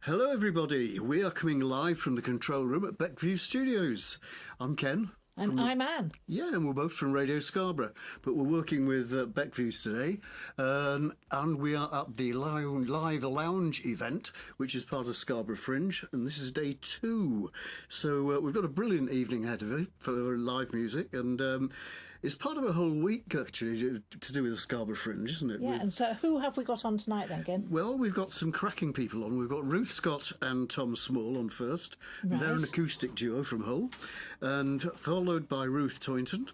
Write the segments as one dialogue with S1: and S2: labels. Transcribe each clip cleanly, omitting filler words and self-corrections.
S1: Hello everybody, we are coming live from the control room at Beckview Studios. I'm Ken.
S2: And I'm Anne.
S1: Yeah, and we're both from Radio Scarborough, but we're working with Beckviews today, and we are at the live lounge event, which is part of Scarborough Fringe, and this is day 2. So we've got a brilliant evening ahead of it for live music, and it's part of a whole week, actually, to do with the Scarborough Fringe, isn't it?
S2: Yeah, and so who have we got on tonight then, Ken?
S1: Well, we've got some cracking people on. We've got Ruth Scott and Tom Small on first.
S2: Right.
S1: They're an acoustic duo from Hull, and followed by Ruth Toynton,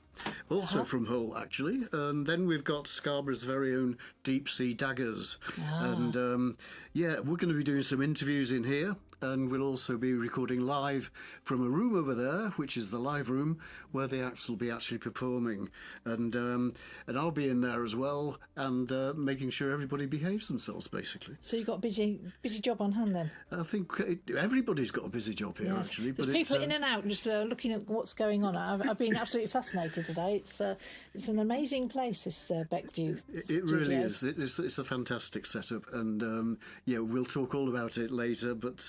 S1: also from Hull, actually. And then we've got Scarborough's very own Sea Daggers. And, yeah, we're going to be doing some interviews in here. And we'll also be recording live from a room over there, which is the live room where the acts will be actually performing. And I'll be in there as well, and making sure everybody behaves themselves, basically.
S2: So you've got a busy job on hand then?
S1: I think everybody's got a busy job here, actually.
S2: There's people in and out just looking at what's going on. I've been absolutely fascinated today. It's an amazing place, this Beckview
S1: It really is. It's a fantastic setup, and yeah, we'll talk all about it later. But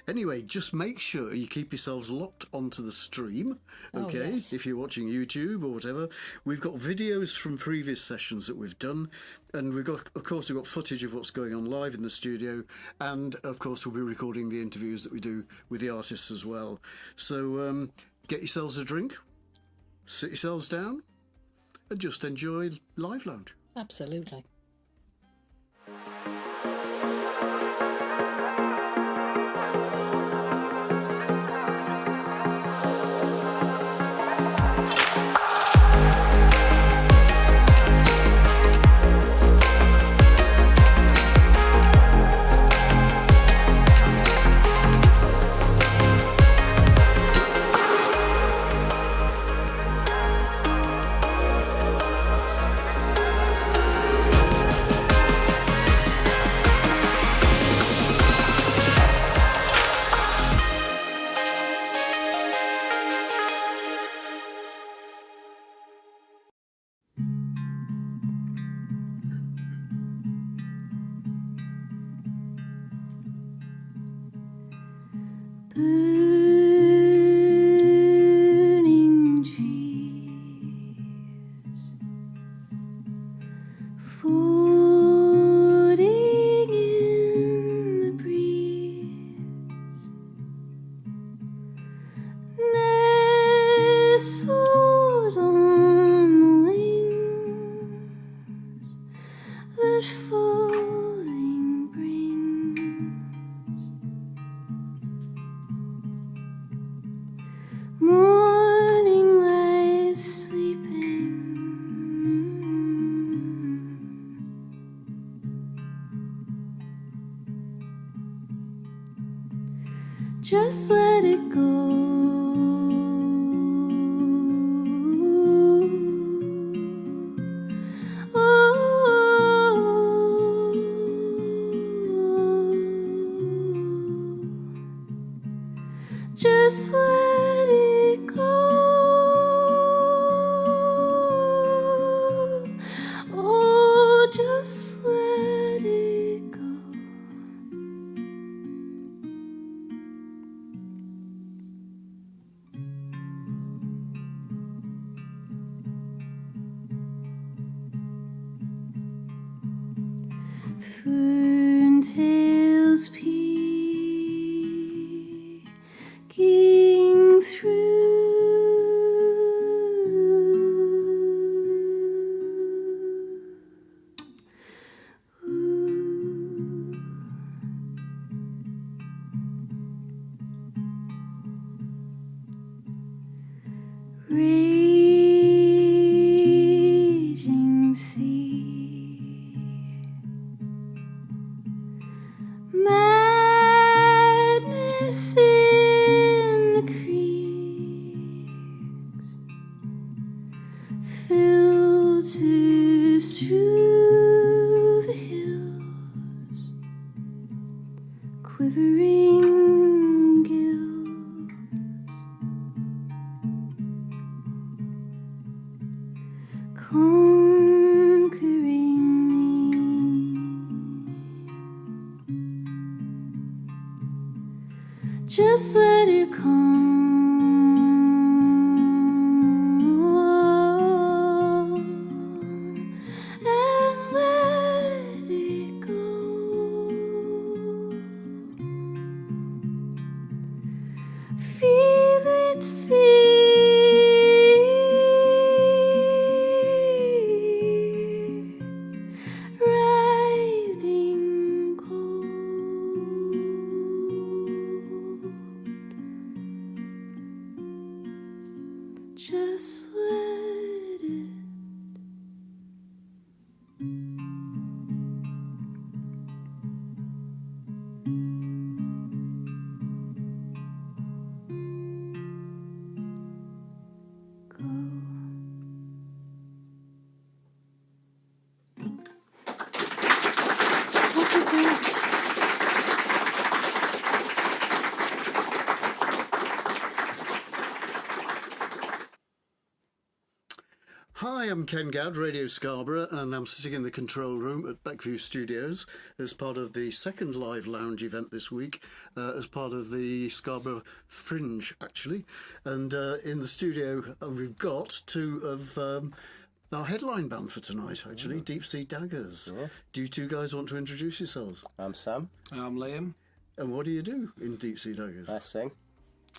S1: anyway, just make sure you keep yourselves locked onto the stream, okay?
S2: Yes.
S1: If you're watching YouTube or whatever, we've got videos from previous sessions that we've done, and we've got footage of what's going on live in the studio, and of course we'll be recording the interviews that we do with the artists as well. So get yourselves a drink, sit yourselves down, and just enjoy Live Lounge.
S2: Absolutely.
S3: Burning trees, floating in the breeze, nestled on the wings that falling brings. Morning lies sleeping, just let it go. Just let it go. Oh, just let it go. Ferntails peeking through. Raging sea, madness in the creeks, filters through the hills, quivering gills, conquering me. just let her come and let it go. Feel it sear, writhing cold. Just let it go. What was that?
S1: Hi, I'm Ken Gadd, Radio Scarborough, and I'm sitting in the control room at Beckview Studios as part of the second live lounge event this week, as part of the Scarborough Fringe, actually. And in the studio, we've got two of our headline band for tonight, actually, Deep Sea Daggers.
S4: Yeah.
S1: Do you two guys want to introduce yourselves?
S4: I'm Sam.
S5: I'm Liam.
S1: And what do you do in Deep Sea Daggers?
S4: I sing.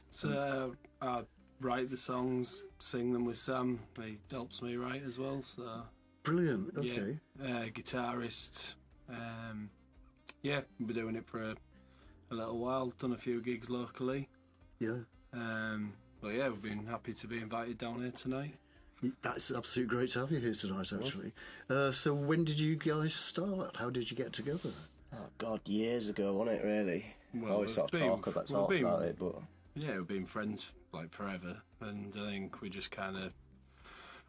S5: So I write the songs, sing them with Sam. He helps me write as well. So
S1: Brilliant, okay.
S5: yeah, guitarist. Yeah, we've been doing it for a little while. Done a few gigs locally.
S1: Yeah.
S5: But yeah, we've been happy to be invited down here tonight.
S1: That's absolutely great to have you here tonight, actually. So when did you guys start? How did you get together?
S4: Oh God, years ago, wasn't it? Really.
S5: Well,
S4: I always
S5: we've
S4: sort of
S5: been-
S4: talk about,
S5: we've
S4: talks
S5: been-
S4: about it, but
S5: Yeah, we've been friends like forever, and I think we just kind of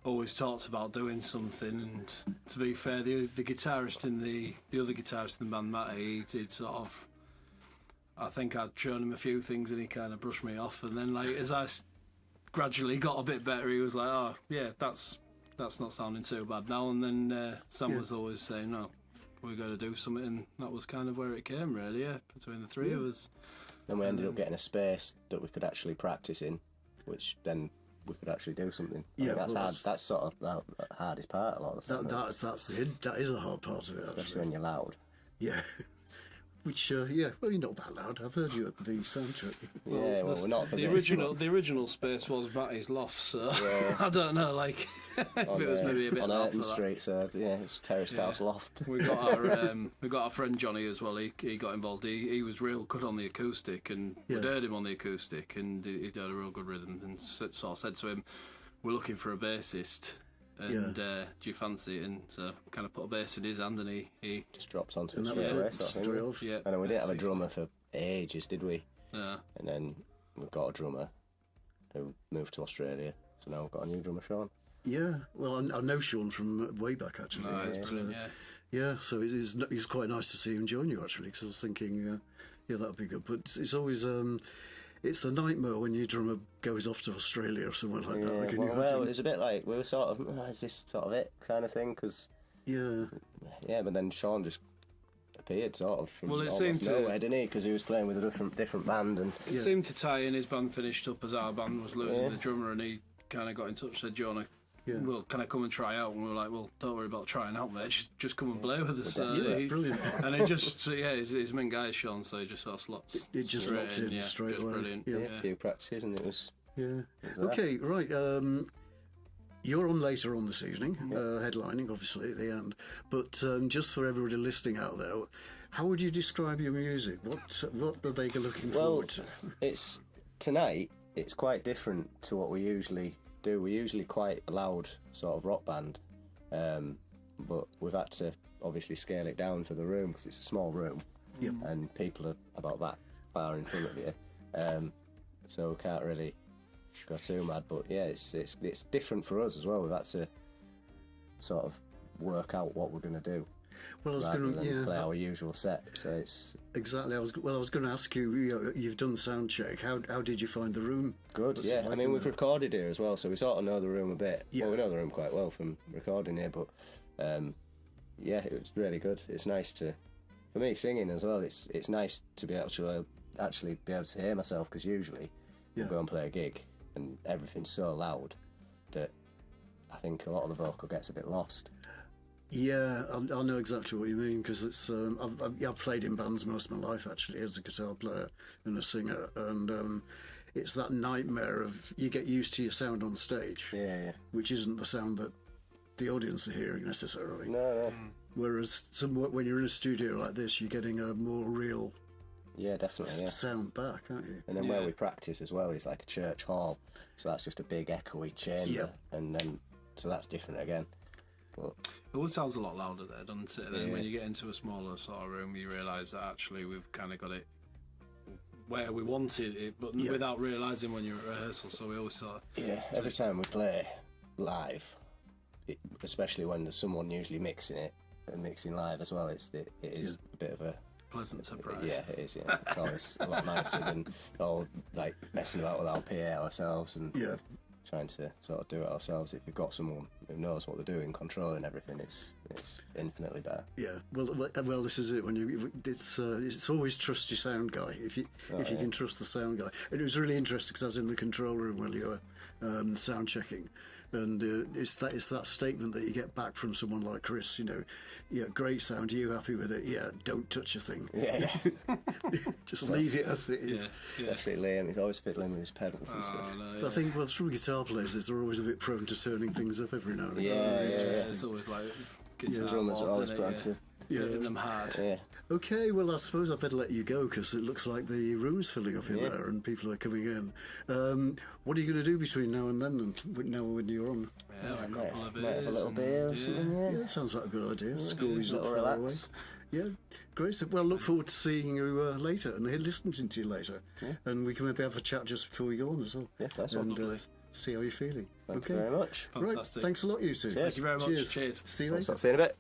S5: always talked about doing something. And to be fair, the guitarist in the other guitarist in the band, Matty, he'd sort of, I think I'd shown him a few things and he kind of brushed me off. And then like as I gradually got a bit better, he was like, "Oh yeah, that's not sounding too bad now." And then Sam was always saying, "No, we got to do something," and that was kind of where it came, really. Yeah, between the three of us.
S4: then we ended up getting a space that we could actually practice in, which then we could actually do something. I
S1: Yeah,
S4: think that's
S1: well,
S4: hard. That's sort of the hardest part a lot of the time.
S1: That is a hard part of it,
S4: Especially
S1: actually.
S4: when you're loud.
S1: Yeah. Which, well, you're not that loud. I've heard you at the soundtrack.
S4: Yeah, well, we're not for
S5: the
S4: this.
S5: the original space was Matty's loft, so
S4: Yeah.
S5: I don't know, like if
S4: On,
S5: it was maybe a bit
S4: on
S5: loud
S4: Ayrton
S5: for that.
S4: Street, so yeah, it's terraced house loft.
S5: We got our friend Johnny as well. He got involved. He was real good on the acoustic, and
S1: Yeah.
S5: we'd heard him on the acoustic, and he had a real good rhythm. And sort of said to him, "We're looking for a bassist, and do you fancy it?" And so kind of put a bass in his hand, and he
S4: Just drops onto
S1: And
S4: it
S1: that was
S4: straight away,
S1: it,
S4: sort of
S1: straight
S4: thing.
S1: off.
S5: yeah.
S4: And then we didn't have a drummer for ages, did we?
S5: Yeah.
S4: And then we got a drummer who moved to Australia, so now we've got a new drummer, Sean.
S1: Yeah, well, I know Sean from way back, actually.
S5: No,
S1: but,
S5: it's brilliant, yeah.
S1: yeah, so it's quite nice to see him join you, actually, because I was thinking, yeah, that'd be good. But it's always, it's a nightmare when your drummer goes off to Australia or somewhere like that.
S4: Yeah,
S1: Can you
S4: well,
S1: imagine?
S4: it was a bit like, we were sort of, is this sort of it kind of thing? Because,
S1: Yeah,
S4: yeah, but then Sean just appeared sort of from
S5: Well, it
S4: almost
S5: seemed to-
S4: nowhere, didn't he? Because he was playing with a different band, and
S5: It seemed to tie in. His band finished up as our band was losing
S4: Yeah.
S5: the drummer, and he kind of got in touch, said, "Do you want to?
S1: Yeah.
S5: Well, can I come and try out?" And we were like, "Well, don't worry about trying out, mate. Just come and play with us."
S4: Well, that's
S1: it. Brilliant.
S5: And it just, his main guy is Sean, so he just sort of slots.
S1: It just
S5: straight
S1: locked in straight
S5: just
S1: away.
S5: Brilliant.
S1: Yeah.
S4: a few practices, and it was
S1: Yeah.
S4: was that.
S1: Okay, right. You're on later on this evening, headlining, obviously, at the end. But just for everybody listening out there, how would you describe your music? What are they looking
S4: Well,
S1: forward to?
S4: it's tonight. It's quite different to what we usually do. We're usually quite a loud sort of rock band, but we've had to obviously scale it down for the room because it's a small room, and people are about that far in front of you, so we can't really go too mad. But yeah, it's different for us as well. We've had to sort of work out what we're going to do.
S1: Well, I was
S4: rather
S1: going
S4: than
S1: to,
S4: play our usual set. So it's
S1: exactly. I was going to ask you. You've done the sound check. How did you find the room?
S4: good,
S1: What's it
S4: yeah.
S1: like
S4: I
S1: in
S4: mean, we've
S1: there?
S4: recorded here as well, so we sort of know the room a bit.
S1: Yeah.
S4: Well, we know the room quite well from recording here, but yeah, it was really good. It's nice to, for me, singing as well. It's nice to be able to actually be able to hear myself, because usually we'll go and play a gig and everything's so loud that I think a lot of the vocal gets a bit lost.
S1: Yeah, I know exactly what you mean, because it's I've played in bands most of my life actually as a guitar player and a singer, and it's that nightmare of you get used to your sound on stage, which isn't the sound that the audience are hearing necessarily.
S4: No.
S1: Whereas when you're in a studio like this, you're getting a more real
S4: definitely
S1: sound back, aren't you?
S4: And then where we practice as well is like a church hall, so that's just a big echoey chamber, and then so that's different again. But
S5: it all sounds a lot louder there, doesn't it? And then when you get into a smaller sort of room, you realise that actually we've kind of got it where we wanted it, but without realising when you're at rehearsal. So we always sort of
S4: every time we play live, especially when there's someone usually mixing it and mixing live as well, it is a bit of a
S5: pleasant surprise.
S4: Yeah, it is. Yeah, it's always a lot nicer than all like messing about with our PA ourselves and trying to sort of do it ourselves. If you've got someone who knows what they're doing, controlling everything, it's infinitely better.
S1: Yeah, well, this is it. When it's always trust your sound guy. If you can trust the sound guy. And it was really interesting because I was in the control room while you were sound checking, and it's that statement that you get back from someone like Chris. Great sound. Are you happy with it? Yeah, don't touch a thing.
S4: Yeah.
S1: Just leave it as it is.
S5: Yeah.
S4: Especially Liam, he's always fiddling with his pedals and stuff.
S1: But I think true guitar players is they're always a bit prone to turning things up every now and again.
S4: Yeah.
S5: It's always like guitar
S4: drummers are always
S5: walls,
S4: prone
S5: isn't
S4: to
S5: hitting them hard.
S4: Yeah.
S1: Okay, well, I suppose I better let you go because it looks like the room's filling up in there and people are coming in. What are you going to do between now and then, and now when you're on?
S5: Yeah, a couple of
S4: might have a
S5: beers
S4: little beer or something.
S1: Yeah, sounds like a good idea. School's not far
S4: relax.
S1: away. Yeah, great. So, well, look forward to seeing you later and listening to you later. And we can maybe have a chat just before we go on as well.
S4: Yeah, that's
S1: and see how you're feeling.
S4: Thank you very much.
S5: Fantastic.
S1: Right, thanks a lot, you two.
S5: Thank you very much. Cheers.
S1: See you later.
S4: See you in a bit.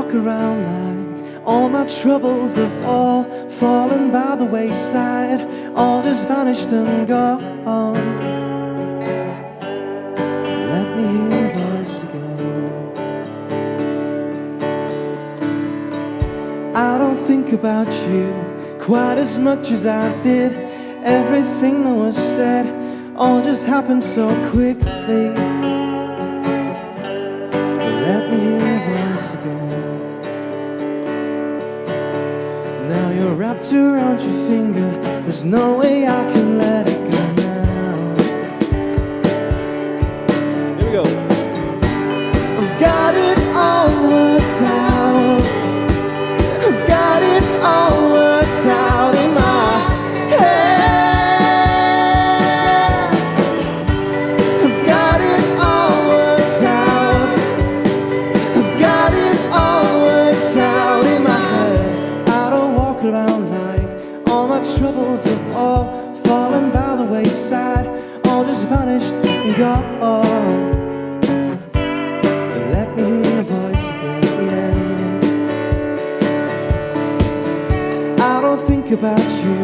S6: Around like all my troubles have all fallen by the wayside, all just vanished and gone. Let me hear your voice again. I don't think about you quite as much as I did. Everything that was said all just happened so quickly. Let you're wrapped around your finger. There's no way I can let it go now. Here we go. I've got it all worked out. I've got it all worked out in my head. I've got it all worked out. I've got it all worked out in my head. I don't walk around like all my troubles have all fallen by the wayside, all just vanished and gone. Let me hear your voice again. I don't think about you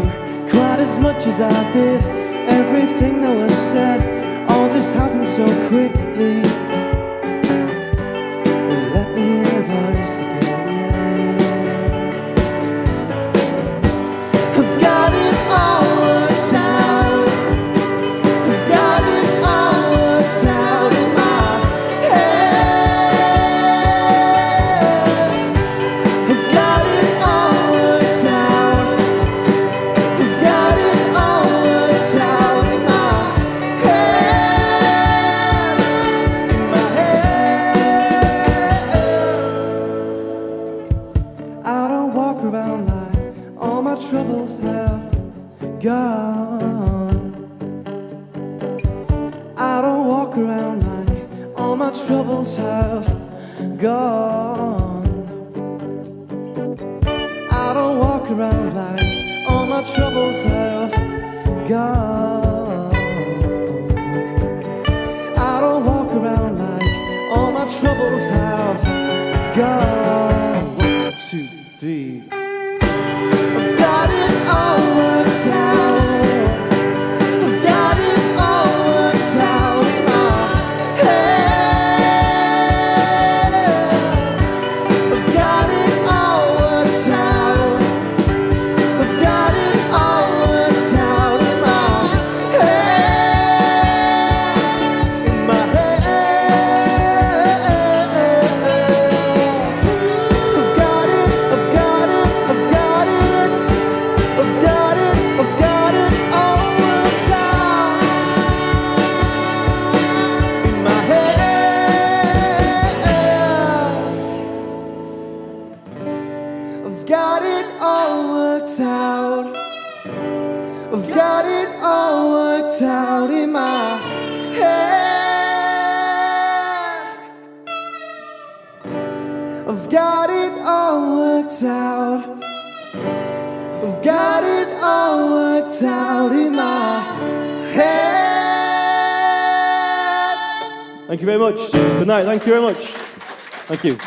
S6: quite as much as I did. Everything that was said all just happened so quickly. Let me hear your voice again. I've got it all worked out. I've got it all worked out in my head. I've got it all worked out. I've got it all worked out in my head. In my head. I don't walk around like all my troubles have gone. I don't walk around like all my troubles have gone. I don't walk around like all my troubles have gone. I don't walk around like all my troubles have gone. 1, 2, 3. I've got it all worked out. I've got it all worked out in my head. I've got it all worked out. I've got it all worked out in my head. In my head. I've got it, I've got it, I've got it. I've got it, I've got it all worked out in my head. I've got it all worked out. I've got it all worked out in my head. I've got it all worked out. I've got it all worked out in my head. Thank you very much. Good night. Thank you very much. Thank you.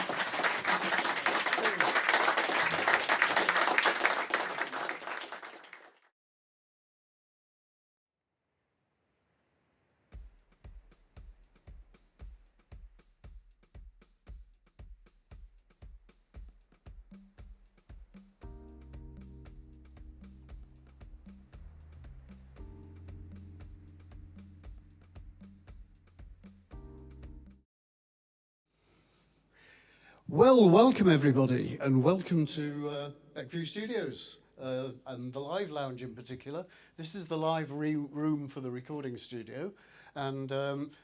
S1: Well, welcome everybody, and welcome to Beckview Studios and the live lounge in particular. This is the live room for the recording studio, and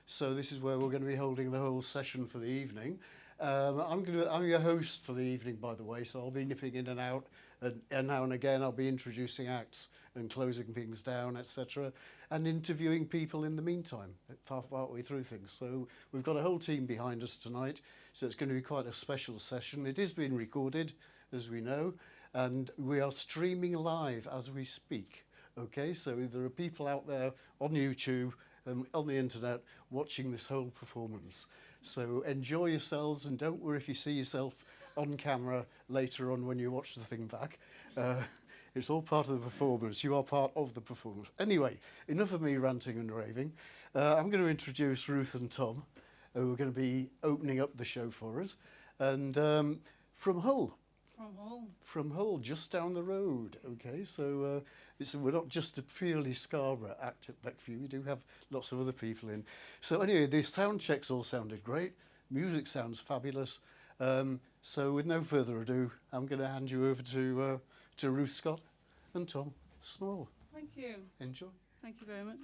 S1: so this is where we're going to be holding the whole session for the evening. I'm your host for the evening, by the way, so I'll be nipping in and out, and now and again I'll be introducing acts and closing things down, etc., and interviewing people in the meantime, partway through things. So we've got a whole team behind us tonight, so it's going to be quite a special session. It is being recorded, as we know, and we are streaming live as we speak. Okay, so there are people out there on YouTube and on the internet watching this whole performance. So enjoy yourselves, and don't worry if you see yourself on camera later on when you watch the thing back. It's all part of the performance. You are part of the performance. Anyway, enough of me ranting and raving. I'm going to introduce Ruth and Tom, who are going to be opening up the show for us. And from Hull. From Hull, just down the road. Okay, so we're not just a purely Scarborough act at Beckview. We do have lots of other people in. So anyway, the sound checks all sounded great. Music sounds fabulous. So with no further ado, I'm going to hand you over to to Ruth Scott and Tom Small.
S7: Thank you.
S1: Enjoy.
S7: Thank you very much.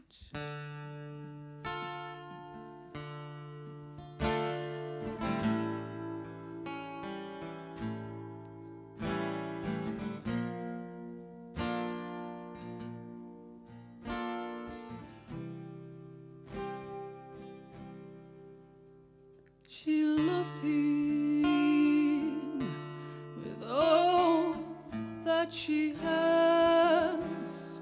S7: She loves him with all that she has.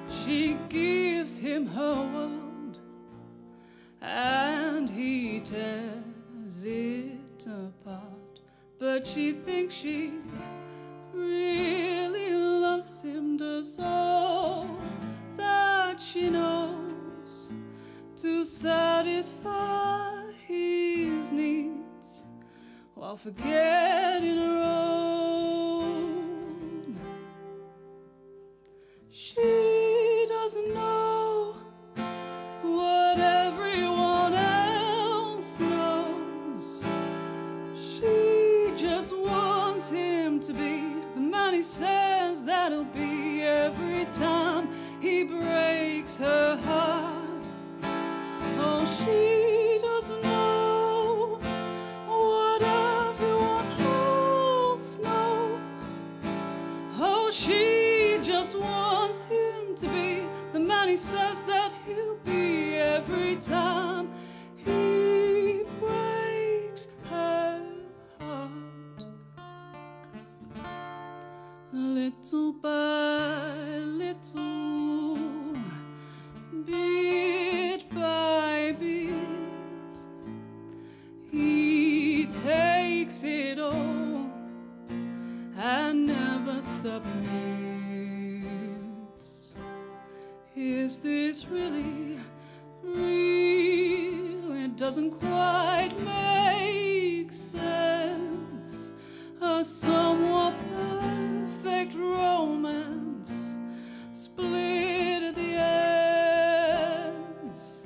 S7: She gives him her world and he tears it apart. But she thinks she really loves him, does all that she knows to satisfy his needs while forgetting her own. She doesn't know what everyone else knows. She just wants him to be the man he says that he'll be every time he breaks her heart. Oh, she doesn't know what everyone else knows. Oh, she just wants him to be the man he says that he'll be every time he breaks her heart. Little by little, bit by bit, he takes it all and never submits. Is this really real? It doesn't quite make sense. A somewhat perfect romance split at the ends.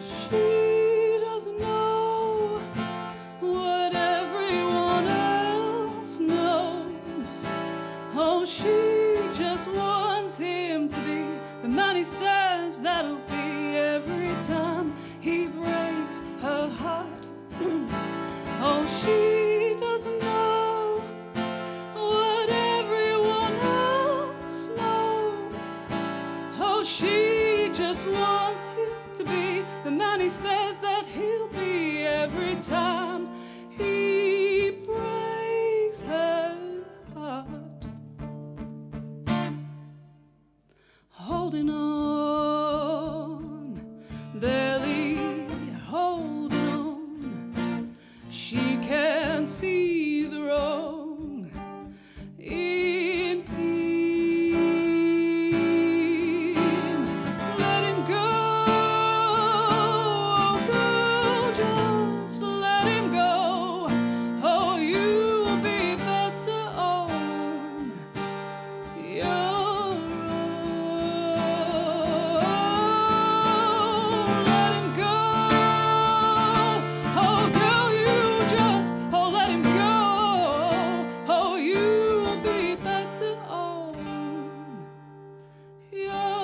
S7: She doesn't know what everyone else knows. Oh, she just wants him to be the man he says that he'll be every time he breaks her heart. Oh, she doesn't know what everyone else knows. Oh, she just wants him to be the man he says that he'll be every time he breaks her heart. Holding on, barely holding on. She can't see the wrong in him. Let him go, oh girl, just let him go. Oh, you will be better on your own. Let him go, oh girl, you just, oh let him go. Oh, you will be better on your own.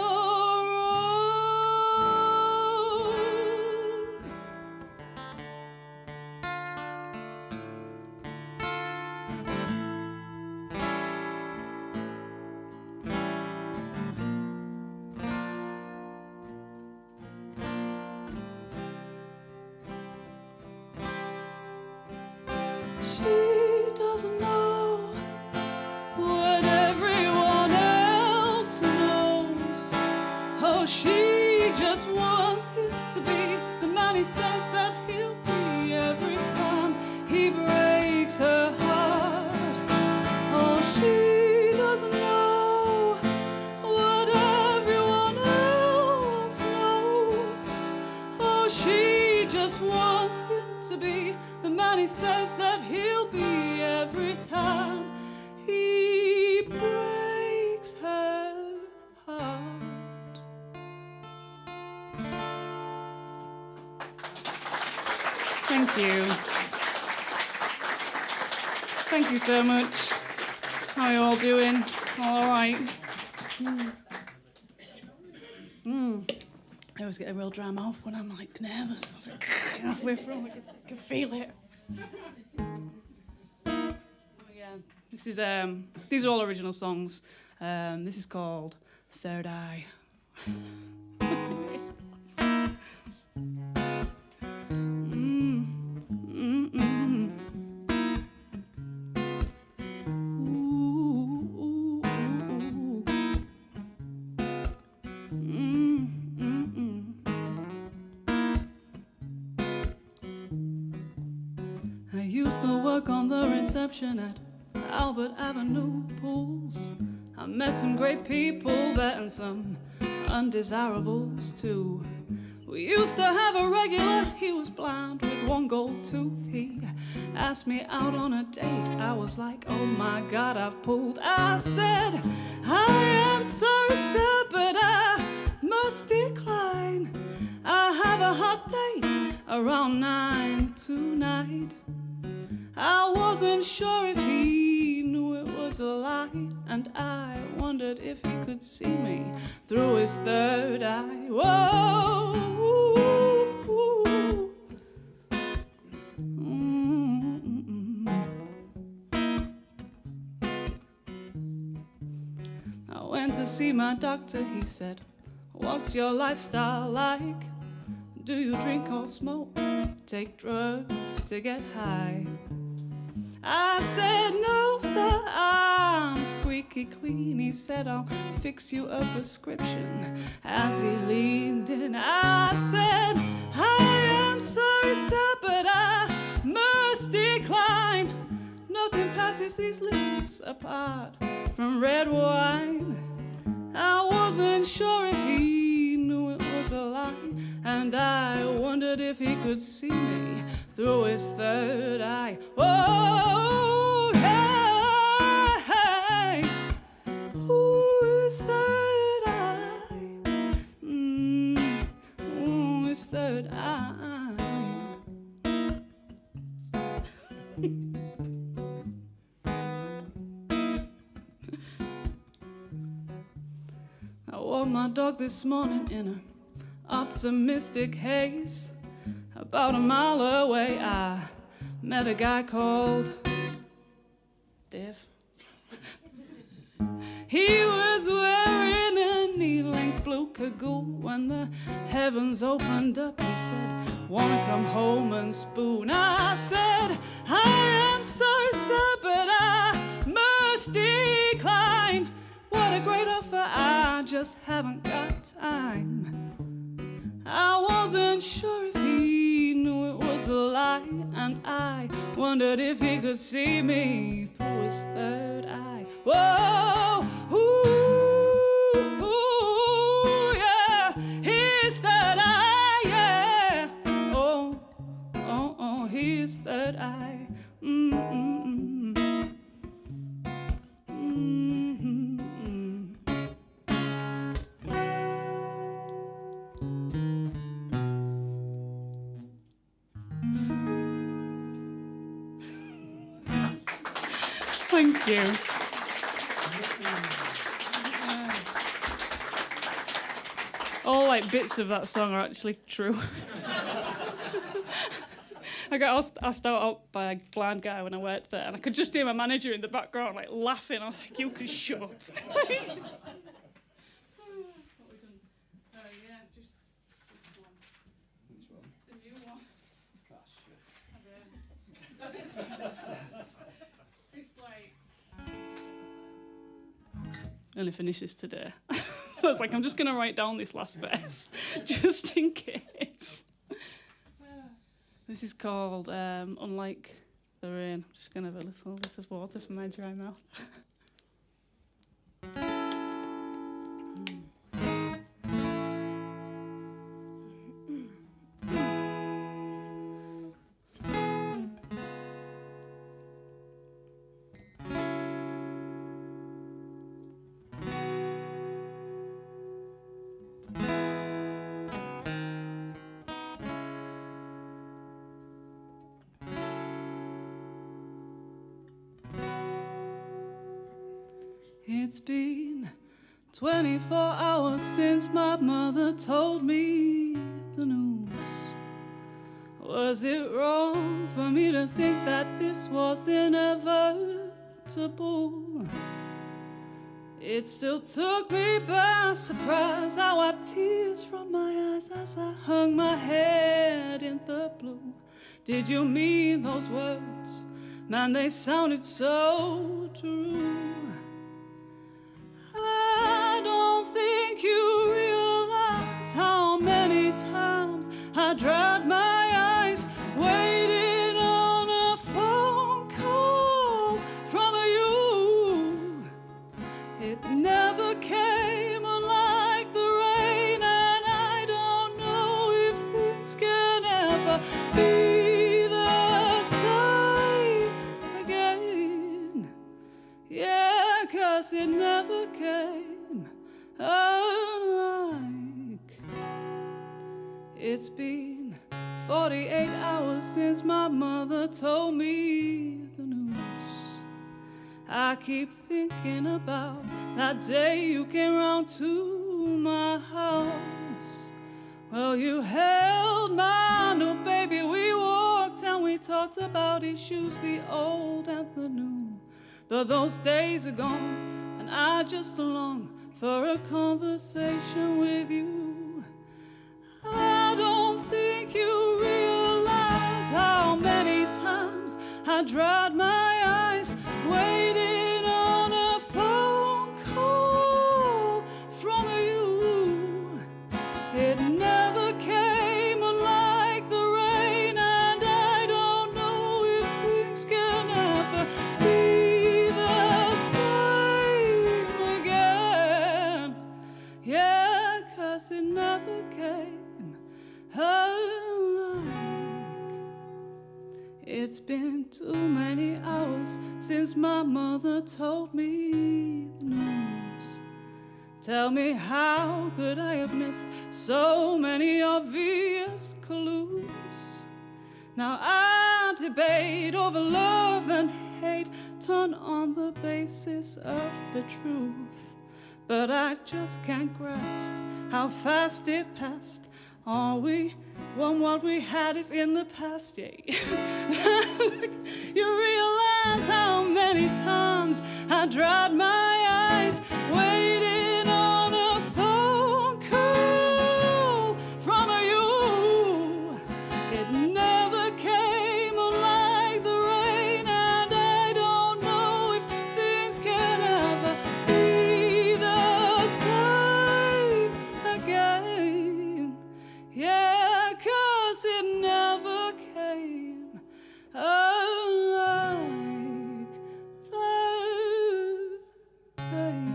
S7: She doesn't know what everyone else knows. Oh, she just wants him to be the man he says that he'll be every time he breaks her heart. Oh, she doesn't know what everyone else knows. Oh, she just wants him to be the man he says that he'll be every time he breaks her heart. Thank you. Thank you so much. How are you all doing? All right. I always get a real dry mouth when I'm like nervous. I was like halfway through, I can feel it. Oh, yeah. This is these are all original songs. This is called Third Eye. I used to work on the reception at Albert Avenue Pools. I met some great people there and some undesirables too. We used to have a regular, he was blind with one gold tooth. He asked me out on a date. I was like, oh my God, I've pulled. I said, I am sorry, sir, but I must decline. I have a hot date around 9 tonight. I wasn't sure if he knew it was a lie, and I wondered if he could see me through his third eye. Whoa, I went to see my doctor. He said, what's your lifestyle like? Do you drink or smoke? Take drugs to get high? I said, no, sir, I'm squeaky clean. He said, I'll fix you a prescription. As he leaned in, I said, I am sorry, sir, but I must decline. Nothing passes these lips apart from red wine. I wasn't sure if he knew it was a lie, and I wondered if he could see me through his third eye. Oh, hey, ooh, his third eye. Ooh, his third eye. I walked my dog this morning in an optimistic haze. About a mile away, I met a guy called Dave. He was wearing a knee-length blue cagoule. When the heavens opened up, he said, wanna come home and spoon? I said, I am sorry, sir, but I must decline. What a great offer, I just haven't got time. I wasn't sure if he knew it was a lie, and I wondered if he could see me through his third eye. Whoa, ooh, ooh, yeah, his third eye, yeah. Oh, oh, oh, his third eye. Thank you. All like bits of that song are actually true. I got asked out by a blind guy when I worked there, and I could just hear my manager in the background like laughing. I was like, "You can shut up." Only finish this today. So I was like, I'm just going to write down this last verse, just in case. This is called Unlike the Rain. I'm just going to have a little bit of water for my dry mouth. It's been 24 hours since my mother told me the news. Was it wrong for me to think that this was inevitable? It still took me by surprise. I wiped tears from my eyes as I hung my head in the blue. Did you mean those words? Man, they sounded so true. I don't think you realize how many times I dried my eyes waiting on a phone call from you. It never came unlike the rain, and I don't know if things can ever be the same again. Yeah, 'cause it never came unlike. It's been 48 hours since my mother told me the news. I keep thinking about that day you came round to my house. Well, you held my new baby, we walked and we talked about issues, the old and the new. But those days are gone, and I just long for a conversation with you. I don't think you realize how many times I dried my eyes waiting on a phone call from you. It never came unlike the rain, and I don't know if things can ever be the same again. Yeah, 'cause it never came unlike. It's been too many hours since my mother told me the news. Tell me, how could I have missed so many obvious clues? Now I debate over love and hate, torn on the basis of the truth. But I just can't grasp how fast it passed. All we want, what we had is in the past, yeah. You realize how many times I dried my eyes waiting on a phone call from you. It never came unlike the rain, and I don't know if things can ever be the same again. Yeah, 'cause it never came unlike the rain.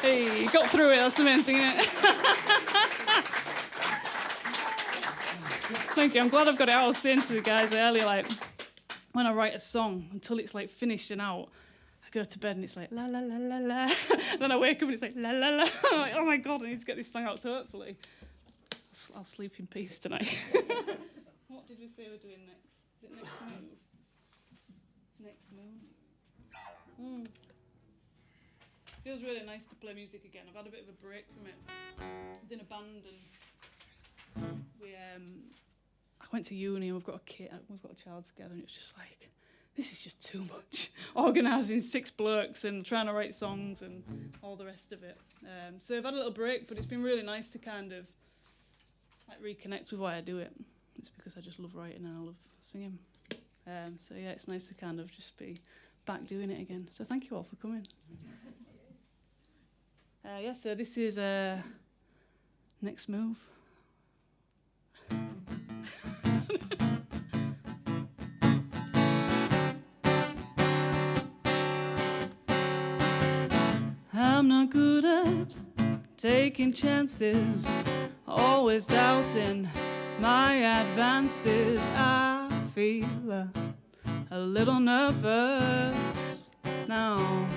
S7: Hey, got through it, that's the main thing, isn't it? Thank you, I'm glad I've got it out. I was saying to the guys earlier, like, when I write a song, until it's like finished and out, I go to bed and it's like la la la la la. Then I wake up and it's like la la la. I'm like, oh my God, I need to get this song out. So hopefully I'll sleep in peace tonight. What did we say we're doing next? Is it next move? Next move. Feels really nice to play music again. I've had a bit of a break from it. I was in a band and we I went to uni and we've got a child together, and it was just like, this is just too much. Organising 6 blokes and trying to write songs and all the rest of it. So I've had a little break, but it's been really nice to kind of like reconnect with why I do it. It's because I just love writing and I love singing. So yeah, it's nice to kind of just be back doing it again. So thank you all for coming. Yeah, so this is Next Move. I'm not good at taking chances, always doubting my advances. I feel a little nervous now.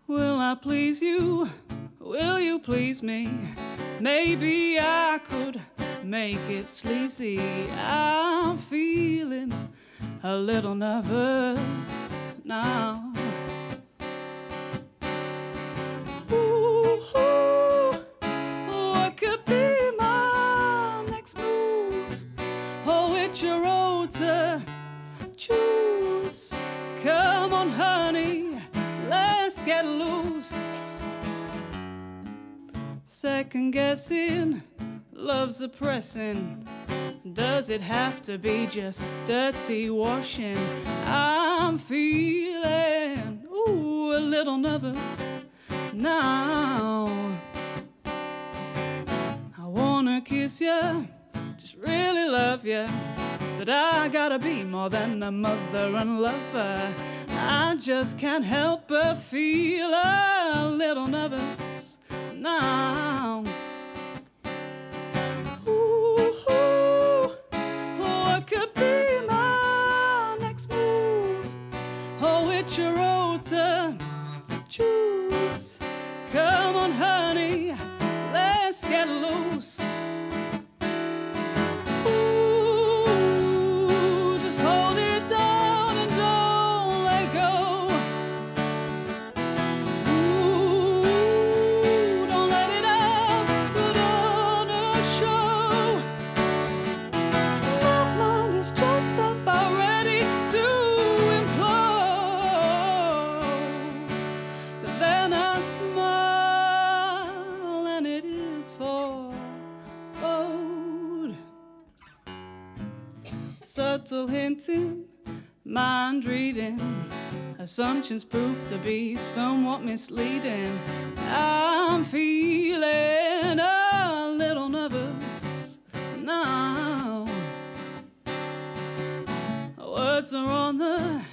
S7: Will I please you? Will you please me? Maybe I could make it sleazy. I'm feeling a little nervous now. Ooh, what could be my next move? Oh, which road to choose? Come on, honey, let's get loose. Second guessing, love's oppressing. Does it have to be just dirty washing? I'm feeling, ooh, a little nervous now. I wanna kiss you, just really love you, but I gotta be more than a mother and lover. I just can't help but feel a little nervous now. Ooh, what could be my next move? Oh, which road to choose? Come on, honey, let's get loose. Ooh, just hold it down and don't let go. Ooh, don't let it out, put on a show. My mind is just about ready to implode, but then I smile and it is forebode. Subtle hinting, mind reading, assumptions prove to be somewhat misleading. I'm feeling a little nervous now. Words are on the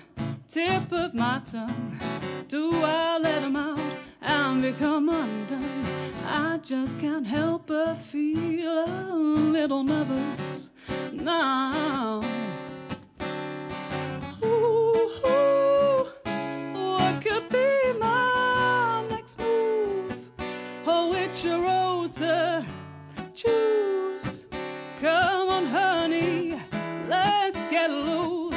S7: tip of my tongue. Do I let them out and become undone? I just can't help but feel a little nervous now. Ooh, what could be my next move? Oh, which road to choose? Come on, honey, let's get loose.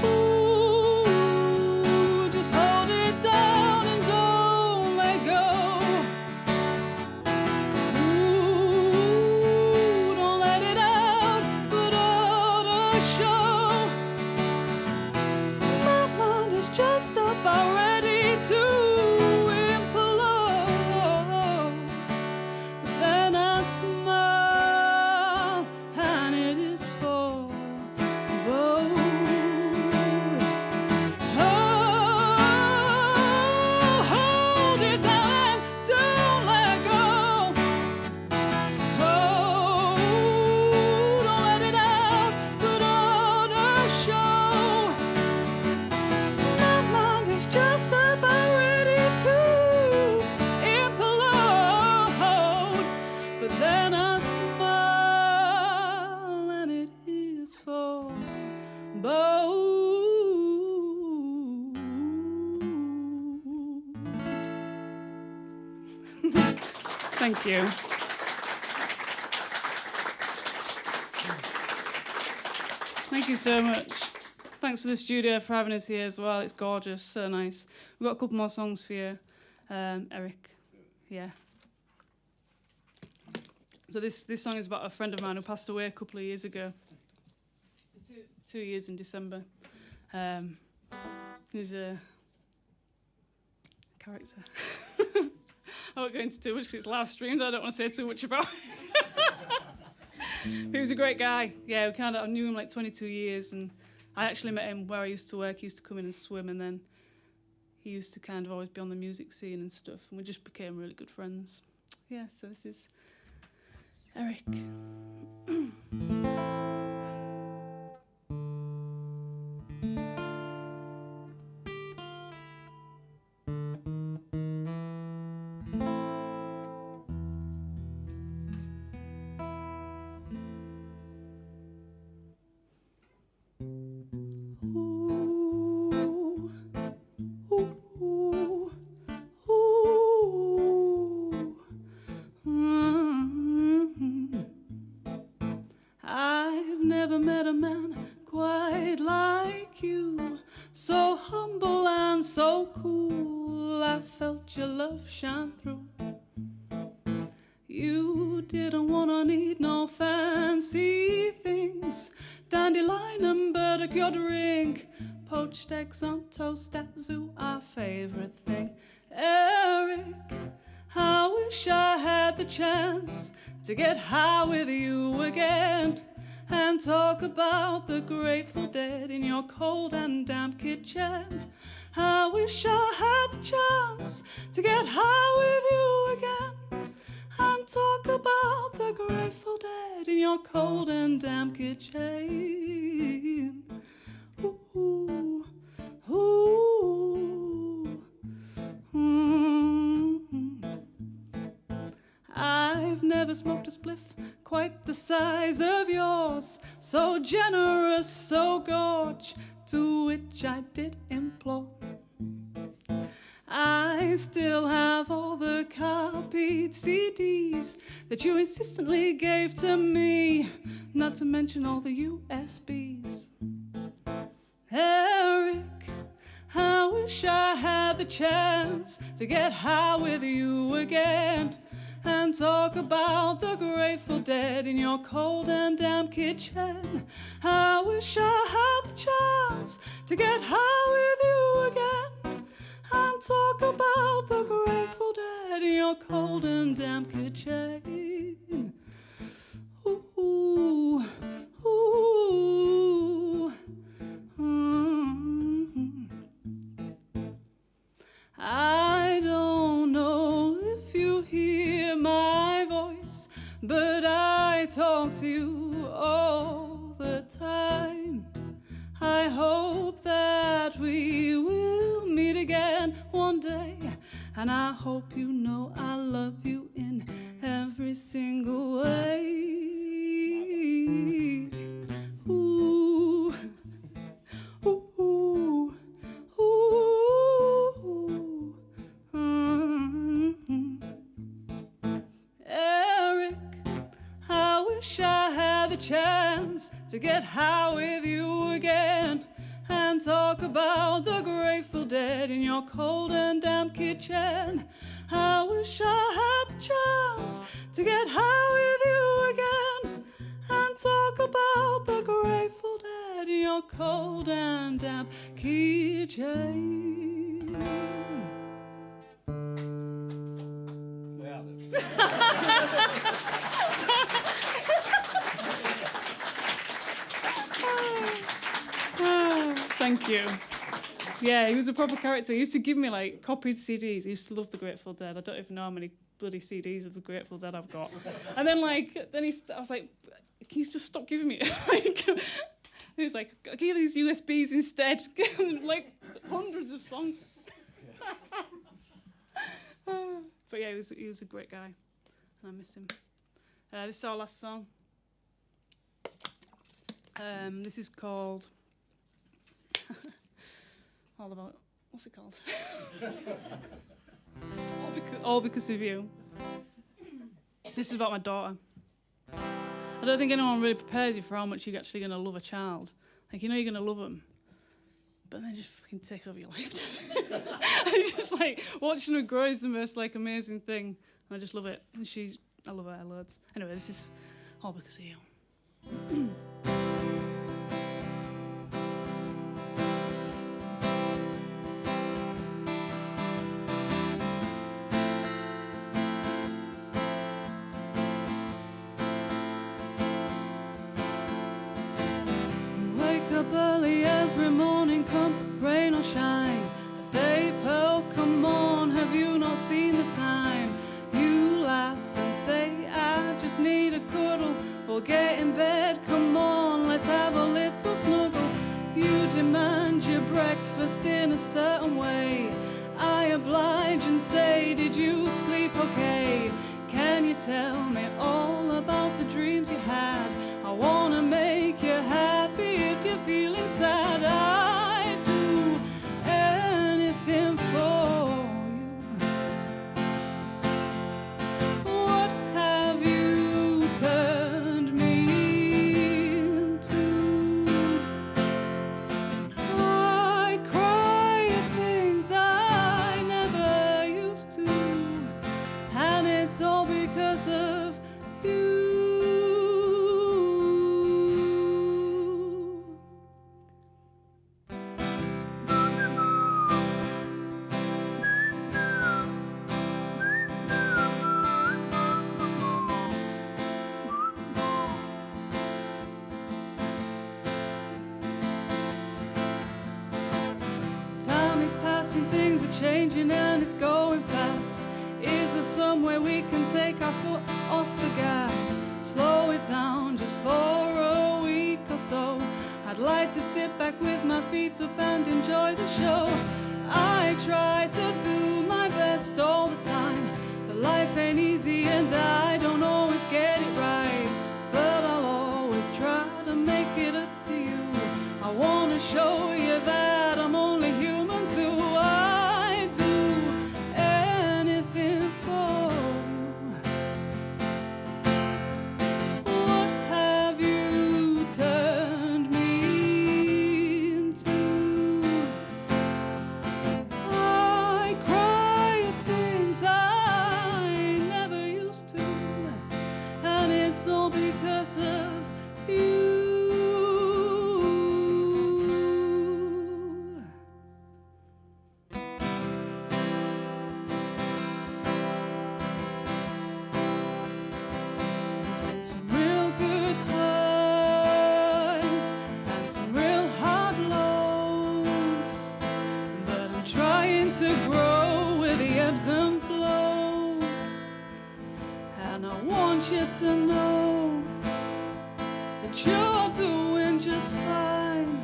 S7: Ooh, just hold it down and don't let go. Ooh, don't let it out, put on a show. My mind is just about ready to implode. Then I smile and it is forebode. Oh, hold it down and don't let go. Oh, don't let it out, put on a show. My mind is just about ready to implode, but then I smile and it is forebode. Thank you. Thank you so much. Thanks for the studio for having us here as well. It's gorgeous, so nice. We've got a couple more songs for you, Eric. Yeah. So this song is about a friend of mine who passed away a couple of years ago. 2 years in December. He was a character. I won't go into too much because it's live streamed. I don't want to say too much about it. He was a great guy. Yeah, I knew him like 22 years, and I actually met him where I used to work. He used to come in and swim, and then he used to kind of always be on the music scene and stuff, and we just became really good friends. Yeah, so this is Eric. met a man quite like you, so humble and so cool. I felt your love shine through. You didn't wanna need no fancy things, dandelion and burdock your drink, poached eggs on toast at zoo, our favourite thing. Eric, I wish I had the chance to get high with you again and talk about the Grateful Dead in your cold and damp kitchen. I wish I had the chance to get high with you again and talk about the Grateful Dead in your cold and damp kitchen. Ooh, ooh, I've never smoked a spliff quite the size of yours, so generous, so gorge, to which I did implore. I still have all the copied CDs that you insistently gave to me, not to mention all the USBs. Eric, I wish I had the chance to get high with you again and talk about the Grateful Dead in your cold and damp kitchen. I wish I had the chance to get high with you again and talk about the Grateful Dead in your cold and damp kitchen. Ooh, ooh, I don't know if you hear my voice, but I talk to you all the time. I hope that we will meet again one day, and I hope you know I love you in every single way. Ooh, ooh, ooh, ooh, Eric, I wish I had the chance to get high with you again and talk about the Grateful Dead in your cold and damp kitchen. I wish I had the chance to get high with you again and talk about the Grateful Dead in your cold and damp kitchen. Thank you. Yeah, he was a proper character. He used to give me like copied CDs. He used to love the Grateful Dead. I don't even know how many bloody CDs of the Grateful Dead I've got. And then I was like, can you just stop giving me it? He was like, I'll give these USBs instead. Like hundreds of songs. But yeah, he was a great guy, and I miss him. This is our last song. This is called all about, what's it called? All because of you. This is about my daughter. I don't think anyone really prepares you for how much you're actually going to love a child. Like, you know you're going to love them, but then just fucking take over your life. And just like watching her grow is the most like amazing thing. And I just love it. And I love her loads. Anyway, this is all because of you. Early every morning, come rain or shine. I say, Pearl, come on, have you not seen the time? You laugh and say, I just need a cuddle. We'll get in bed, come on, let's have a little snuggle. You demand your breakfast in a certain way. I oblige and say, did you sleep okay? Can you tell me all about the dreams you had? I wanna make you happy if you're feeling sad. I'd do anything for you. What have you turned me into? changing and it's going fast. Is there somewhere we can take our foot off the gas? Slow it down just for a week or so. I'd like to sit back with my feet up and enjoy the show. I try to do my best all the time, but life ain't easy and I don't always get it right. But I'll always try to make it up to you. I wanna show you that I'm only human too. I do anything for you. What have you turned me into? I cry at things I never used to, and it's all because of you. There's been some real good highs and some real hard lows, but I'm trying to grow with the ebbs and flows. And I want you to know that you're doing just fine.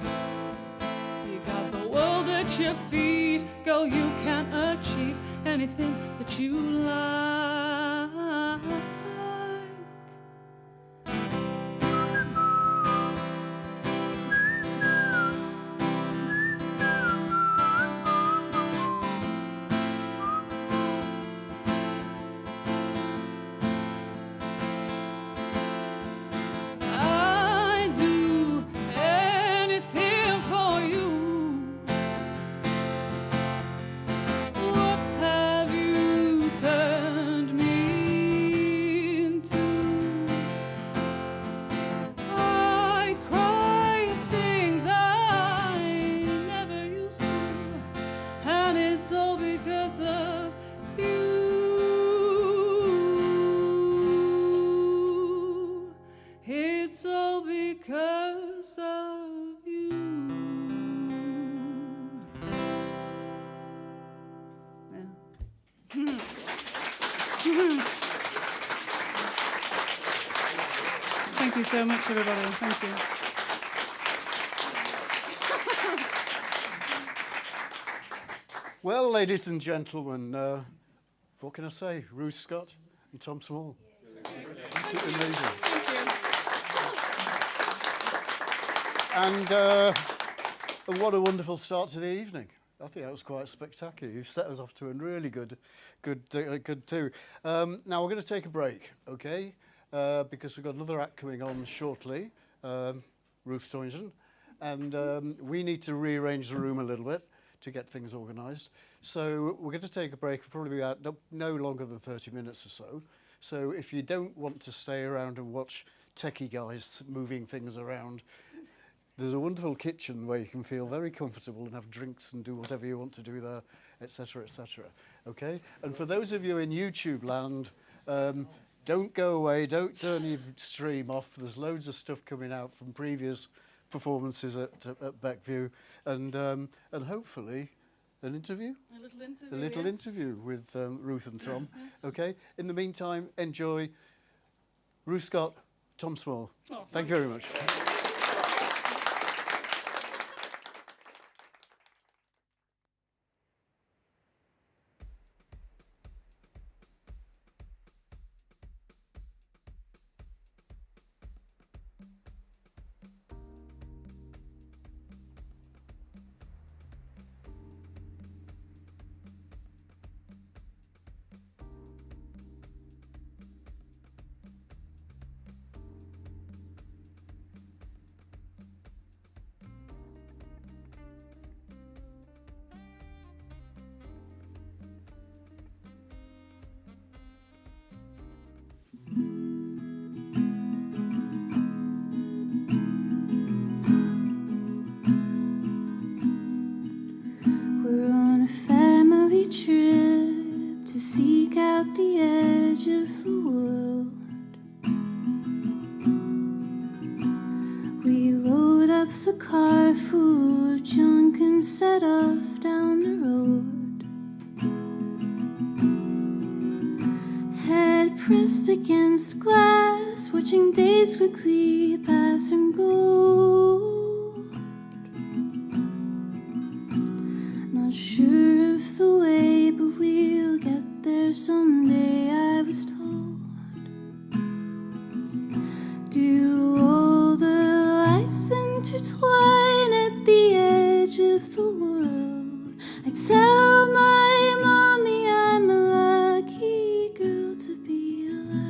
S7: You got the world at your feet, girl, you can achieve anything that you like. I do anything for you. What have you turned me into? I cry at things I never used to, and it's all because of you. It's all because of you. Yeah. Thank you so much, everybody. Thank you.
S1: Well, ladies and gentlemen, what can I say? Ruth Scott and Tom Small. Absolutely amazing. And what a wonderful start to the evening. I think that was quite spectacular. You've set us off to a really good too. Now we're going to take a break, okay? Because we've got another act coming on shortly, Ruth Toynton, and we need to rearrange the room a little bit to get things organised. So we're going to take a break for probably about no longer than 30 minutes or so. So if you don't want to stay around and watch techie guys moving things around, there's a wonderful kitchen where you can feel very comfortable and have drinks and do whatever you want to do there, etc., etc. Okay? And for those of you in YouTube land, don't go away, don't turn your stream off. There's loads of stuff coming out from previous performances at Beckview, and hopefully an interview.
S7: A little interview.
S1: A little
S7: yes.
S1: interview with Ruth and Tom.
S7: Yes.
S1: Okay? In the meantime, enjoy Ruth Scott, Tom Small.
S7: Oh,
S1: Thank you very
S7: thanks.
S1: much.
S3: We're on a family trip to seek out the edge of the world. We load up the car full of junk and set off down the road. pressed against glass, watching days quickly pass and go. Not sure of the way, but we'll get there someday, I was told. Do all the lights intertwine at the edge of the world? I tell my mommy I'm a lucky girl to be alive.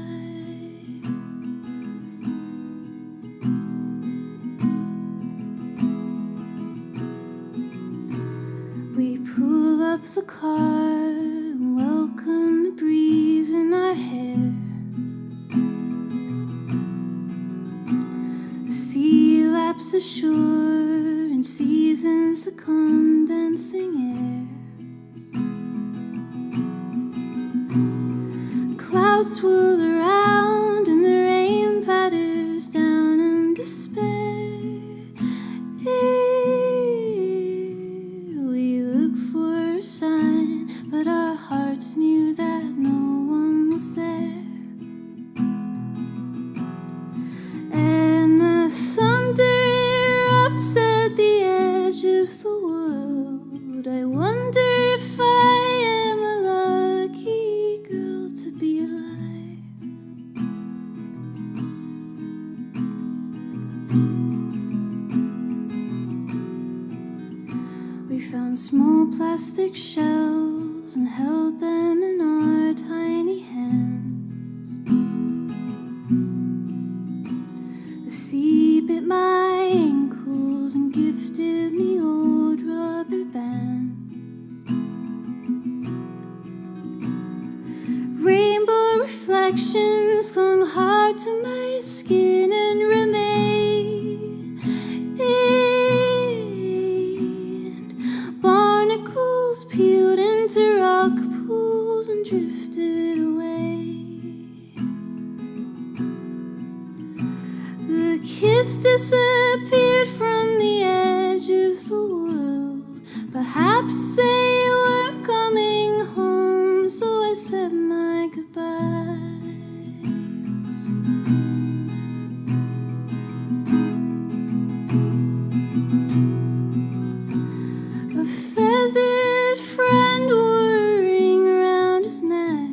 S3: We pull up the car and welcome the breeze in our hair. The sea laps ashore and seasons the condensing air. Clouds swirl around and the rain patters down in despair. We look for a sign, but our hearts knew that no one was there. And the thunder erupts at the edge of the world. I wonder if I am a lucky girl to be alive. We found small plastic shells and held them in our tiny hands. The sea bit my ankles and gifted me old rubber bands. Rainbow reflections clung hard to my skin and remained. Barnacles peeled into rock pools and drifted away. The kids disappeared from the edge of the world. Perhaps they were coming home, so I said my goodbyes. A feathered friend wore a ring around his neck,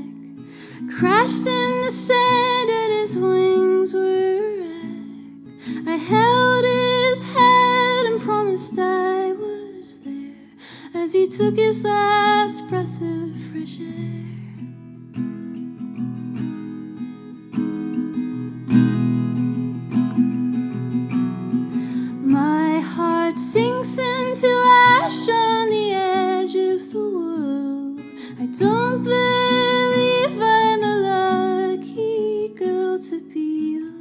S3: crashed in the sand and his wings were a wreck. I held his head and promised I was there as he took his last breath of fresh air. My heart sinks into ash on the edge of the world. I don't believe I'm a lucky girl to be alive.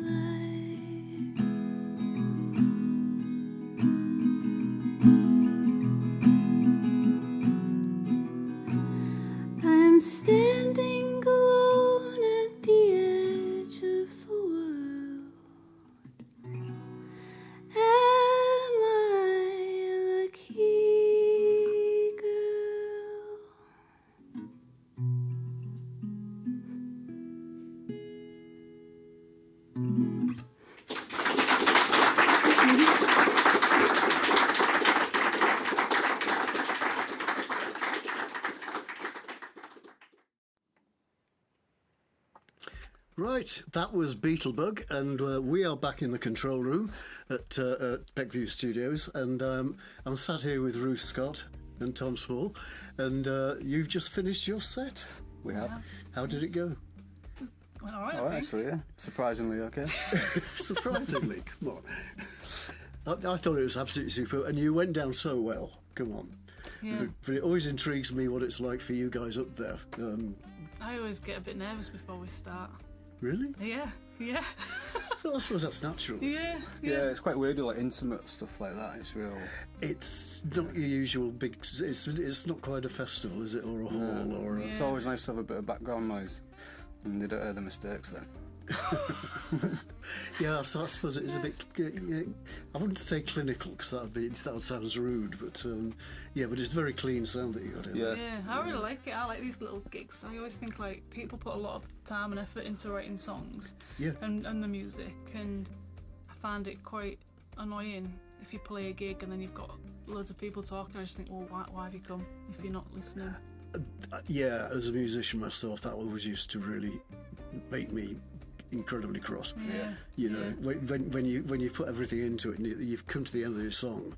S3: I'm standing alone at the edge of the world. Am I a lucky girl?
S1: Right, that was Beetlebug, and we are back in the control room at Beckview Studios, and I'm sat here with Ruth Scott and Tom Small, and you've just finished your set.
S8: We have.
S1: How did it go?
S7: Well, all right,
S8: All right, actually, yeah. Surprisingly okay.
S1: Surprisingly, come on. I thought it was absolutely super, and you went down so well. Come on.
S7: Yeah.
S1: But it always intrigues me what it's like for you guys up there.
S7: I always get a bit nervous before we start.
S1: Really?
S7: Yeah.
S1: Well, I suppose that's natural.
S7: Yeah.
S8: Yeah, it's quite weird, like intimate stuff like that. It's real.
S1: It's not your usual big. It's not quite a festival, is it, or a hall, or a...
S8: It's always nice to have a bit of background noise, and they don't hear the mistakes then.
S1: Yeah, so I suppose it is a bit. I wouldn't say clinical because that sounds rude, but but it's very clean sound that you got in.
S8: Yeah.
S7: Yeah, I really like it. I like these little gigs. I always think like people put a lot of time and effort into writing songs and the music, and I find it quite annoying if you play a gig and then you've got loads of people talking. I just think, well, why have you come if you're not listening?
S1: Yeah, as a musician myself, that always used to really make me incredibly cross. You know, when you put everything into it and you've come to the end of your song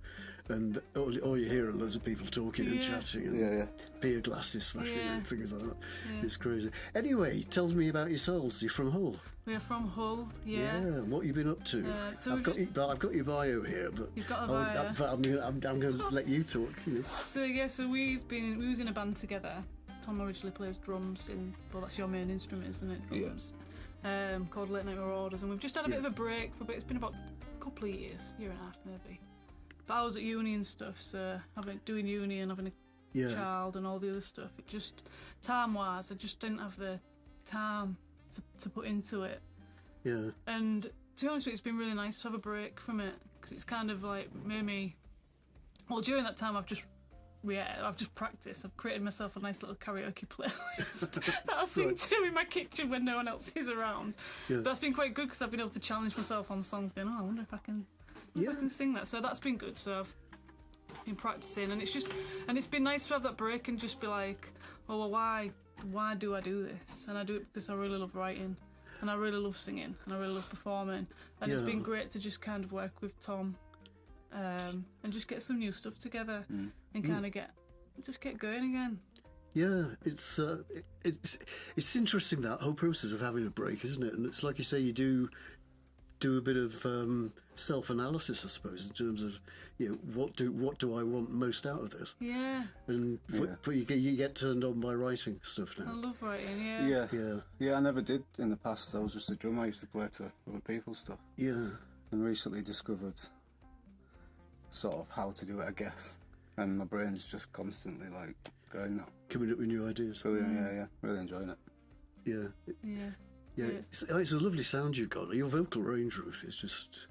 S1: and all you hear are loads of people talking and chatting and beer glasses smashing and things like that. It's crazy. Anyway, tell me about yourselves. You're from Hull.
S7: We're from Hull,
S1: What have you been up to?
S7: So
S1: I've got your bio here, but
S7: you've got a bio.
S1: But I'm going to let you talk. You know.
S7: So we was in a band together. Tom originally plays drums well, that's your main instrument, isn't it? Drums. Called Late Night Marauders, and we've just had a bit of a break for a bit. It's been about a couple of years, year and a half maybe. But I was at uni and stuff, so I've been doing uni and having a child and all the other stuff. It just, time-wise, I just didn't have the time to put into it.
S1: Yeah.
S7: And to be honest with you, it's been really nice to have a break from it, because it's kind of like made me. Well, during that time, I've just practiced. I've created myself a nice little karaoke playlist that I sing to in my kitchen when no one else is around. But that's been quite good because I've been able to challenge myself on songs, going, I wonder if I can sing that. So that's been good. So I've been practicing, and it's been nice to have that break and just be like, oh well, why do I do this? And I do it because I really love writing, and I really love singing, and I really love performing, and it's been great to just kind of work with Tom. And just get some new stuff together and kind of get going again.
S1: Yeah, it's interesting, that whole process of having a break, isn't it? And it's like you say, you do a bit of self-analysis, I suppose, in terms of what do I want most out of this?
S7: Yeah.
S1: And but you get turned on by writing stuff now.
S7: I love writing.
S8: Yeah. I never did in the past. I was just a drummer. I used to play to other people's stuff.
S1: Yeah.
S8: And recently discovered sort of how to do it, I guess, and my brain's just constantly like going now,
S1: coming up with new ideas.
S8: Brilliant, really enjoying it.
S1: Yeah, it's a lovely sound you've got. Your vocal range, Ruth, is just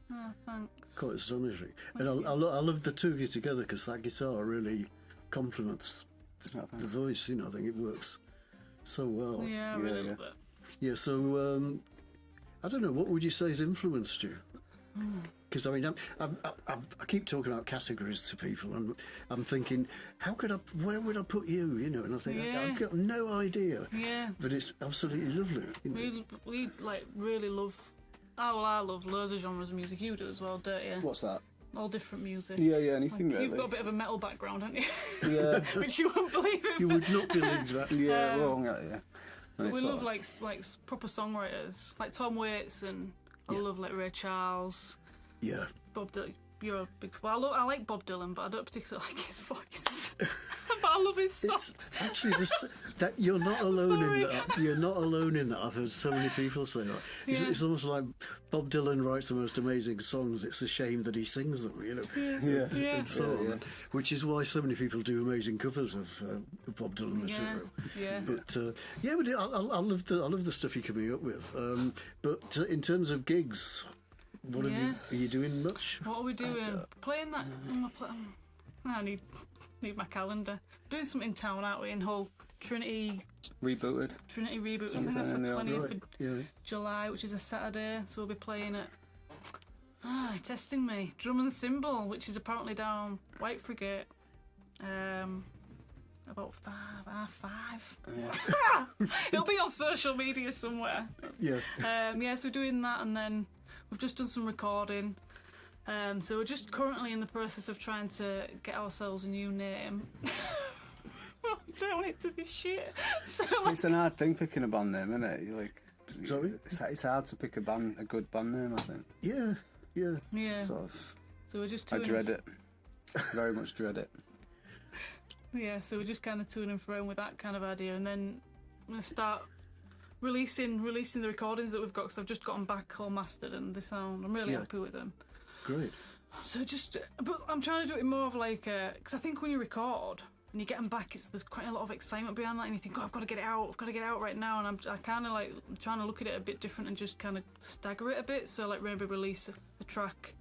S7: thanks.
S1: Quite astonishing. And I love the two of you together, because that guitar really complements the voice. I think it works so well.
S7: Yeah, I really love it.
S1: Yeah, so I don't know, what would you say has influenced you? Because I keep talking about categories to people, and I'm thinking, where would I put you? And I think I've got no idea. Yeah. But it's absolutely lovely.
S7: We like really love. I love loads of genres of music. You do as well, don't you?
S8: What's that?
S7: All different music.
S8: Yeah, anything really.
S7: You've got a bit of a metal background, haven't you?
S8: Yeah.
S7: Which you wouldn't believe.
S1: You would not believe that.
S8: Yeah, yeah.
S7: But we love like proper songwriters, like Tom Waits, and I love like Ray Charles.
S1: Yeah.
S7: Bob Dylan. You're a big. Well, I like Bob Dylan, but I don't particularly like his voice. But I love his songs.
S1: It's actually that you're not alone in that. You're not alone in that. I've heard so many people say that. It's almost like Bob Dylan writes the most amazing songs. It's a shame that he sings them. And so on. Which is why so many people do amazing covers of Bob Dylan material.
S7: Yeah.
S1: But I love the stuff you're coming up with. But in terms of gigs. Are you doing much?
S7: What are we doing? Playing that. I need my calendar. We're doing something in town, aren't we? In Hull. Trinity Rebooted. I think that's the 20th of July, which is a Saturday. So we'll be playing at testing me. Drum and Cymbal, which is apparently down Whitefrigate. About 5. Yeah. It'll be on social media somewhere.
S1: Yeah.
S7: So we're doing that, and then we've just done some recording. So we're just currently in the process of trying to get ourselves a new name. I don't want it to be shit. So
S8: it's an hard thing picking a band name, isn't it?
S1: Sorry?
S8: It's hard to pick a good band name, I think.
S1: Yeah.
S8: Sort of.
S7: So we're just.
S8: I dread it. Very much dread it.
S7: Yeah, so we're just kind of to and fro with that kind of idea, and then I'm going to start releasing the recordings that we've got, because I've just got them back all mastered and they sound. I'm really happy with them.
S1: Great.
S7: So but I'm trying to do it more of like, because I think when you record and you get them back, there's quite a lot of excitement behind that, and you think, oh, I've got to get it out right now, and I kind of like trying to look at it a bit different and just kind of stagger it a bit, so like maybe release a track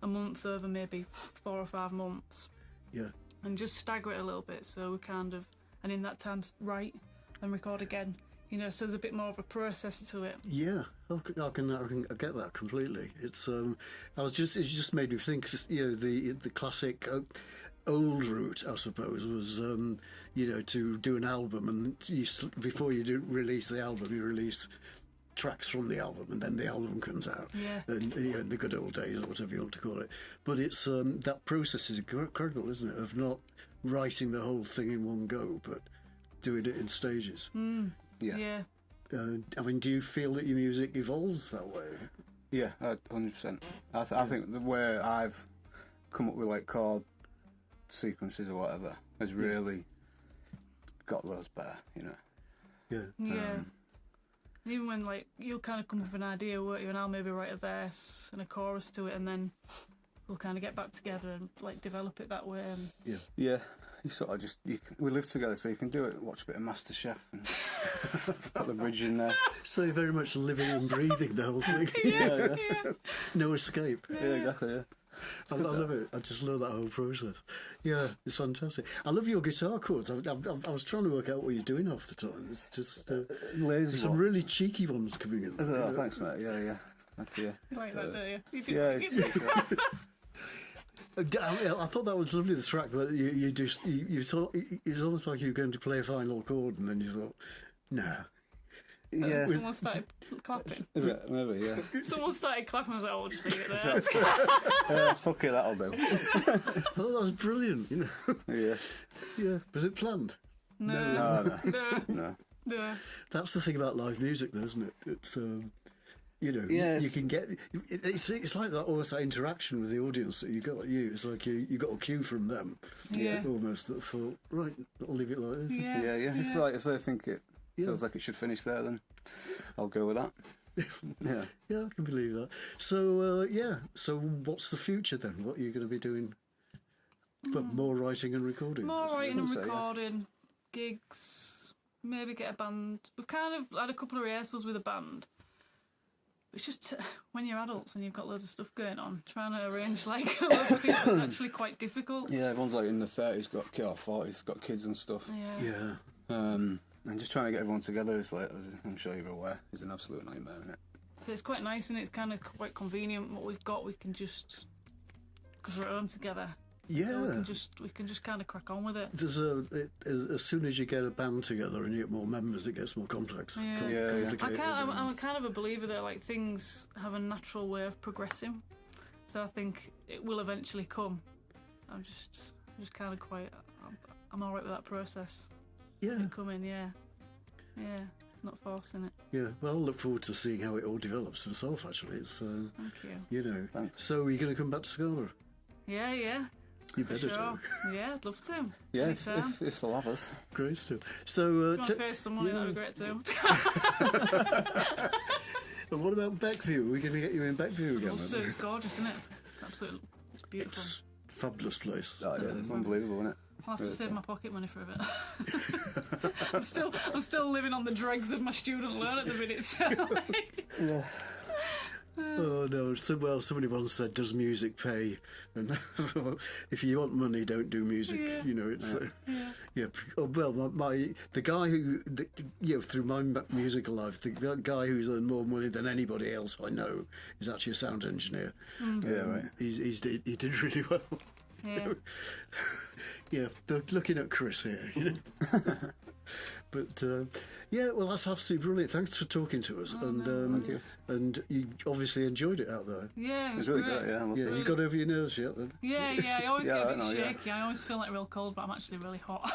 S7: a month over maybe 4 or 5 months.
S1: Yeah.
S7: And just stagger it a little bit, so we kind of, and in that time write and record again, you know, so there's a bit more of a process to it.
S1: Yeah, I can get that completely. It's it just made me think, you know, the classic old route, I suppose, was you know, to do an album, and before you release the album, you release tracks from the album, and then the album comes out.
S7: Yeah.
S1: And you know, in the good old days, or whatever you want to call it. But it's that process is incredible, isn't it? Of not writing the whole thing in one go, but doing it in stages.
S7: Yeah.
S1: I mean, do you feel that your music evolves that way?
S8: Yeah, 100%. I think the way I've come up with like chord sequences or whatever has really got those better, you know.
S1: Yeah.
S7: Yeah. And even when like you'll kind of come up with an idea, won't you? And I'll maybe write a verse and a chorus to it, and then we'll kind of get back together and like develop it that way. And
S8: Yeah. You sort of just we live together, so you can do it. Watch a bit of MasterChef and put the bridge in there.
S1: So you're very much living and breathing the whole thing.
S7: yeah.
S1: No escape.
S8: Yeah, exactly. Yeah.
S1: I love it. I just love that whole process. Yeah, it's fantastic. I love your guitar chords. I was trying to work out what you're doing half the time. It's just
S8: Lazy
S1: some
S8: one.
S1: really cheeky ones coming in.
S8: Is it? Oh, thanks, mate. Yeah. That's
S7: You like that, don't you? You do.
S8: Yeah.
S1: I thought that was lovely. The track where you thought it was almost like you were going to play a final chord, and then you thought, nah.
S8: Yeah.
S7: Someone started clapping.
S8: Is it? Maybe, yeah.
S7: Someone started clapping. I was like, oh, just leave it there.
S8: Fuck it, that'll do.
S1: I thought that was brilliant. You know.
S8: Yeah.
S1: Yeah. Was it planned?
S7: No.
S1: That's the thing about live music, though, isn't it? It's you know,
S8: yes.
S1: you can get it's like that, almost that interaction with the audience that you got. It's like you got a cue from them, almost, that thought, right, I'll leave it like this.
S8: Yeah. If they think it feels like it should finish there, then I'll go with that. Yeah,
S1: I can believe that. So so what's the future then? What are you going to be doing? But more writing and recording.
S7: More writing and recording, gigs, maybe get a band. We've kind of had a couple of rehearsals with a band. It's just when you're adults and you've got loads of stuff going on, trying to arrange like a lot of things is actually quite difficult.
S8: Yeah, everyone's like in the 30s, or 40s, got kids and stuff.
S1: Yeah.
S8: And just trying to get everyone together is like, I'm sure you're aware, is an absolute nightmare, isn't it?
S7: So it's quite nice, and it's kind of quite convenient. What we've got, we can just, because we're at home together.
S1: Yeah.
S7: So we can just kind of crack on with it.
S1: There's as soon as you get a band together and you get more members, it gets more complex. Complicated.
S7: I'm kind of a believer that like things have a natural way of progressing. So I think it will eventually come. I'm just kind of I'm all right with that process.
S1: Yeah.
S7: Coming, yeah, not forcing it.
S1: Yeah. Well, I'll look forward to seeing how it all develops myself. Actually, it's
S7: Thank you.
S1: you know.
S8: Thanks.
S1: So, are you going to come back to Scarborough?
S7: Yeah.
S1: You better do.
S7: Yeah, I'd love to.
S8: Yeah, if they'll have us.
S1: Great stuff. So,
S7: If you want to pay some money, that'd be great too.
S1: And what about Beckview? Are we going to get you in Beckview again?
S7: Love to. It's gorgeous, isn't it? Absolutely, it's beautiful.
S1: It's a fabulous place.
S8: Oh, yeah, unbelievable, isn't it?
S7: I'll have to save my pocket money for a bit. I'm still living on the dregs of my student loan at the minute. So
S8: Yeah.
S1: Oh no! Somebody once said, "Does music pay?" And if you want money, don't do music.
S7: Yeah.
S1: You know, it's Oh, well, the guy who through my musical life, the guy who's earned more money than anybody else I know is actually a sound engineer.
S8: Yeah, right.
S1: He did really well.
S7: Yeah.
S1: Looking at Chris here, you know. But well, that's absolutely brilliant. Thanks for talking to us,
S8: Thank you.
S1: And you obviously enjoyed it out there.
S7: Yeah,
S8: It was really great, yeah. I loved it.
S1: You got over your nerves yet then?
S7: Yeah, I always get a bit
S8: I know,
S7: shaky. I always feel like real cold, but I'm actually really hot.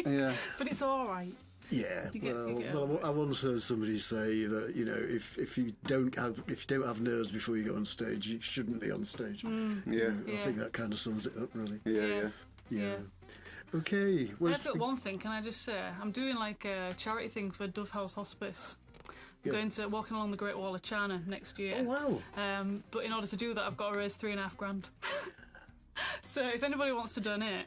S8: Yeah.
S7: But it's all right.
S1: Yeah.
S7: You get
S1: Well, I once heard somebody say that if you don't have nerves before you go on stage, you shouldn't be on stage.
S8: Yeah.
S1: I think that kind of sums it up, really.
S8: Yeah.
S1: Okay. Well,
S7: I've got one thing. Can I just say, I'm doing like a charity thing for Dove House Hospice. Going to walking along the Great Wall of China next year.
S1: Oh wow!
S7: But in order to do that, I've got to raise $3,500. So if anybody wants to donate,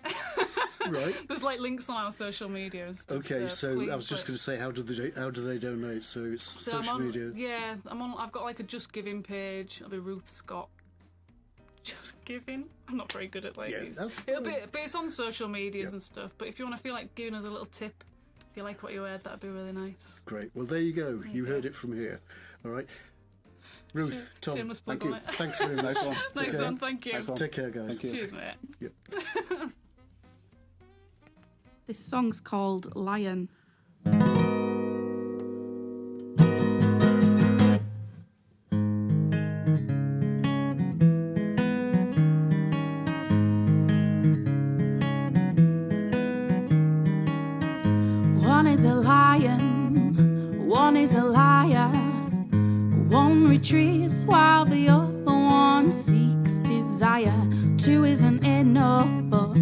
S1: Right.
S7: there's like links on our social media and stuff.
S1: Okay, so
S7: please,
S1: I was just going to say, how do they donate? So it's
S7: So
S1: social media.
S7: Yeah, I've got like a Just Giving page. I'll be Ruth Scott. Just Giving. I'm not very good at like these. But it's on social medias and stuff. But if you want to feel like giving us a little tip, if you like what you heard, that'd be really nice.
S1: Great. Well, there you go. You heard it from here. All right. Ruth, Tom,
S7: Shameless plug
S8: thank
S7: on
S8: you.
S7: it.
S1: thanks very much.
S8: Nice one.
S7: Nice one, thank you.
S8: Nice one.
S1: Take care, guys.
S8: Thank you.
S7: Cheers, mate.
S1: Yep.
S9: This song's called Lion. One is a lion, one is a liar. One retreats while the other one seeks desire. Two isn't enough, but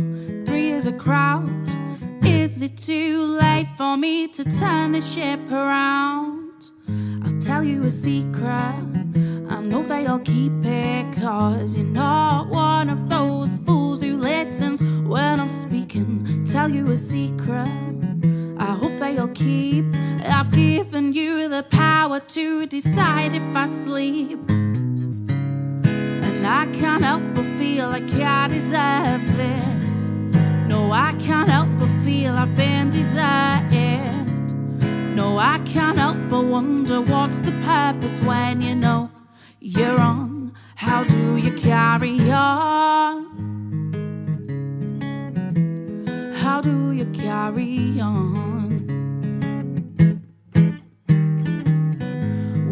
S9: three is a crowd. Is it too late for me to turn the ship around? I'll tell you a secret, I know they'll keep it, 'cause you're not one of those fools who listens when I'm speaking. Tell you a secret, I hope they'll keep. I've given you the power to decide if I sleep, and I can't help but feel like I deserve this. No, I can't help but feel I've been deserted. No, I can't help but wonder what's the purpose when you know you're wrong. How do you carry on? How do you carry on?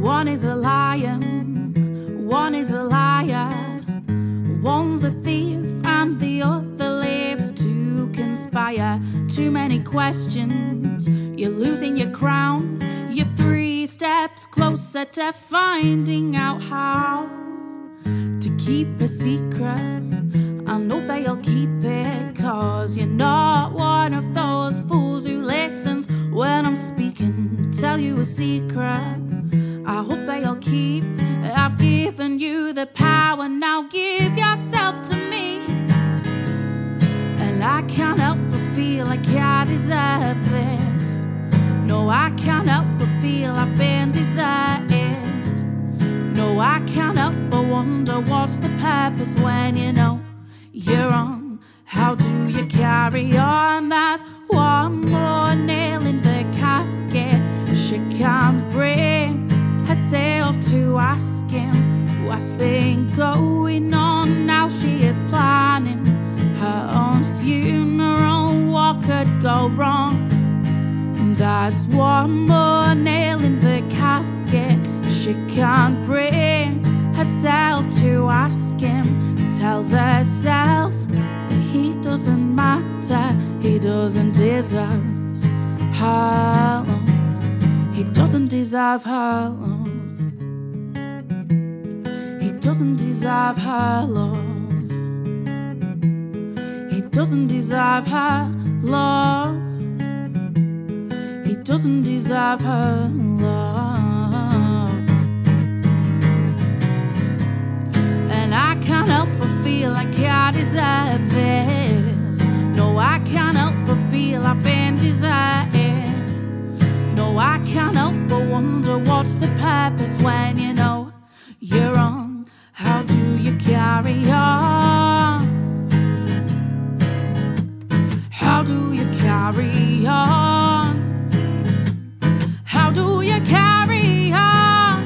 S9: One is a lion, one is a liar. One's a thief and the other lives to conspire. Too many questions, you're losing your crown. You're 3 steps closer to finding out how to keep a secret. I know they'll keep it, 'cause you're not one of those fools who listens when I'm speaking. Tell you a secret, I hope they'll keep. I've given you the power, now give yourself to me. And I can't help but feel like I deserve this. No, I can't help but feel I've been deserted. No, I can't help but wonder what's the purpose when you know you're wrong. How do you carry on? That's one more nail in the casket. She can't bring herself to ask him what's been going on. Now she is planning her own funeral. What could go wrong? There's one more nail in the casket. She can't bring herself to ask him. Tells herself that he doesn't matter. He doesn't deserve her love. He doesn't deserve her love. He doesn't deserve her love. He doesn't deserve her love. He doesn't deserve her love. And I can't help but feel like I deserve this. No, I can't help but feel I've been deserted. No, I can't help but wonder what's the purpose when you know you're wrong. How do you carry on? How do you carry on? How do you carry on?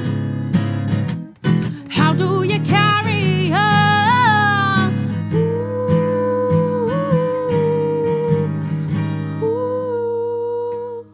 S9: How do you carry on? Ooh, ooh.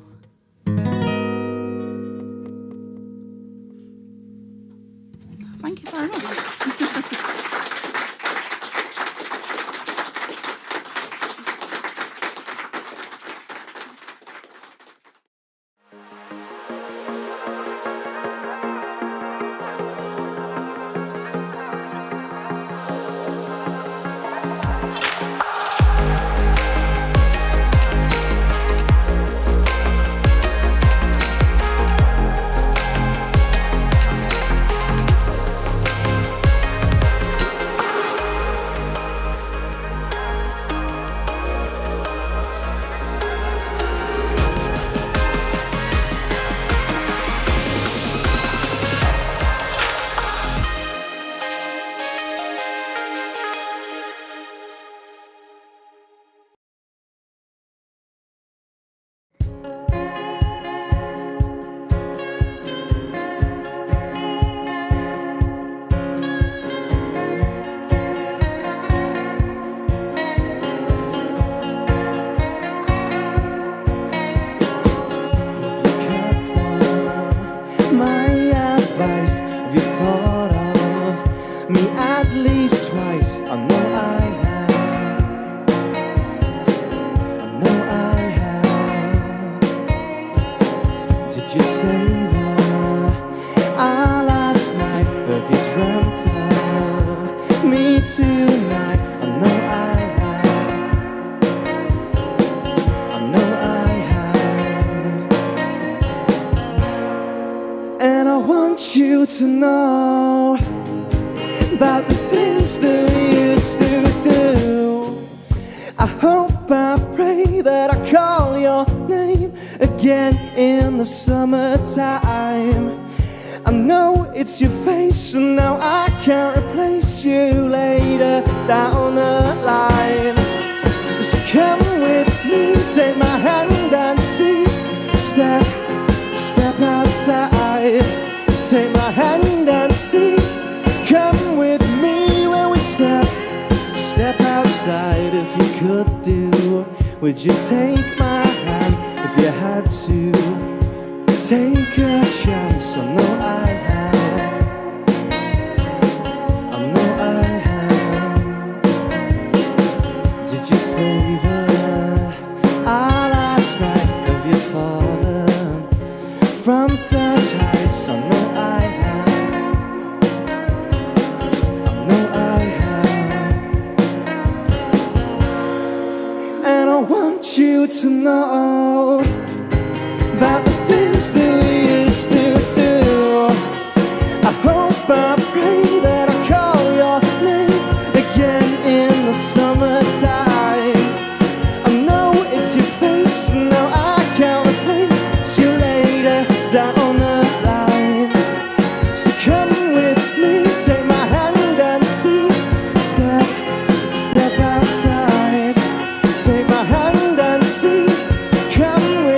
S6: yes, I know I have. I know I have. Did you savor our last night? Have you dreamt of me tonight? I know I have. I know I have. And I want you to know about the things that we used to do. I hope, I pray that I call your name again in the summertime. I know it's your face, and now I can't replace you later down the line. So come with me, take my hand and see. Step outside. Take my hand and see. Come with me when we step outside. If you could do, would you take my hand if you had to? Take a chance, I know I have. I know I have. Did you savor our last night? Have you fallen from such heights? I know I have. I know I have. And I want you to know about the things that we used to do. I hope, I pray that I call your name again in the summertime. I know it's your face, and now I can't replace you later down the line. So come with me, take my hand and see. Step outside. Take my hand and see. Come with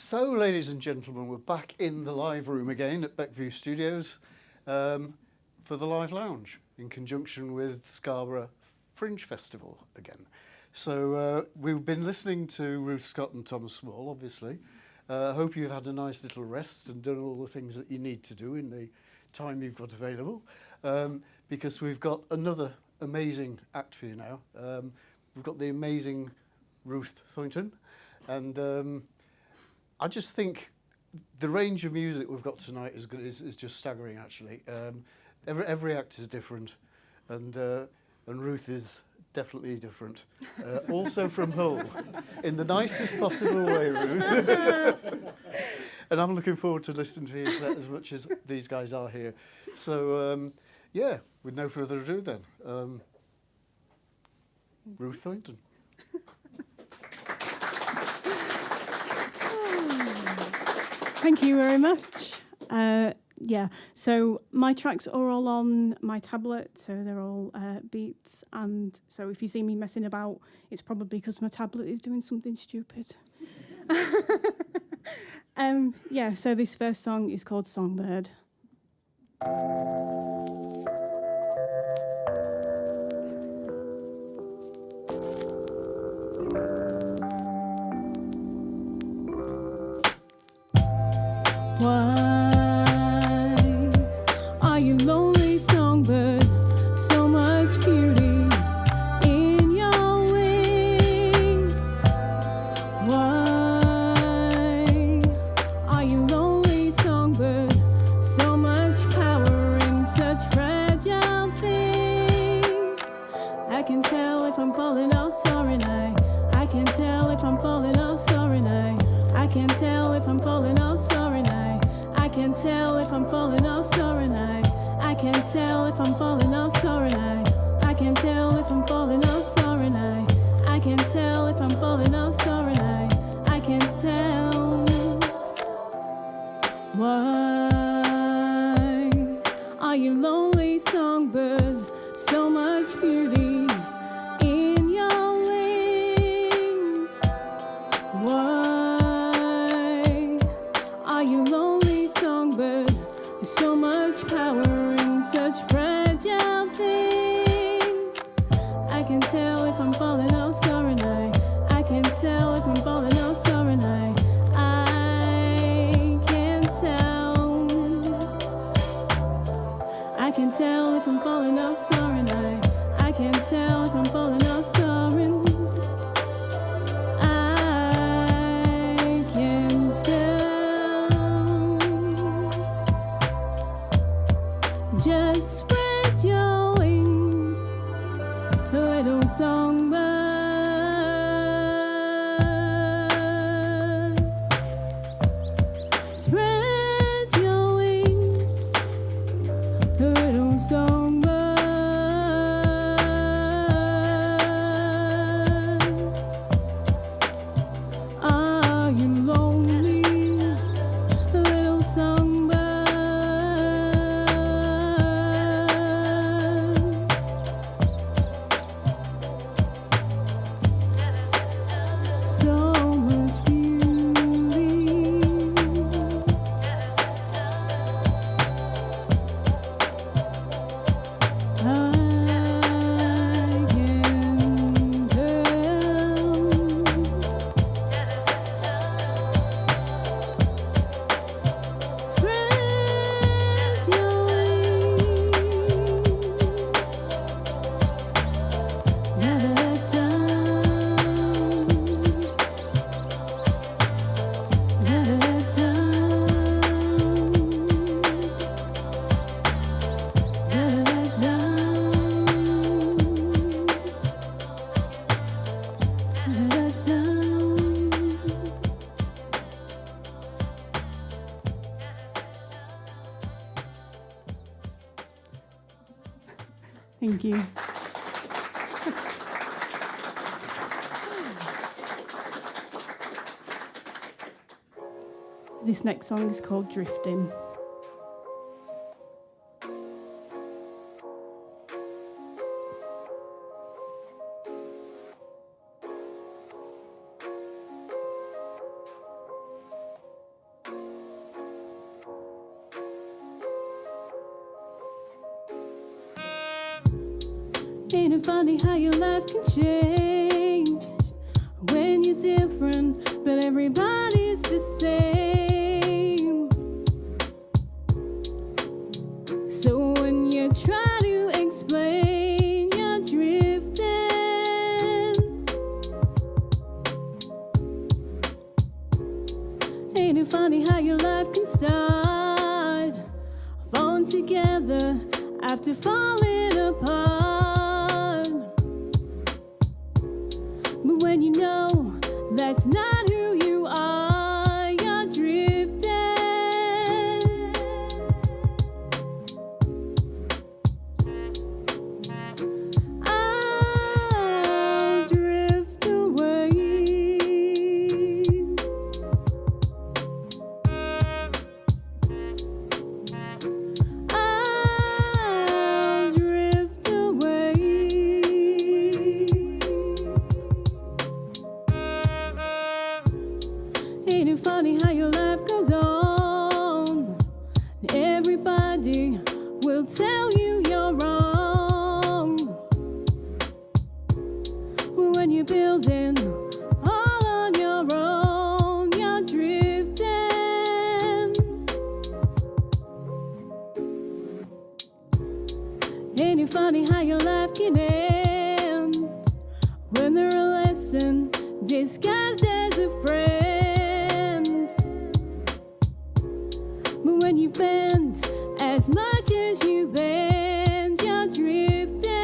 S1: So, ladies and gentlemen, we're back in the live room again at Beckview Studios for the Live Lounge in conjunction with Scarborough Fringe Festival again. So we've been listening to Ruth Scott and Tom Small, obviously. Hope you've had a nice little rest and done all the things that you need to do in the time you've got available, because we've got another amazing act for you now. We've got the amazing Ruth Toynton, and I just think the range of music we've got tonight is just staggering. Actually, every act is different, and Ruth is definitely different. Also from Hull, in the nicest possible way, Ruth. And I'm looking forward to listening to you as much as these guys are here. So yeah, with no further ado, then, Ruth Toynton.
S10: Thank you very much. Yeah, so my tracks are all on my tablet, so they're all beats, and so if you see me messing about, it's probably because my tablet is doing something stupid. Yeah, so this first song is called Songbird. Why are you lonely, songbird? So much beauty in your wings. Why are you lonely, songbird? So much power in such fragile things. I can tell if I'm falling, oh sorry night. I can tell if I'm falling, oh sorry night. I can tell if I'm falling, oh sorry night. I can tell if I'm falling, oh sorry night. I can tell if I'm falling, oh sorry night. I can tell if I'm falling, oh sorry night. I can tell if I'm falling, oh sorry night. I can tell. Why are you lonely, songbird? So much beauty in your wings. Why are you lonely, songbird? There's so much power in such fragile things. I can tell if I'm falling, oh sorry night. I can tell if I'm falling, oh sorry night. I can tell. I can tell if I'm falling, oh sorry night. I can tell if I'm falling, oh sorry. I can tell. Just spread your wings, little songbird. Spread your wings, little songbird. Are you lonely, little songbird? So much beauty. I can tell. Spread your wings. Da-da-da-da. Da-da-da-da. Da-da-da-da. Da-da-da-da. Thank you. This next song is called Drifting. Ain't it funny how your life can change when you're different, but everybody's the same. So when you try to explain, you're drifting. Ain't it funny how your life can start falling together after falling apart? But when you know that's not who you are, you're drifting. I'll drift away. I'll drift away. Ain't it funny how your life goes on? Everybody will tell you you're wrong. But when you're building all on your own, you're drifting. Ain't it funny how your life can end when they're a lesson disguised as a friend? But when you bend as much as you bend, you're drifting.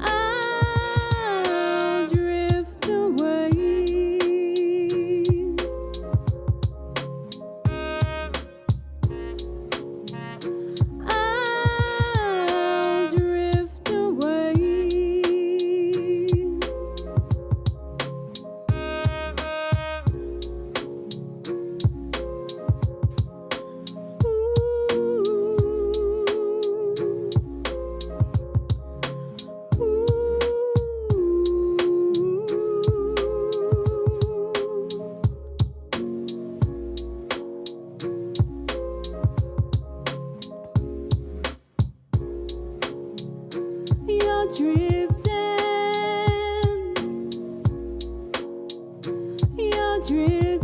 S10: I'll drift away. I'll drift away. You're drifting. You're drifting.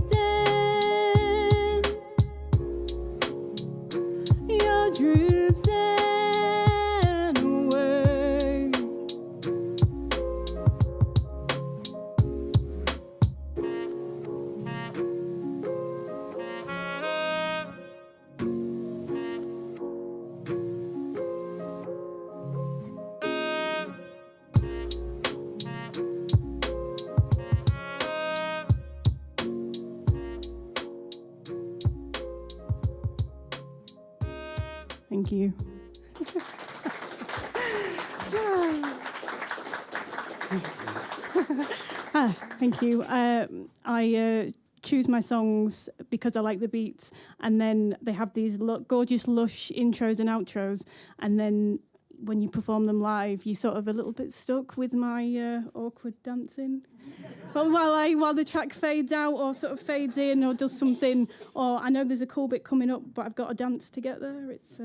S10: You're drifting away. Thank you. Thank you. I choose my songs because I like the beats, and then they have these gorgeous, lush intros and outros, and then when you perform them live, you're sort of a little bit stuck with my awkward dancing. But while the track fades out or sort of fades in or does something, or I know there's a cool bit coming up, but I've got to dance to get there. It's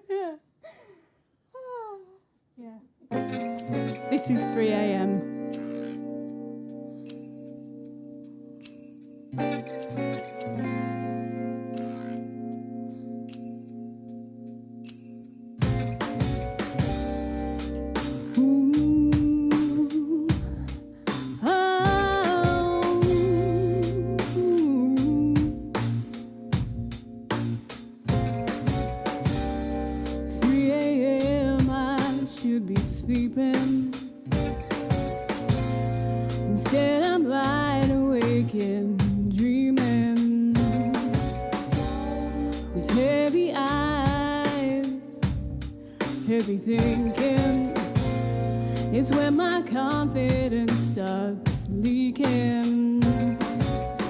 S10: yeah. This is 3 a.m. Sleeping. Instead, I'm wide awake and dreaming with heavy eyes, heavy thinking. It's when my confidence starts leaking.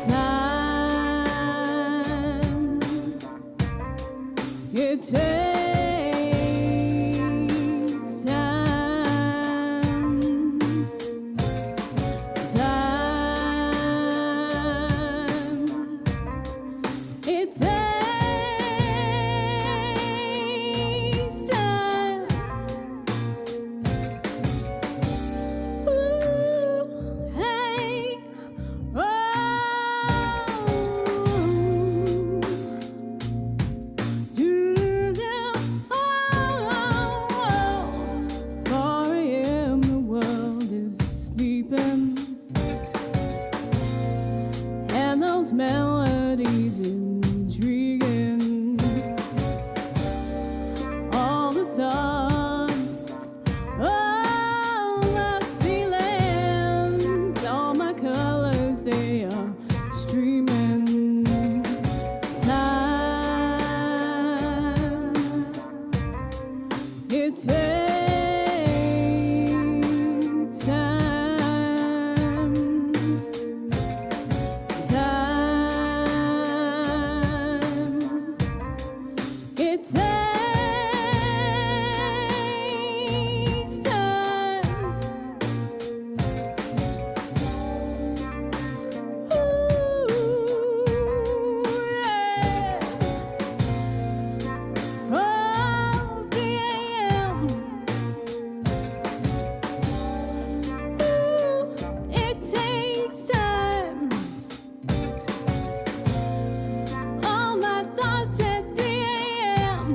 S10: Time, it takes. those melodies intriguing. All the thoughts, all my feelings, all my colors, they are streaming. Time, it takes time. It takes time. Ooh, yeah. Oh, 3 a.m. Ooh, it takes time. All my thoughts at 3 a.m.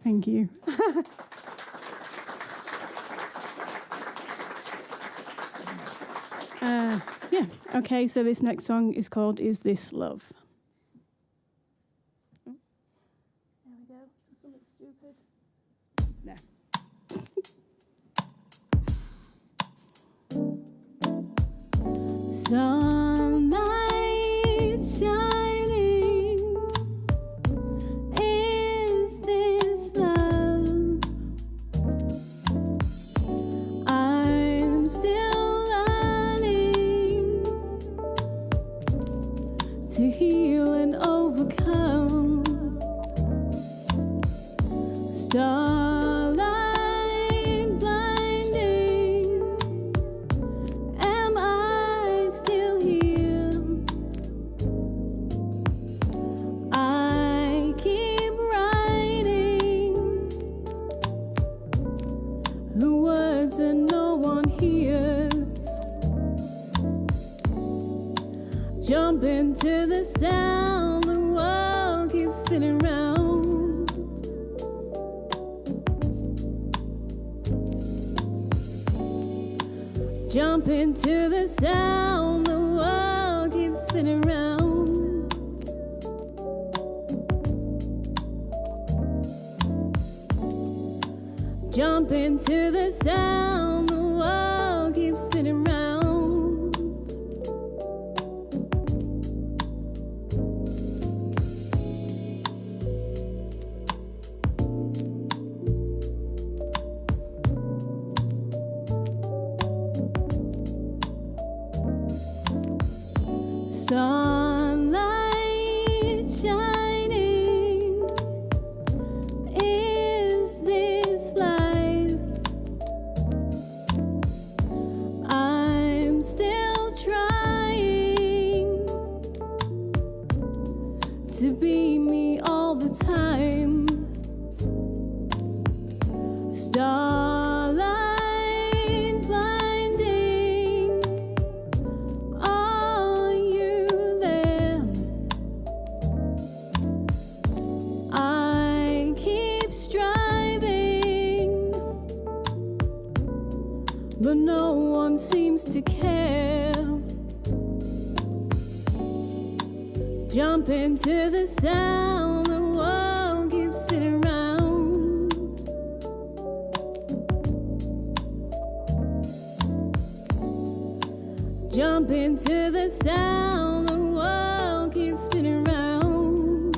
S10: Thank you. Yeah, okay, so this next song is called Is This Love? There we go. Something stupid. There. Sunlight shining. Is this love? I'm still learning to heal and overcome. Starlight blinding. Am I still here? I keep writing the words that no one hears. Jump into the sound, the world keeps spinning round. Jump into the sound, the world keeps spinning round. Jump into the sound, the world keeps spinning round. Sunlight shining. Is this life? I'm still trying to be me all the time. Starlight blinding. Are you there? I keep striving, but no one seems to care. Jump into the sound, the world keeps spinning round. Jump into the sound, the world keeps spinning round.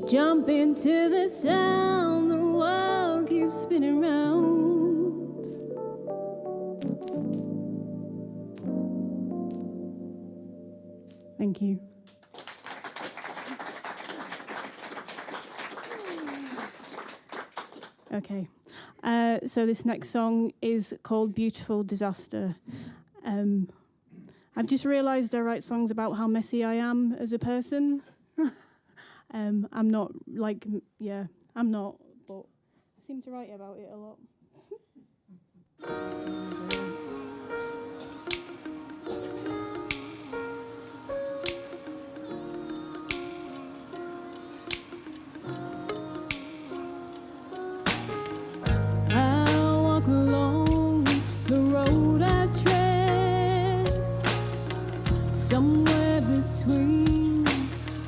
S10: Jump into the sound, the world keeps spinning round. Thank you. Okay, so this next song is called Beautiful Disaster. I've just realised I write songs about how messy I am as a person. I'm not, I'm not, but seem to write about it a lot. I'll walk along the road I tread, somewhere between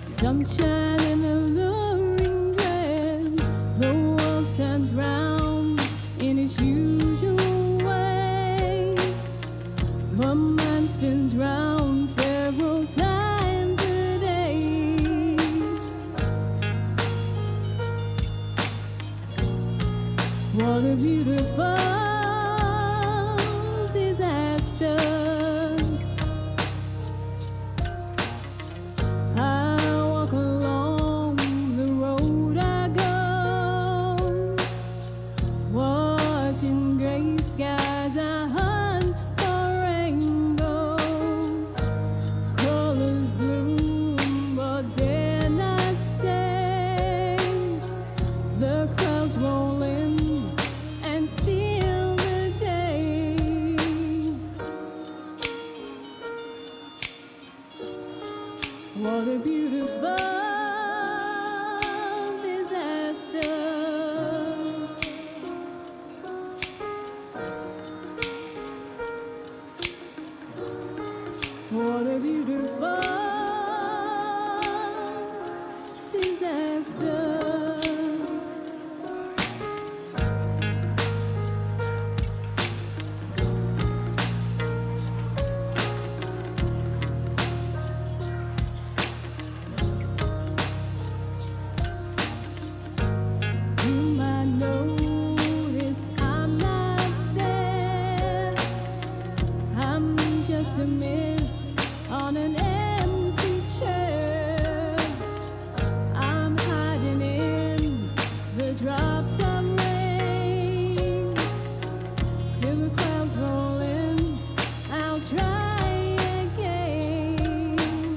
S10: sunshine and alluring dread. The world turns round in its usual way, but mine spins round several times a day. What a beautiful disaster. I walk along the road I go, watching gray skies. I hunt for rainbows, colors bloom but dare not stay. The clouds roll in and steal the day. What a beautiful disaster. What a beautiful disaster. You might notice I'm not there. I'm just a mist on an empty chair. I'm hiding in the drops of rain. Till the clouds roll in, I'll try again.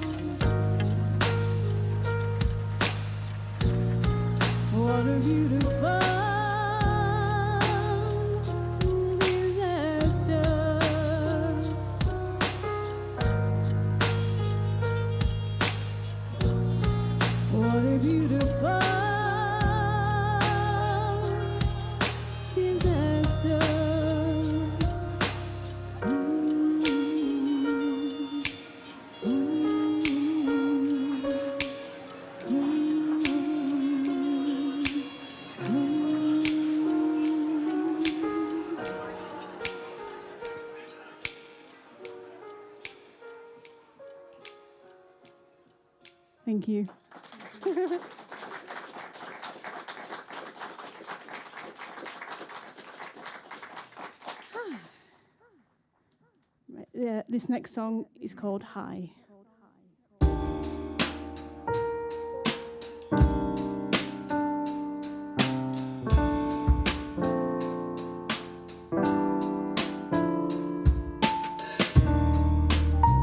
S10: What a beautiful disaster. What a beautiful disaster. Thank you. Right, yeah, this next song is called High.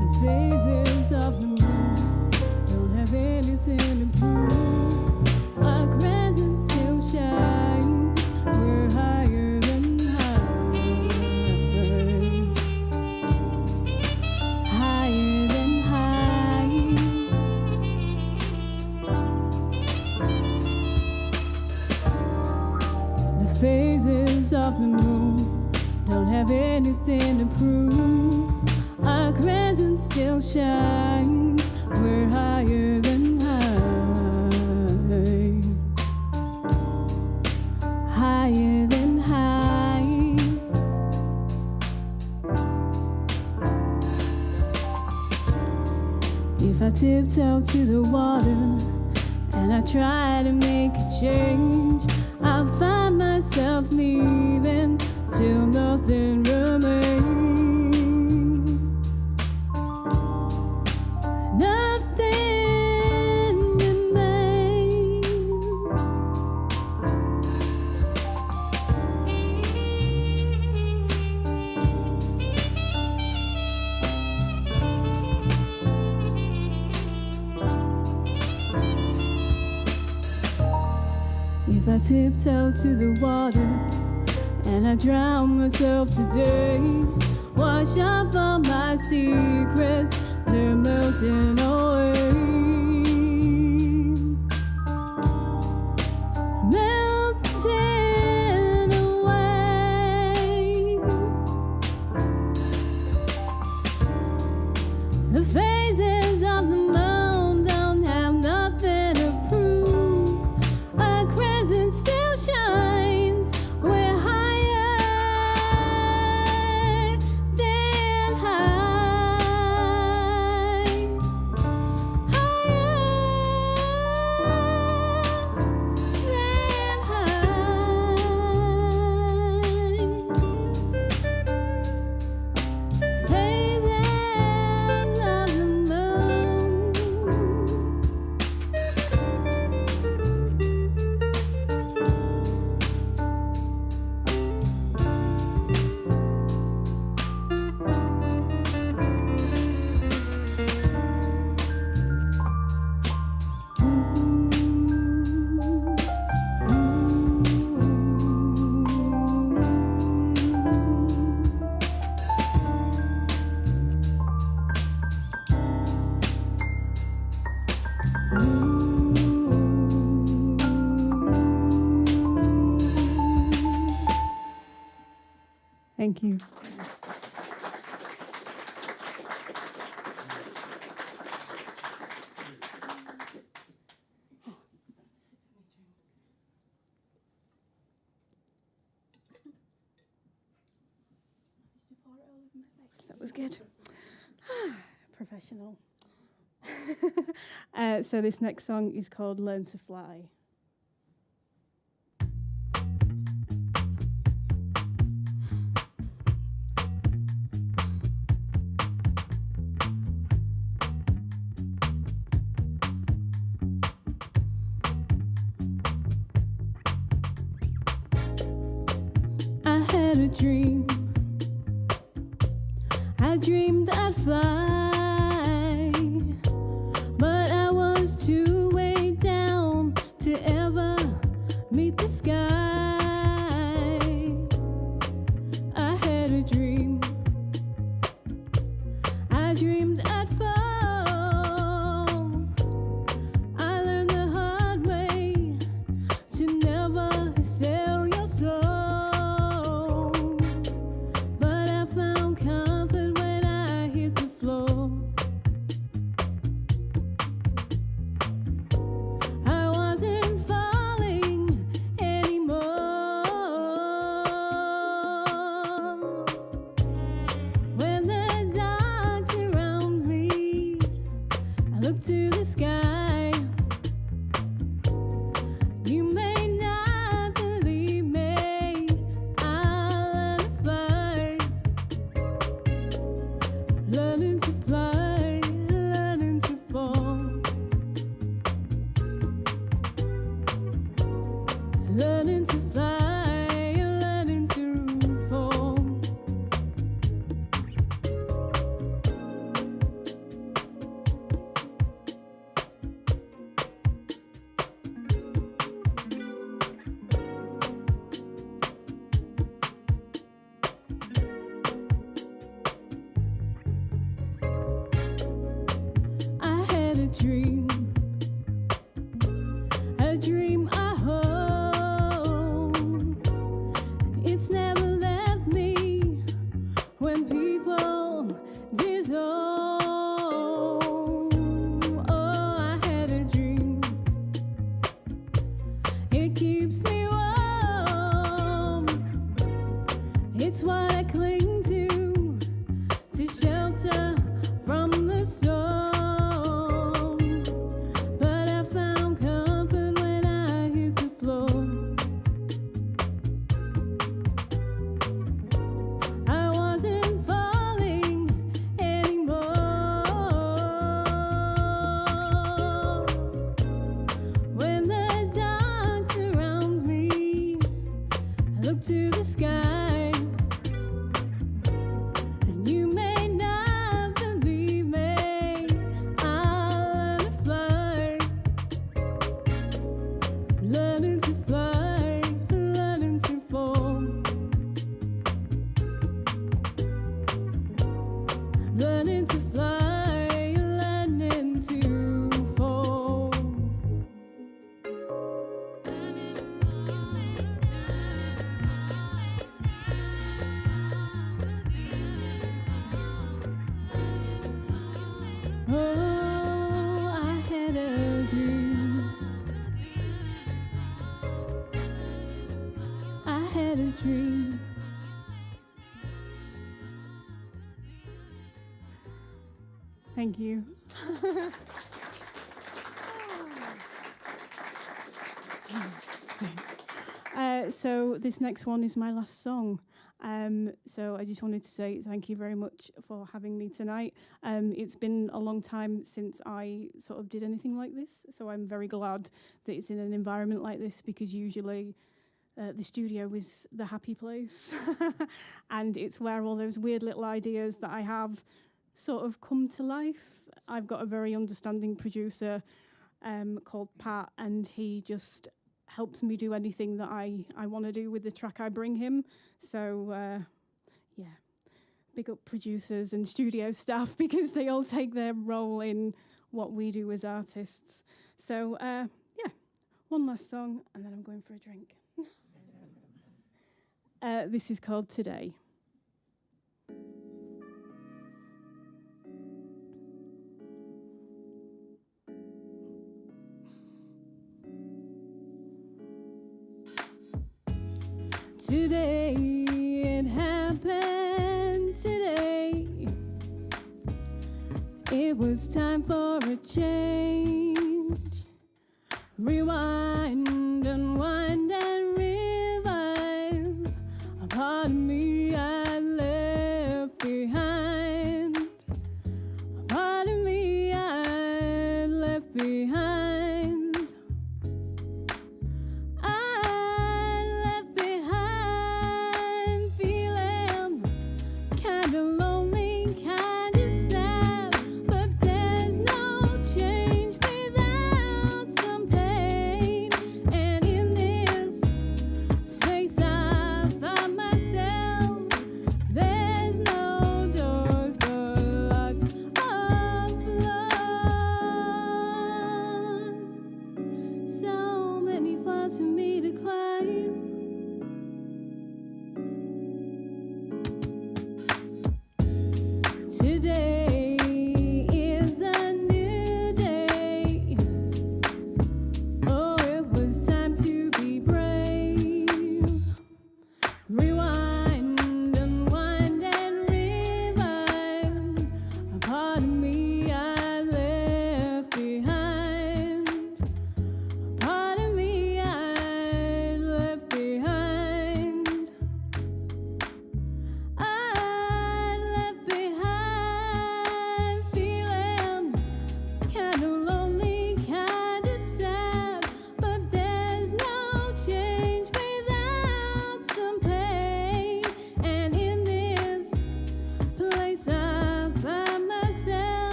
S10: The phases of the moon don't have anything to prove. Our crescent still shines. We're higher than high. Higher than high. The phases of the moon don't have anything to prove. Our crescent still shines. We're higher than high. Higher than high. If I tiptoe to the water and I try to make a change, I'll find myself leaving till nothing remains. Nothing remains. If I tiptoe to the water and I drown myself today, wash off all my secrets, they're melting away. Melting away. The phases of the moon don't have nothing to prove. A crescent still shines. We're higher than high. Higher than high. Phases of the moon. Thank you. That was good. Professional. So this next song is called Learn to Fly. I had a dream. I dreamed I'd fly, but I was too way down to ever meet the sky. I had a dream. I dreamed I'd fall. I learned the hard way to never sell your soul. But I found comfort when I hit the floor. I wasn't falling anymore. When the dark surrounds me, I look to the sky. You may not believe me, I'll fly. Learning to fly, learning to fall. Learning to fly, learning to fall. I had a dream I hold. Thank you. So this next one is my last song. So I just wanted to say thank you very much for having me tonight. It's been a long time since I sort of did anything like this, so I'm very glad that it's in an environment like this, because usually the studio is the happy place and it's where all those weird little ideas that I have sort of come to life. I've got a very understanding producer called Pat, and he just helps me do anything that I want to do with the track I bring him. So, yeah, big up producers and studio staff, because they all take their role in what we do as artists. So, yeah, one last song, and then I'm going for a drink. This is called Today. Today, it happened today. It was time for a change. Rewind, unwind, and revive. A part of me I left behind. A part of me I left behind.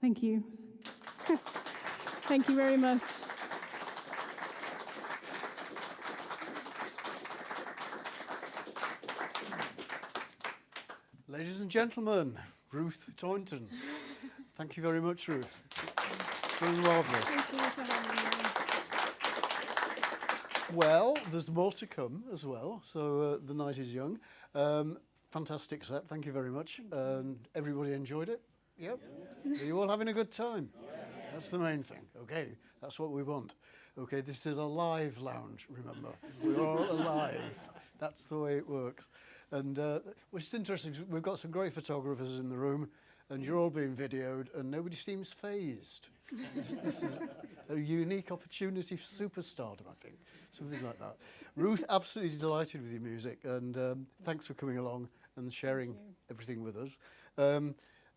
S10: Thank you. Thank you very much.
S1: Ladies and gentlemen, Ruth Toynton. Thank you very much, Ruth. It was marvellous.
S2: Thank you for having me.
S1: Well, there's more to come as well, so the night is young. Fantastic set, thank you very much. Everybody enjoyed it? Yep. Are you all having a good time? That's the main thing. Okay, that's what we want. Okay, this is a live lounge, remember. We're all alive. That's the way it works. And which is interesting, we've got some great photographers in the room, and you're all being videoed, and nobody seems fazed. This is a unique opportunity for superstardom, I think. Something like that. Ruth, absolutely delighted with your music, and thanks for coming along and sharing everything with us.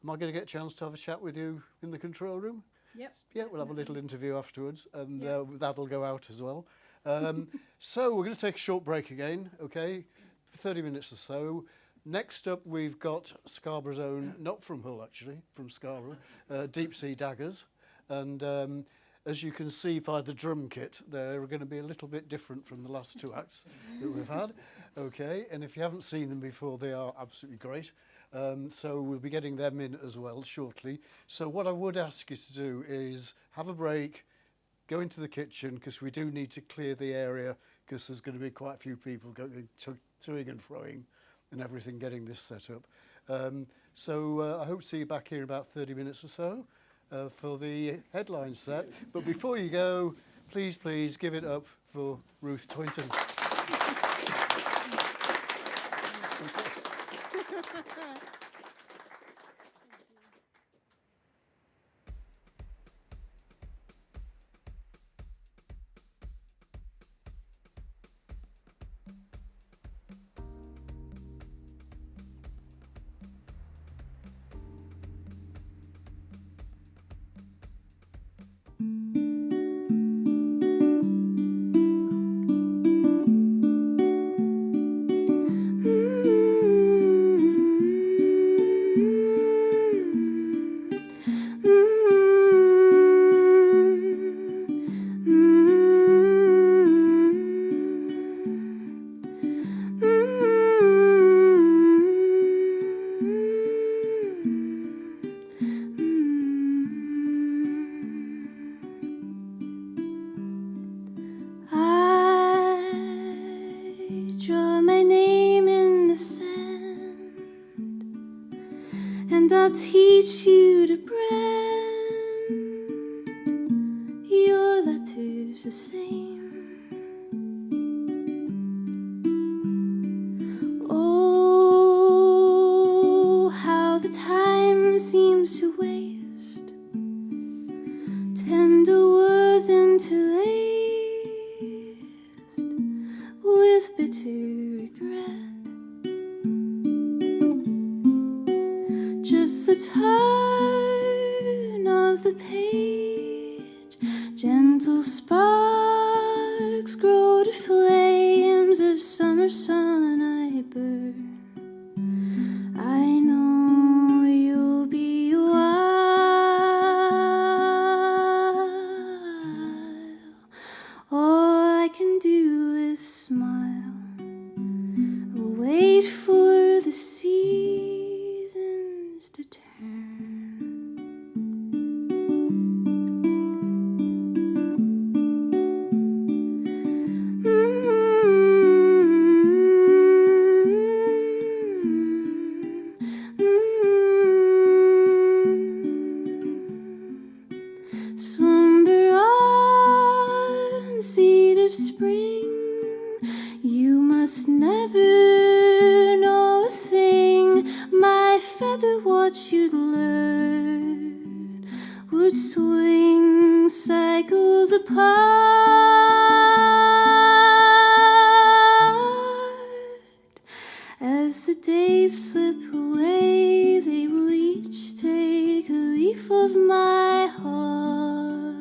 S1: Am I going to get a chance to have a chat with you in the control room?
S10: Yep.
S1: Yeah, we'll have a little interview afterwards, and that'll go out as well. So we're going to take a short break again, okay, for 30 minutes or so. Next up, we've got Scarborough's own, not from Hull actually, from Scarborough, Deep Sea Daggers. And as you can see by the drum kit, they're going to be a little bit different from the last two acts that we've had. Okay, and if you haven't seen them before, they are absolutely great. So we'll be getting them in as well shortly. So what I would ask you to do is have a break, go into the kitchen, because we do need to clear the area, because there's going to be quite a few people going toing and froing and everything getting this set up. So I hope to see you back here in about 30 minutes or so for the headline set. But before you go, please give it up for Ruth Toynton.
S3: And I'll teach you to brand your letters the same. Oh, how the time seems to waste, tender words interlaced with bitter regret. Just the turn of the page, gentle sparks grow to flames as summer sun I burn. I know you'll be a while. All I can do is smile, wait for the seasons to turn. Slumber on, seed of spring, you must never know a thing. My feather, what you'd learn, would swing cycles apart. As the days slip away, they will each take a leaf of my heart.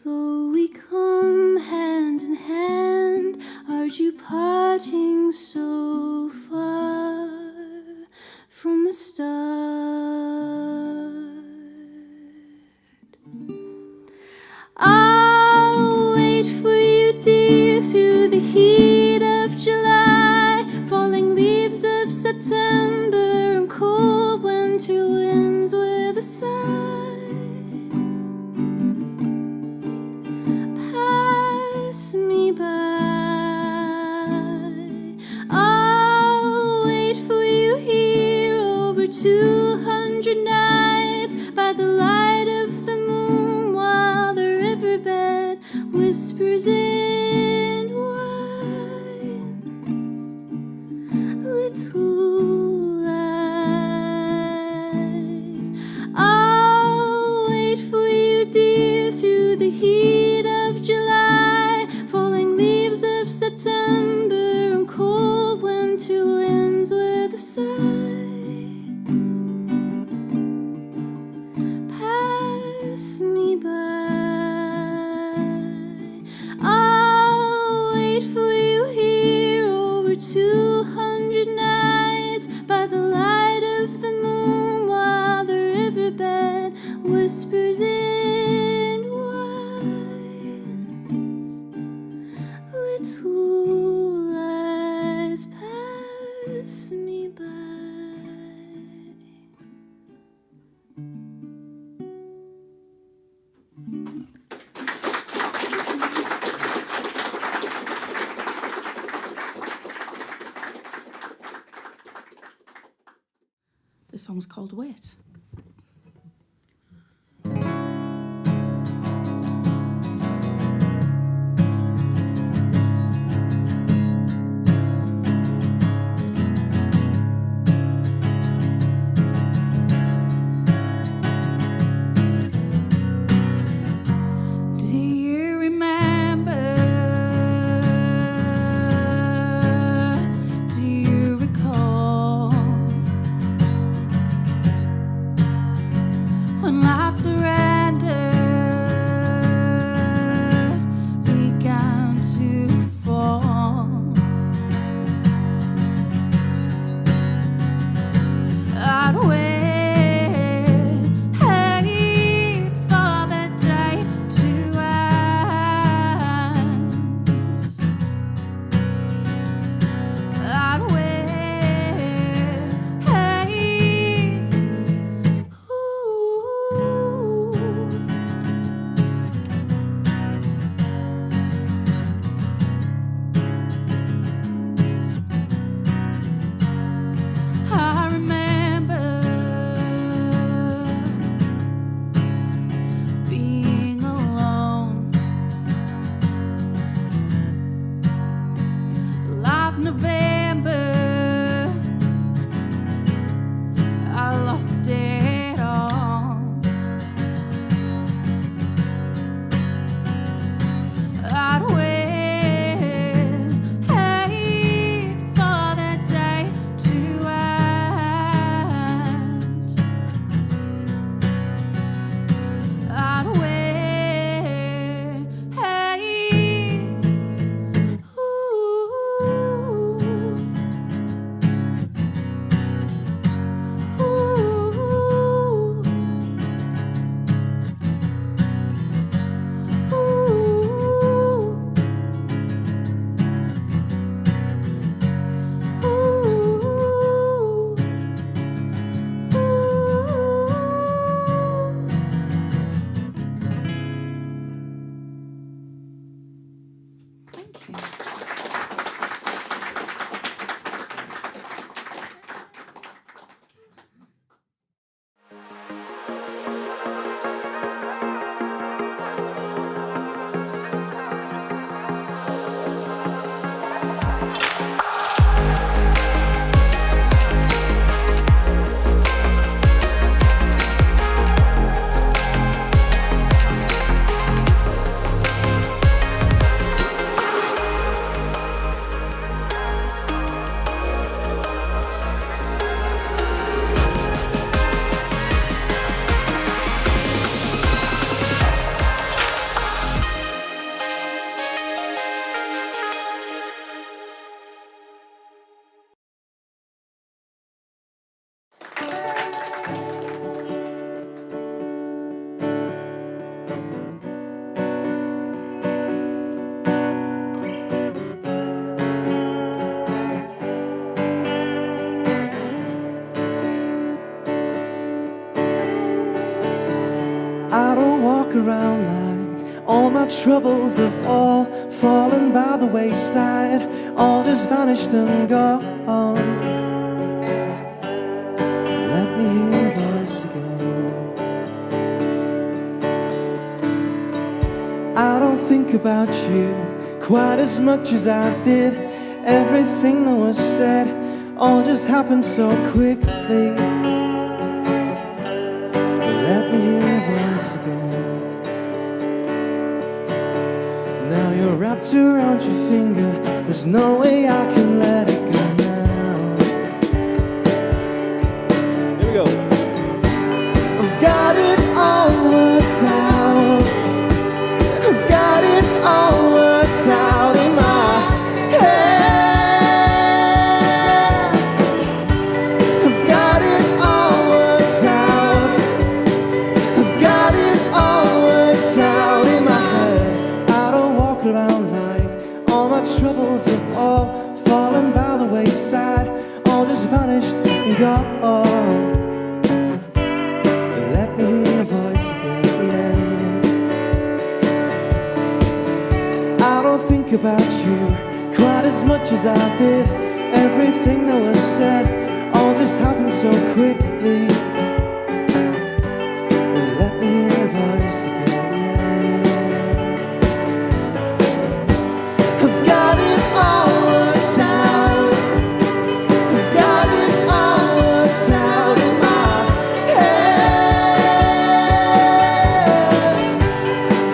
S3: Though we come hand in hand, aren't you parting so far from the start? I'll wait for you, dear, through the heat of July, falling leaves of September and cold winter winds with a sigh. Pass me by. I'll wait for you here over 200 nights by the light of the moon, while the riverbed whispers and whines little lies. I'll wait for you, dear, through the heat of July, falling leaves of September and cold winter winds with a sigh. Pass me by. I'll wait for you here over 200 nights by the light of the moon, while the riverbed whispers in whines
S9: song's called Wait.
S6: Around like all my troubles have all fallen by the wayside, all just vanished and gone. Let me hear your voice again. I don't think about you quite as much as I did. Everything that was said all just happened so quickly. Let me hear your voice again. Now you're wrapped around your finger, there's no way I can let it go now.
S4: Here we go.
S6: I've got it all worked out. I've got it all worked out in my head. I've got it all worked out. I've got it all worked out in my head. Around like all my troubles have all fallen by the wayside, all just vanished and gone. Let me hear your voice again. I don't think about you quite as much as I did. Everything that was said all all just happened so quickly. Let me revise again. I've got it all worked out. I've got it all worked out in my head.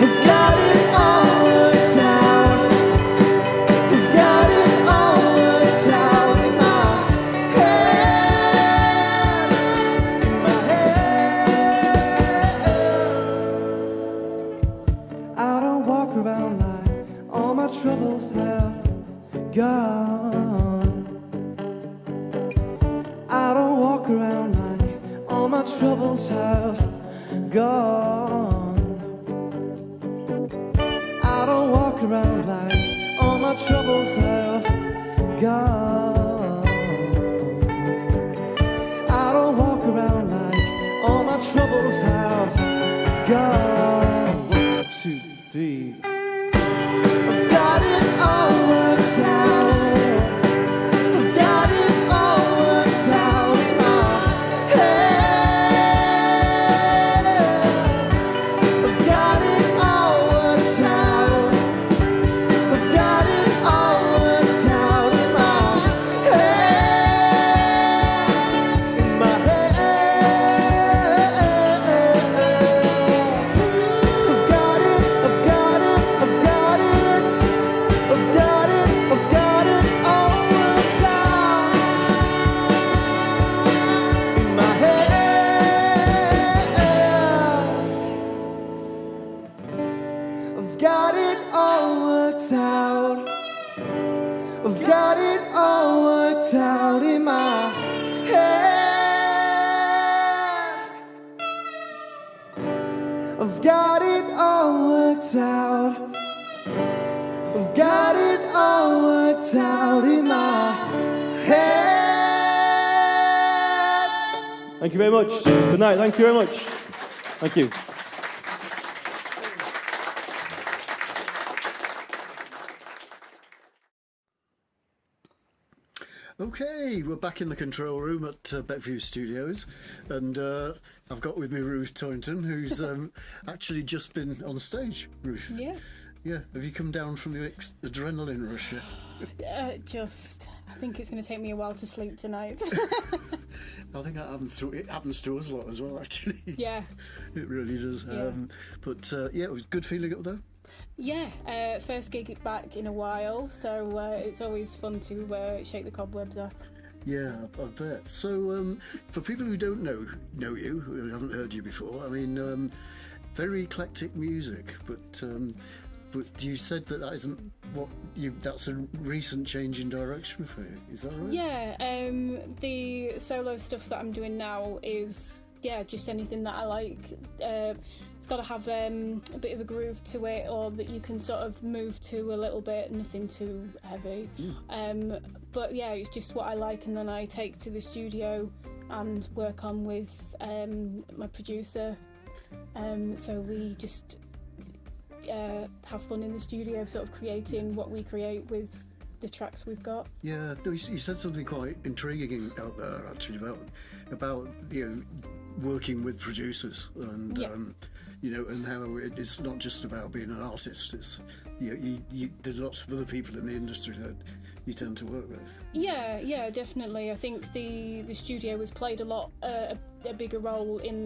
S6: I've got it all worked out. I've got it all worked out in my head. In my head. I don't walk around like all my troubles have gone. I don't walk around like all my troubles have gone. I don't walk around like all my troubles have gone. I don't walk around like all my troubles have gone. 1, 2, 3. I've got it all worked out. I've got it all worked out in my head. I've got it all worked out. I've got it all worked out in my head. In my head. I've got it, I've got it, I've got it. I've got it, I've got it all worked out in my head. I've got it all worked out. I've got it all worked out in my head. I've got it all worked out. I've got it all worked out in my head. Thank you very much. Good night. Thank you very much. Thank you.
S1: Okay, we're back in the control room at Beckview Studios, and I've got with me Ruth Toynton, who's actually just been on stage. Ruth.
S10: Yeah.
S1: Yeah. Have you come down from the adrenaline rush yet?
S10: I think it's going to take me a while to sleep tonight.
S1: I think that happens to us a lot as well, actually.
S10: Yeah.
S1: It really does.
S10: Yeah.
S1: But it was good feeling up there.
S10: Yeah, first gig back in a while, so it's always fun to shake the cobwebs off.
S1: Yeah, I bet. So, for people who don't know you, who haven't heard you before, I mean, very eclectic music, but you said that isn't what that's a recent change in direction for you, is that right?
S10: Yeah, the solo stuff that I'm doing now is, just anything that I like. It's got to have a bit of a groove to it, or that you can sort of move to a little bit, nothing too heavy. But yeah, it's just what I like, and then I take to the studio and work on with my producer. So we just have fun in the studio, sort of creating what we create with the tracks we've got.
S1: Yeah, you said something quite intriguing out there, actually, about working with producers and and how it's not just about being an artist. It's there's lots of other people in the industry that you tend to work with.
S10: Yeah, definitely. I think the studio has played a bigger role in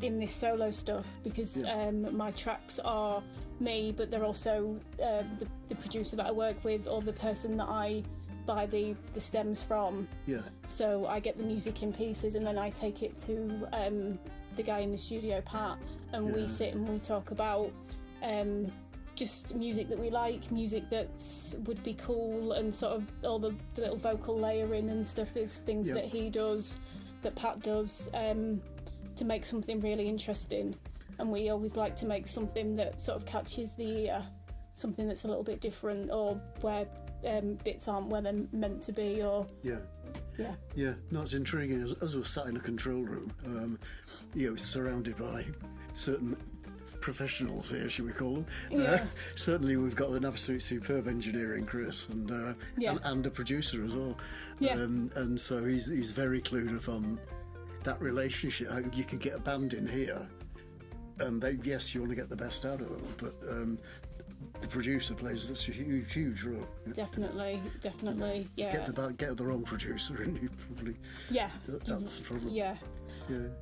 S10: this solo stuff, because my tracks are me, but they're also the producer that I work with, or the person that I buy the stems from. Yeah. So I get the music in pieces, and then I take it to the guy in the studio, Pat, and we sit and we talk about just music that we like, music that would be cool, and sort of all the little vocal layering and stuff is things that he does, that Pat does, to make something really interesting. And we always like to make something that sort of catches the ear, something that's a little bit different, or where bits aren't where they're meant to be, or
S1: no, it's intriguing. As we're sat in a control room, surrounded by certain professionals here, shall we call them?
S2: Yeah.
S1: Certainly, we've got an absolute superb engineer in Chris, and a producer as well.
S2: Yeah.
S1: And so he's very clued up on that relationship. How you could get a band in here, and yes, you want to get the best out of them, but the producer plays such a huge role.
S10: Definitely, yeah.
S1: Get the wrong producer, and you probably that's the problem.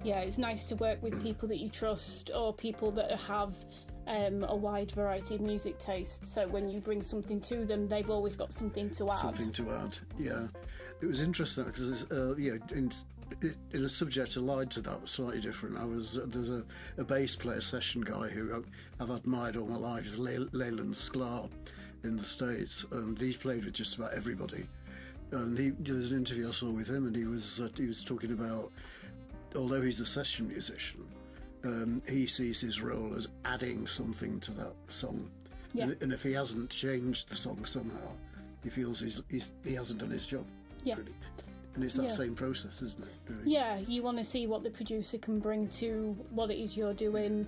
S10: Yeah, it's nice to work with people that you trust or people that have a wide variety of music taste. So when you bring something to them, they've always got something to add.
S1: Something to add, yeah. It was interesting because in a subject allied to that was slightly different. There's a bass player session guy who I've admired all my life, Leyland Sklar in the States, and he's played with just about everybody. And there's an interview I saw with him, and he was talking about, although he's a session musician, he sees his role as adding something to that song.
S10: Yeah.
S1: And if he hasn't changed the song somehow, he feels he hasn't done his job.
S10: Yeah.
S1: Really. And it's that same process, isn't it? Really?
S10: Yeah, you want to see what the producer can bring to what it is you're doing.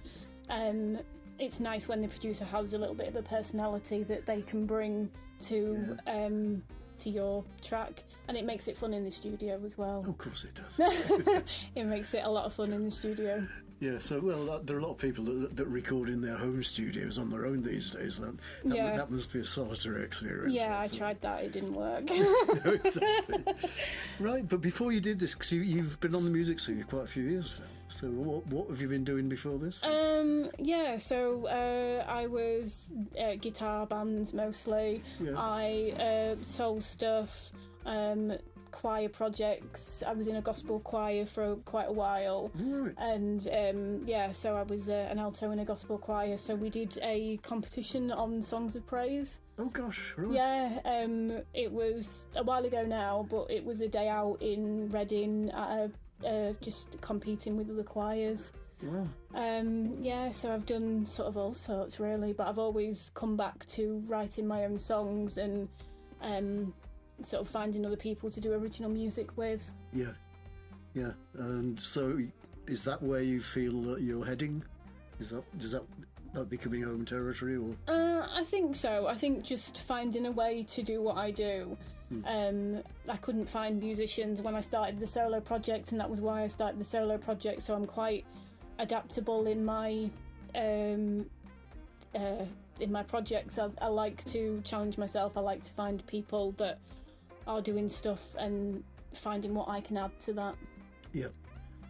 S10: It's nice when the producer has a little bit of a personality that they can bring to your track, and it makes it fun in the studio as well.
S1: Oh, of course it does.
S10: It makes it a lot of fun in the studio.
S1: Yeah, so there are a lot of people that record in their home studios on their own these days. That must be a solitary experience.
S10: Yeah, I tried that; it didn't work.
S1: No, exactly. Right, but before you did this, because you've been on the music scene for quite a few years now. So what have you been doing before this?
S10: So I was guitar bands mostly. Yeah. I sold stuff. Choir projects. I was in a gospel choir for quite a while, right. And so I was an alto in a gospel choir. So we did a competition on songs of praise.
S1: Oh gosh, right.
S10: Yeah, it was a while ago now, but it was a day out in Reading, just competing with other choirs.
S1: Wow.
S10: So I've done sort of all sorts really, but I've always come back to writing my own songs and sort of finding other people to do original music with. Yeah.
S1: And so, is that where you feel that you're heading? Does that becoming home territory, or?
S10: I think so. I think just finding a way to do what I do. I couldn't find musicians when I started the solo project, and that was why I started the solo project. So I'm quite adaptable in my projects. I like to challenge myself. I like to find people that are doing stuff and finding what I can add to that.
S1: Yeah,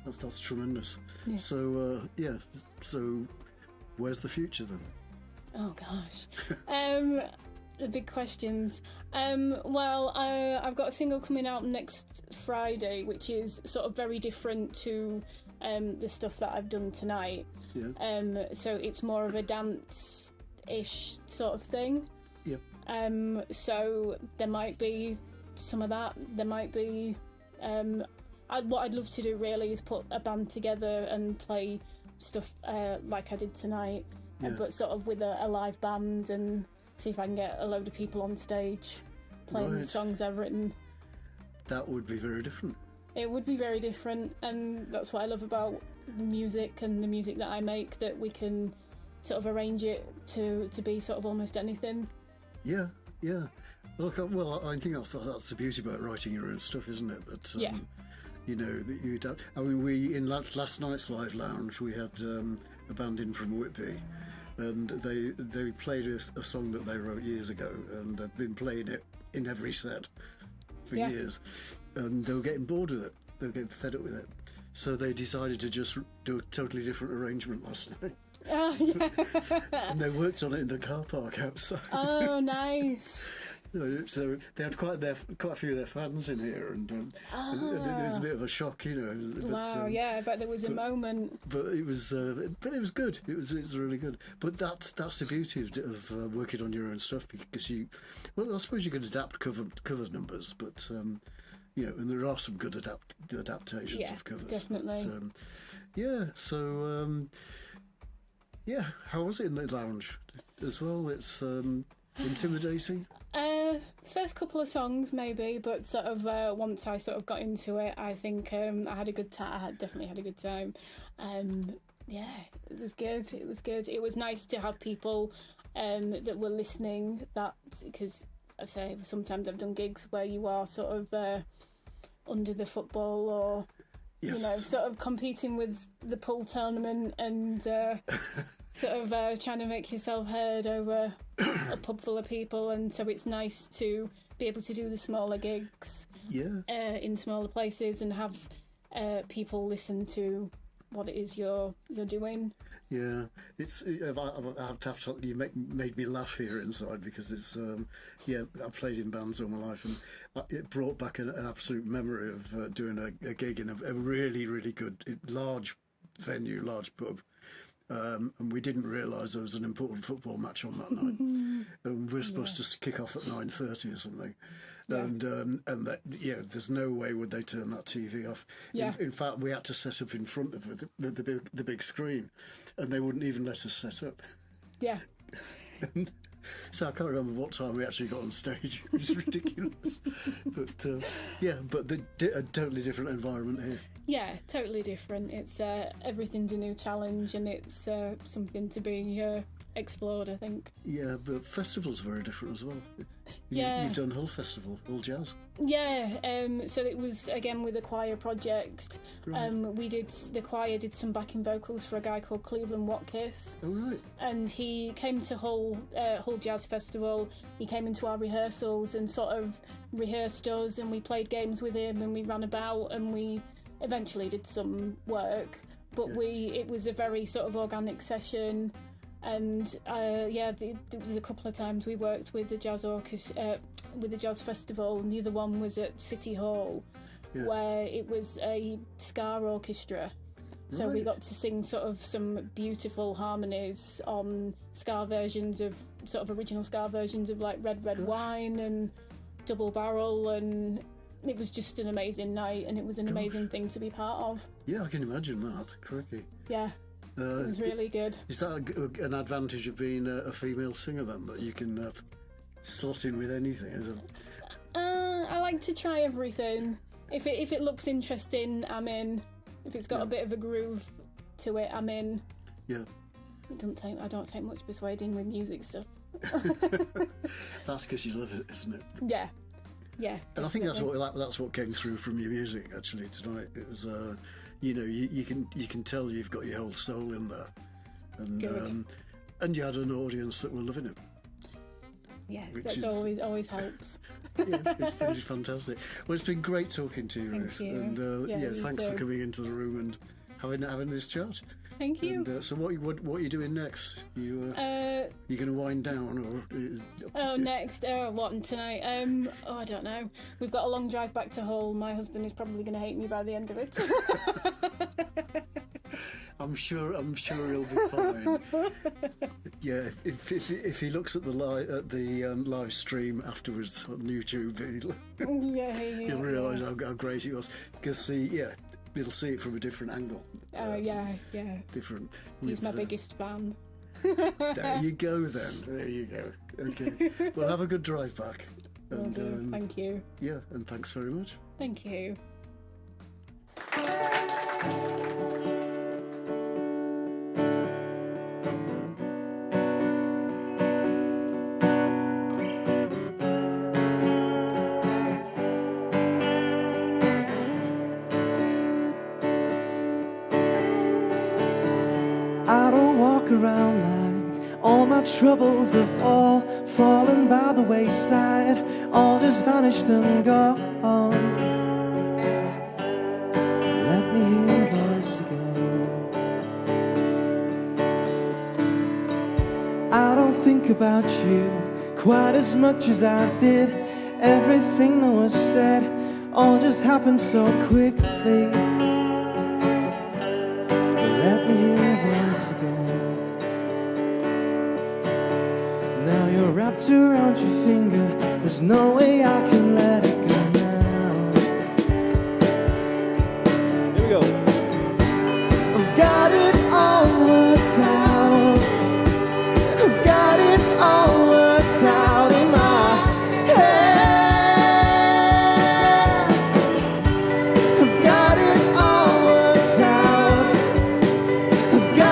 S1: that's tremendous.
S10: Yeah.
S1: So so where's the future then?
S10: Oh gosh. The big questions. I've got a single coming out next Friday, which is sort of very different to the stuff that I've done tonight.
S1: Yeah.
S10: So it's more of a dance-ish sort of thing.
S1: Yep.
S10: So there might be some of that. There might be. What I'd love to do really is put a band together and play stuff like I did tonight, but sort of with a live band, and see if I can get a load of people on stage playing the songs I've written. That
S1: would be very different.
S10: It would be very different, and that's what I love about the music and the music that I make, that we can sort of arrange it to be sort of almost anything.
S1: Yeah. Look, I think that's the beauty about writing your own stuff, isn't it? That you know, that you adapt. I mean, we in last night's live lounge we had a band in from Whitby, and they played a song that they wrote years ago, and they've been playing it in every set for years, and they were getting bored with it. They were getting fed up with it, so they decided to just do a totally different arrangement last night.
S10: Oh yeah.
S1: And they worked on it in the car park outside.
S10: Oh, nice.
S1: So they had quite a few of their fans in here, and it was a bit of a shock, you know.
S10: Wow, yeah, I bet there was a moment.
S1: But it was good. It was really good. But that's the beauty of working on your own stuff, because I suppose you could adapt cover numbers, but you know, and there are some good adaptations of covers.
S10: Definitely.
S1: But, how was it in the lounge as well? It's intimidating.
S10: First couple of songs maybe, but sort of once I sort of got into it, I think I had a good time. I definitely had a good time. Yeah, it was good. It was good. It was nice to have people that were listening. That because I say sometimes I've done gigs where you are sort of under the football or
S1: Yes.
S10: you know sort of competing with the pool tournament and sort of trying to make yourself heard over a pub full of people. And so it's nice to be able to do the smaller gigs in smaller places and have people listen to what it is you're doing.
S1: Yeah, I have to tell you, made me laugh here inside because it's I've played in bands all my life, and it brought back an absolute memory of doing a gig in a really, really good large venue, large pub. And we didn't realise there was an important football match on that night, and we're supposed to kick off at 9:30 or something. And that, there's no way would they turn that TV off.
S10: Yeah.
S1: In fact, we had to set up in front of the big screen, and they wouldn't even let us set up.
S10: Yeah.
S1: And so I can't remember what time we actually got on stage. It was ridiculous. But a totally different environment here.
S10: Yeah, totally different. It's everything's a new challenge, and it's something to be explored, I think.
S1: Yeah, but festivals are very different as well. You've done Hull Festival, Hull Jazz.
S10: Yeah, so it was again with a choir project.
S1: Right.
S10: The choir did some backing vocals for a guy called Cleveland Watkiss.
S1: Oh right.
S10: And he came to Hull Jazz Festival. He came into our rehearsals and sort of rehearsed us, and we played games with him, and we ran about, and we eventually did some work. But it was a very sort of organic session. And there's a couple of times we worked with the jazz orchestra, with the jazz festival, and the other one was at City Hall, where it was a ska orchestra. So we got to sing sort of some beautiful harmonies on ska versions of sort of original ska versions of like Red Wine and Double Barrel, and it was just an amazing night, and it was an amazing thing to be part of.
S1: Yeah, I can imagine that. Crikey.
S10: Yeah. It was really good.
S1: Is that an advantage of being a female singer then, that you can slot in with anything?
S10: I like to try everything. If it looks interesting, I'm in. If it's got a bit of a groove to it, I'm in.
S1: Yeah.
S10: I don't take much persuading with music stuff.
S1: That's because you love it, isn't it?
S10: Yeah. Yeah.
S1: And I think that's what came through from your music actually tonight. It was you can tell you've got your whole soul in there, and you had an audience that were loving it.
S10: Yeah, always helps.
S1: Yeah, it's pretty fantastic. Well, it's been great talking to you, Ruth.
S10: Thank you.
S1: And thanks for coming into the room and having this chat.
S10: Thank you.
S1: And, so what are you doing next? You going to wind down or?
S10: Next. What tonight? I don't know. We've got a long drive back to Hull. My husband is probably going to hate me by the end of it.
S1: I'm sure he'll be fine. Yeah, if he looks at the live stream afterwards on YouTube, he'll realise how great it was. Because he'll see it from a different angle.
S10: Different. He's my biggest fan.
S1: There you go then. There you go. Okay. Well, have a good drive back.
S10: And, thank you.
S1: Yeah, and thanks very much.
S10: Thank you.
S6: I don't walk around like all my troubles have all fallen by the wayside, all just vanished and gone. Let me hear your voice again. I don't think about you quite as much as I did. Everything that was said all just happened so quickly. Let me hear your voice again. Now you're wrapped around your finger. There's no way I can let it go now. Here we go. I've got it all worked out. I've got it all worked out in my head. I've got it all worked out. I've got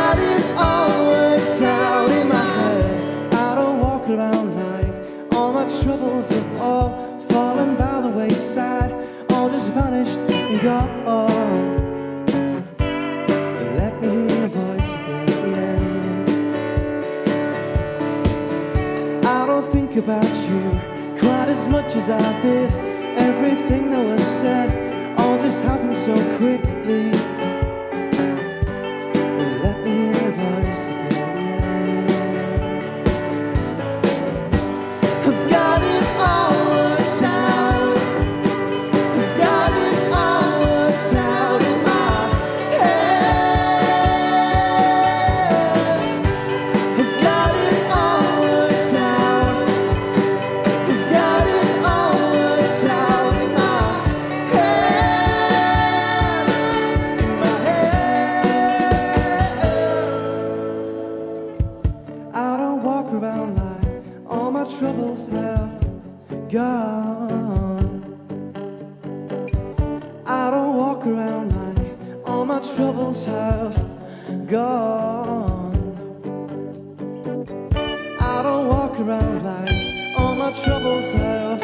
S6: think about you quite as much as I did. Everything that was said all just happened so quickly. Let me hear your voice again. I've got it all worked out. I've got it all worked out in my head. I've got it all worked out. I've got it all worked out in my head. In my head. I don't walk around like all my troubles have gone. I don't walk around like all my troubles have gone. I don't walk around like all my troubles have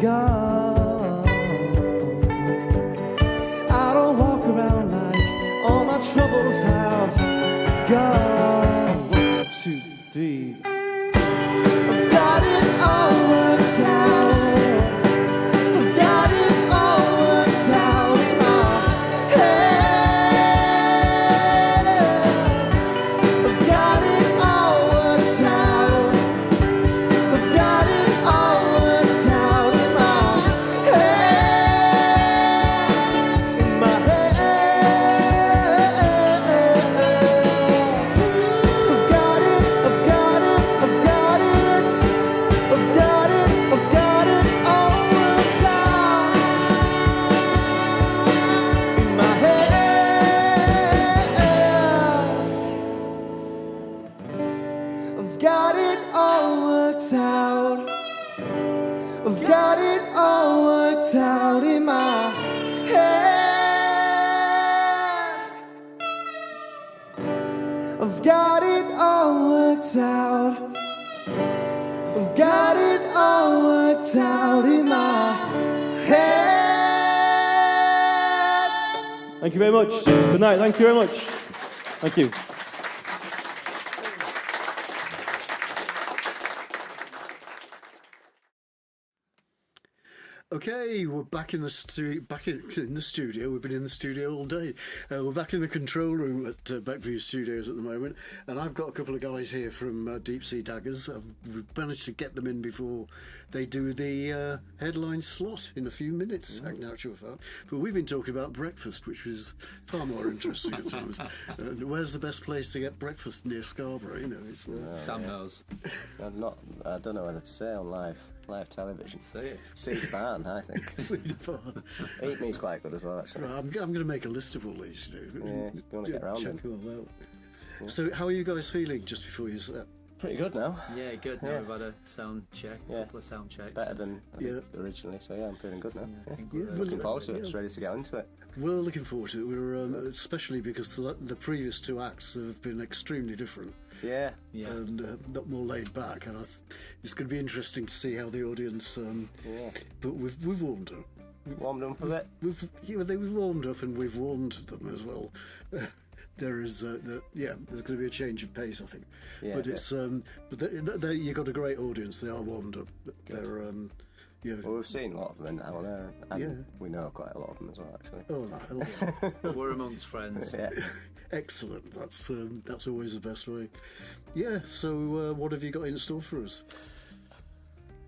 S6: gone. I don't walk around like all my troubles have gone. 1, 2, 3. I've got it all worked out. I've got it all worked out in my head. I've got it all worked out. I've got it all worked out in my head. In my head. I've got it, I've got it, I've got it. I've got it, I've got it all worked out in my head. I've got it all worked out. I've got it all worked out in my head. I've got it all worked out. I've got it all worked out in my head. Thank you very much. Good night. Thank you very much. Thank you.
S1: Okay, we're back in the studio. We've been in the studio all day. We're back in the control room at Beckview Studios at the moment, and I've got a couple of guys here from Sea Daggers. We've managed to get them in before they do the headline slot in a few minutes, in actual fact. But we've been talking about breakfast, which was far more interesting at times. Where's the best place to get breakfast near Scarborough? You know, it's
S5: Sam knows.
S4: I don't know whether to say on live television.
S5: Say it.
S4: Sea Barn, I think. Eat me's quite good as well, actually.
S1: Right, I'm going to make a list of all these. You know.
S4: Yeah, you want to get around
S1: check
S4: them.
S1: them all out. Yeah. So, how are you guys feeling just before you set?
S4: Pretty good now.
S5: Yeah, good. Now we've had a sound check, a couple of sound checks.
S4: Better than originally, so yeah, I'm feeling good now.
S5: Looking
S4: forward to it, just ready to get into it.
S1: We're looking forward to it. We're especially because the previous two acts have been extremely different.
S4: Yeah.
S1: And not more laid back, and it's going to be interesting to see how the audience. But we've warmed them.
S4: Warmed them a bit.
S1: We've warmed up, and we've warned them as well. There's going to be a change of pace, I think.
S4: Yeah,
S1: but it's you got a great audience. They are warmed up. They're
S4: Well, we've seen a lot of them out there, and we know quite a lot of them as well, actually.
S1: Oh, lots.
S5: We're amongst friends.
S4: Yeah.
S1: Excellent. That's always the best way. Yeah. So, what have you got in store for us?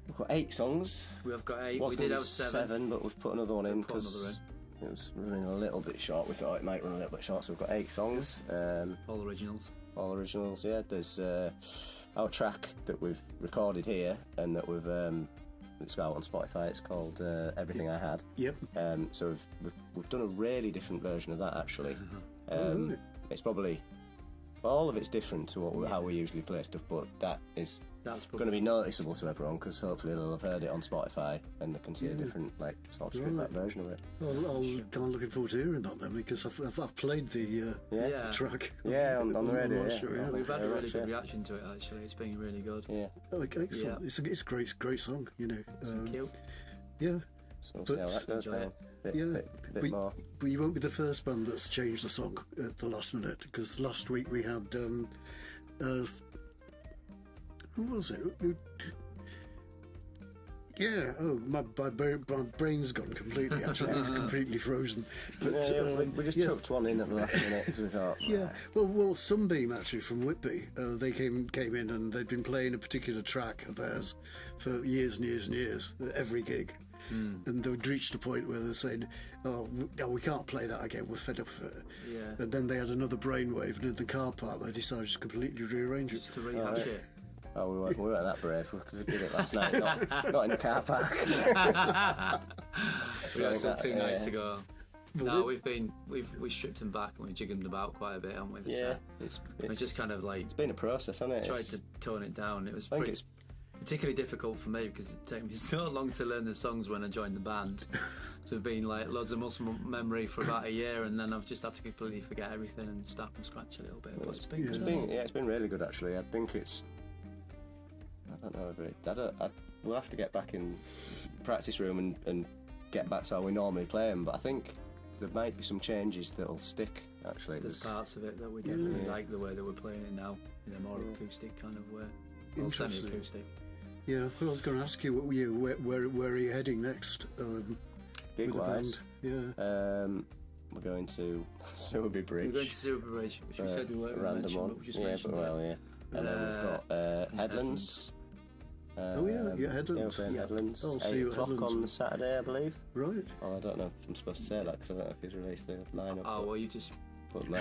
S4: We've got 8 songs.
S5: We have got 8.
S4: We
S5: did have 7,
S4: but we've put another one in because it was running a little bit short. We thought it might run a little bit short, so we've got 8 songs.
S5: All originals.
S4: All originals. Yeah. There's our track that we've recorded here and that we've. It's out on Spotify. It's called Everything I Had.
S1: Yep.
S4: So we've done a really different version of that, actually. It's probably all of it's different to how we usually play stuff, but that's going to be noticeable to everyone because hopefully they'll have heard it on Spotify and they can see a different sort of stripped back version of it.
S1: I'm looking forward to hearing that then because I've played the track.
S4: Yeah, on the radio.
S5: We've had a really good reaction to it. Actually, it's been really good.
S4: Yeah.
S1: Excellent. Yeah. It's a great song. You know.
S5: Thank you.
S1: Yeah.
S4: So we'll see how that goes now. Bit more.
S1: But you won't be the first band that's changed the song at the last minute because last week we had who was it? Yeah, oh, my brain's gone completely, actually. It's completely frozen. But,
S4: we just chucked one in at the last minute because we thought...
S1: Yeah, well, Sunbeam, actually, from Whitby, they came in and they'd been playing a particular track of theirs for years and years and years, at every gig. And they'd reached a point where they're saying, oh, we can't play that again, we're fed up with it.
S11: Yeah.
S1: And then they had another brainwave, and in the car park, they decided to completely rearrange it.
S11: Just to rehash it.
S4: Oh, we weren't that brave. We could have did it last night, not in the car park.
S11: We had some 2 nights ago. No, we stripped them back and we jigged them about quite a bit, haven't we?
S4: It's
S11: just kind of like...
S4: It's been a process, hasn't it?
S11: Tried to tone it down. It was particularly difficult for me because it took me so long to learn the songs when I joined the band. So it's been like loads of muscle memory for about a year, and then I've just had to completely forget everything and start from scratch a little bit. But it's
S4: been really good, actually. I think it's... I don't know. We'll have to get back in practice room and get back to how we normally play them. But I think there might be some changes that'll stick. Actually,
S11: there's parts of it that we definitely like the way that we're playing it now, in a more acoustic kind of way, well, semi-acoustic.
S1: Yeah, well, I was going to ask you, where are you heading next?
S4: Gig-wise,
S1: yeah.
S4: We're going to Sowerby Bridge.
S11: We're going to Sowerby Bridge, which we said we weren't going to mention, but we just mentioned it.
S4: And then we've got Headlands.
S1: Headlands.
S4: Yeah, Headlands.
S1: I'll
S4: 8
S1: see you at
S4: o'clock
S1: Headlands
S4: on the Saturday, I believe.
S1: Right.
S4: Well, I don't know if I'm supposed to say that because I don't know if he's released the lineup.
S11: Oh, well, you just...
S4: But no,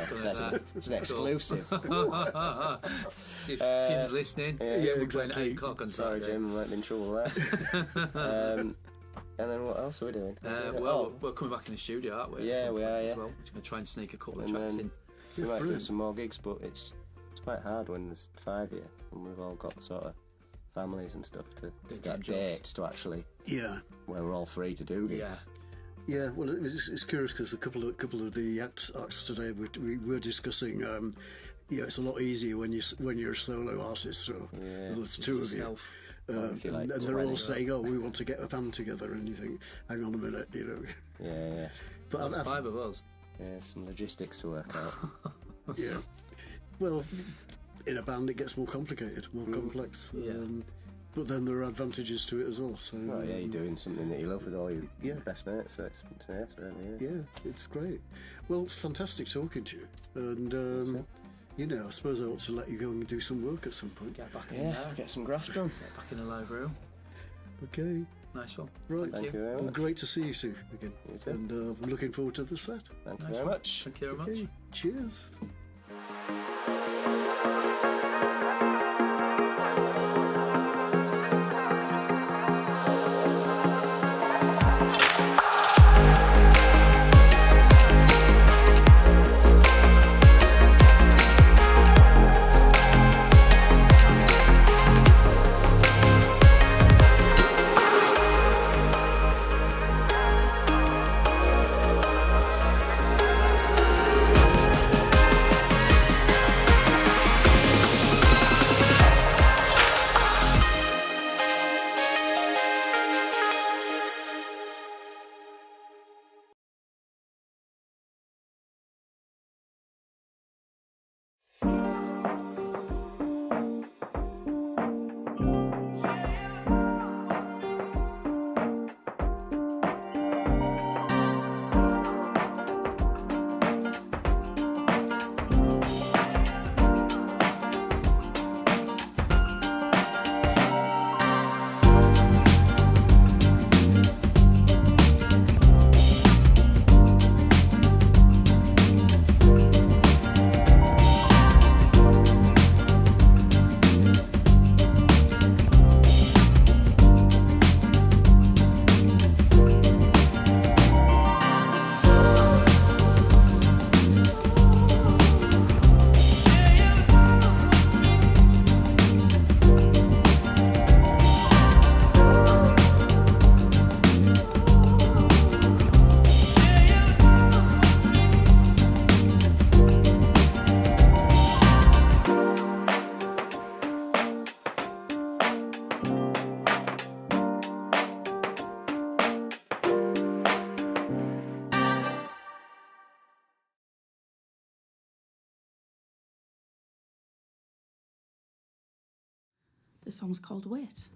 S4: it's an exclusive.
S11: If Jim's listening, we're playing at 8 o'clock on
S4: Saturday. Sorry, Jim, I might be in trouble there. And then what else are we doing?
S11: We're coming back in the studio, aren't we?
S4: Yeah, we are,
S11: as well. We're just going to try and sneak a couple of tracks in.
S4: We might do some more gigs, but it's quite hard when there's 5 here and we've all got sort of families and stuff to get dates to actually...
S1: Yeah.
S4: Where we're all free to do gigs.
S11: Yeah.
S1: Yeah, well, it's curious because a couple of the acts today we were discussing. It's a lot easier when you're a solo artist. So there's 2 of you, and they're all saying, "Oh, we want to get a band together," and you think, "Hang on a minute,"
S4: Yeah.
S1: But
S11: there's 5 of us.
S4: Yeah, some logistics to work out.
S1: Yeah. Well, in a band it gets more complicated, more complex.
S11: Yeah.
S1: But then there are advantages to it as well. So,
S4: you're doing something that you love with all your best mates, so it's really,
S1: yeah, it's great. Well, it's fantastic talking to you, and I suppose I ought to let you go and do some work at some point.
S11: Get back in there,
S4: get some graft done.
S11: Get back in the live room.
S1: Okay.
S11: Nice one.
S1: Right.
S4: Thank you very much.
S1: Well, great to see you two again.
S4: You too.
S1: And I'm looking forward to the set.
S4: Thank you very much.
S11: Thank you very much.
S1: Cheers.
S9: The song's called Wait.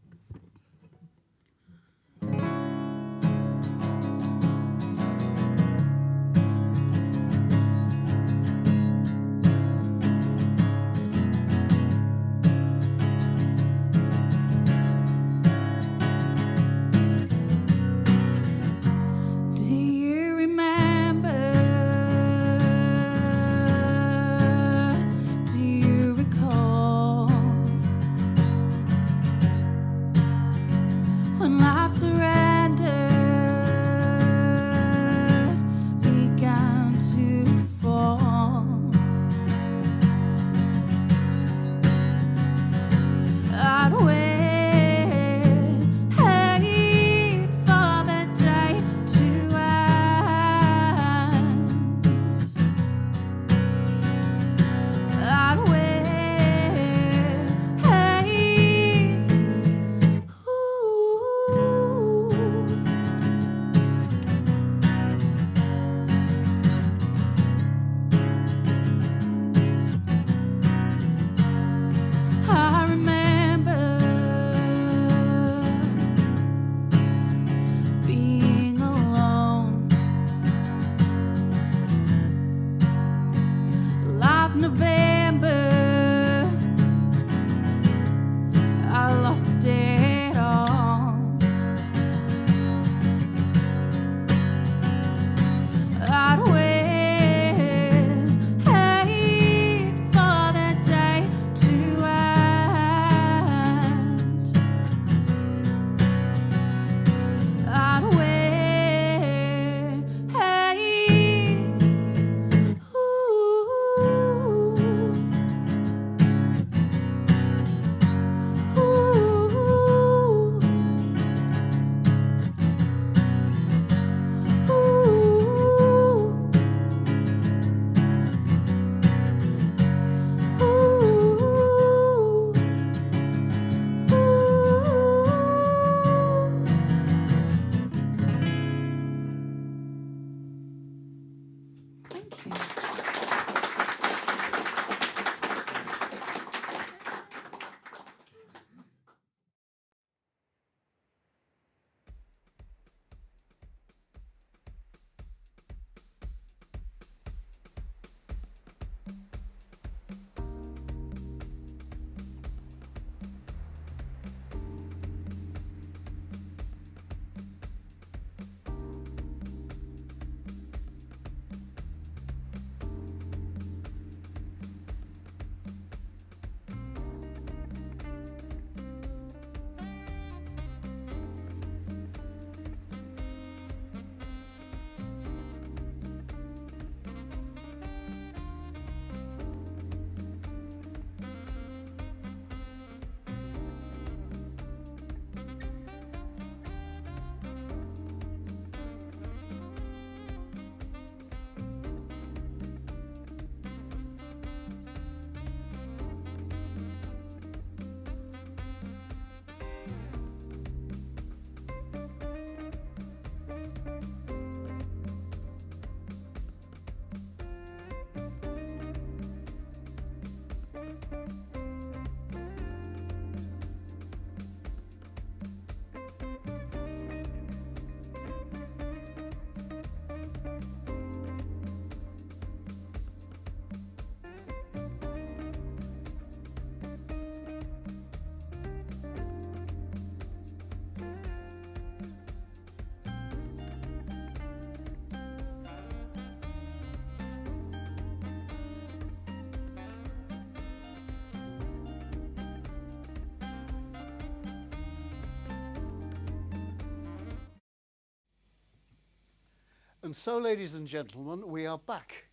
S1: And so, ladies and gentlemen, we are back.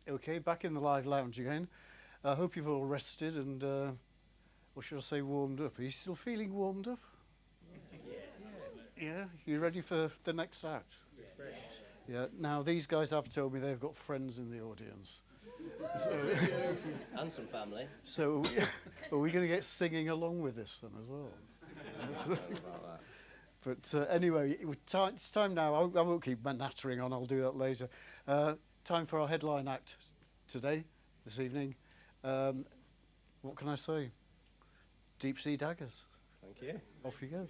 S1: Okay, back in the live lounge again. I hope you've all rested and, or should I say warmed up? Are you still feeling warmed up? Yeah? You ready for the next act? Yeah. Now, these guys have told me they've got friends in the audience.
S4: And some family.
S1: So, are we going to get singing along with this then as well? But anyway, it's time now. I won't keep nattering on. I'll do that later. Time for our headline act this evening. What can I say? Deep Sea Daggers.
S4: Thank you.
S1: Off you go.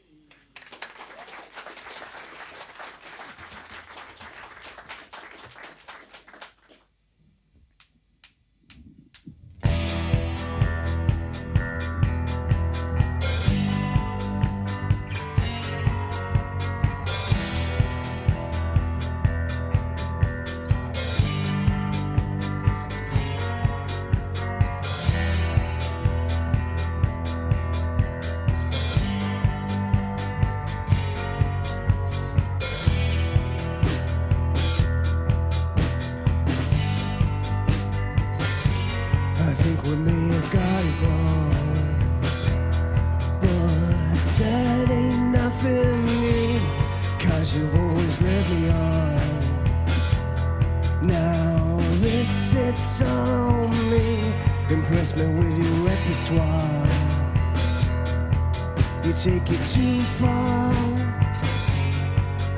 S6: Take it too far.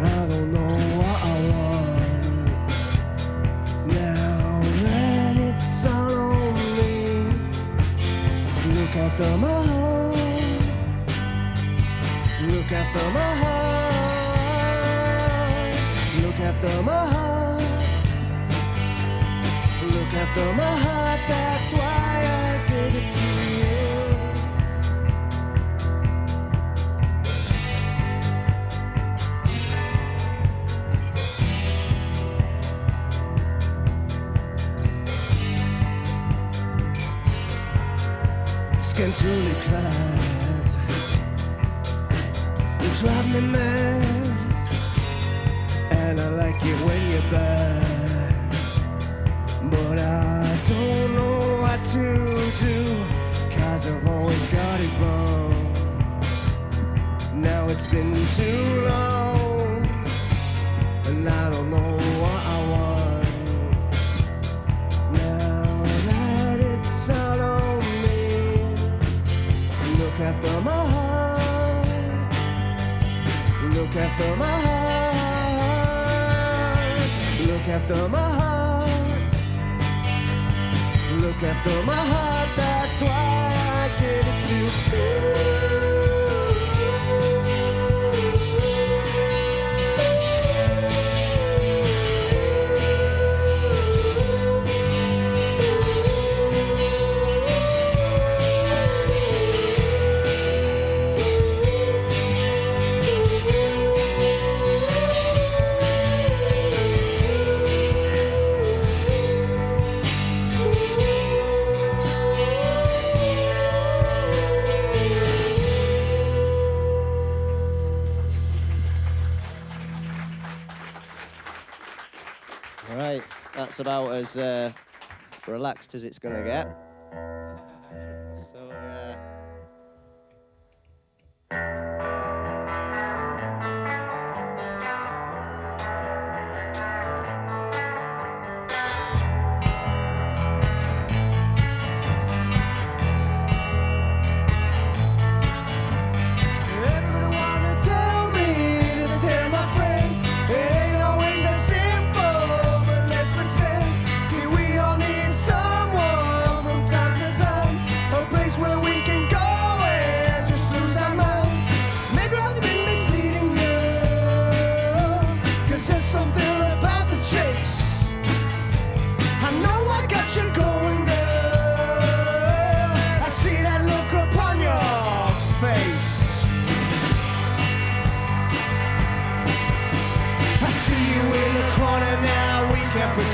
S6: I don't know what I want. Now that it's all on me, look after my heart. Look after my heart. Look after my heart. Look after my heart. That's why I gave it to you. Scantily clad, you drive me mad, and I like it when you're bad, but I don't know what to do, 'cause I've always got it wrong. Now it's been too long, and I don't know what I want. Now that it's all on me, look after my heart. Look after my heart. Look after my heart. Look after my heart. That's why I gave it to you.
S4: Right, that's about as relaxed as it's gonna get.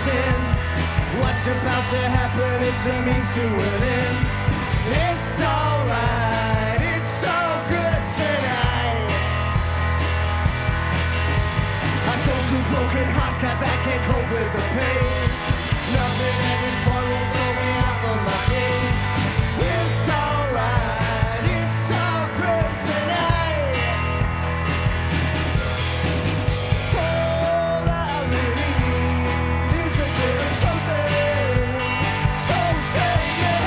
S4: So, what's about to happen, it's a means to an end. It's alright, it's so good tonight. I go to broken hearts,
S6: 'cause I can't cope with the pain. Nothing at this point will throw me off of my game. It's alright, it's all good tonight. All I really need is a bit of something. So save me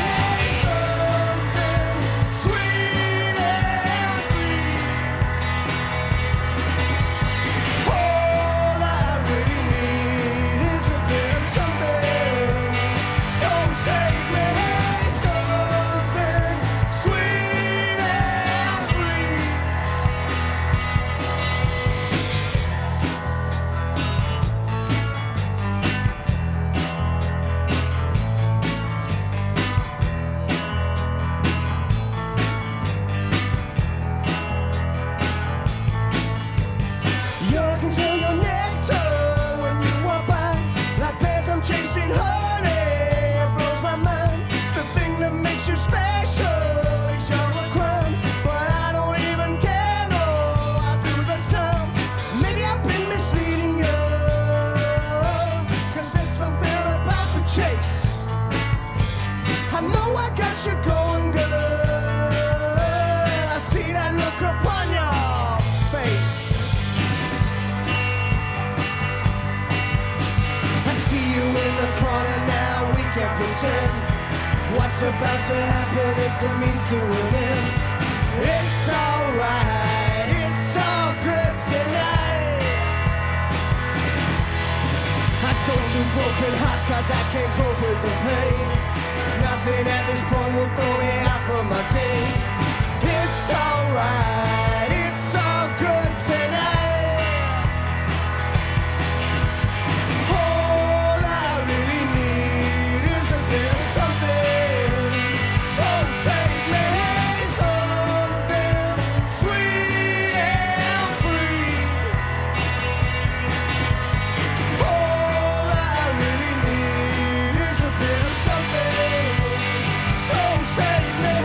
S6: something sweet and free. All I really need is a bit of something. So save me something sweet and free. You can tell your nectar when you walk by, like bears I'm chasing honey. It blows my mind. The thing that makes you special is you're a crime, but I don't even care. No, I do the time. Maybe I've been misleading you, 'cause there's something about the chase. I know I got you going good. I see that look upon your face. I see you in the corner now, we can't pretend. What's about to happen, it's a means to an end. It's alright, it's all good tonight. I don't do broken hearts 'cause I can't cope with the pain. Nothing at this point will throw me off of my game. It's alright, it's all good tonight. All I really need is a bit of something. So save me something sweet and free. All I really need is a bit of something. So save me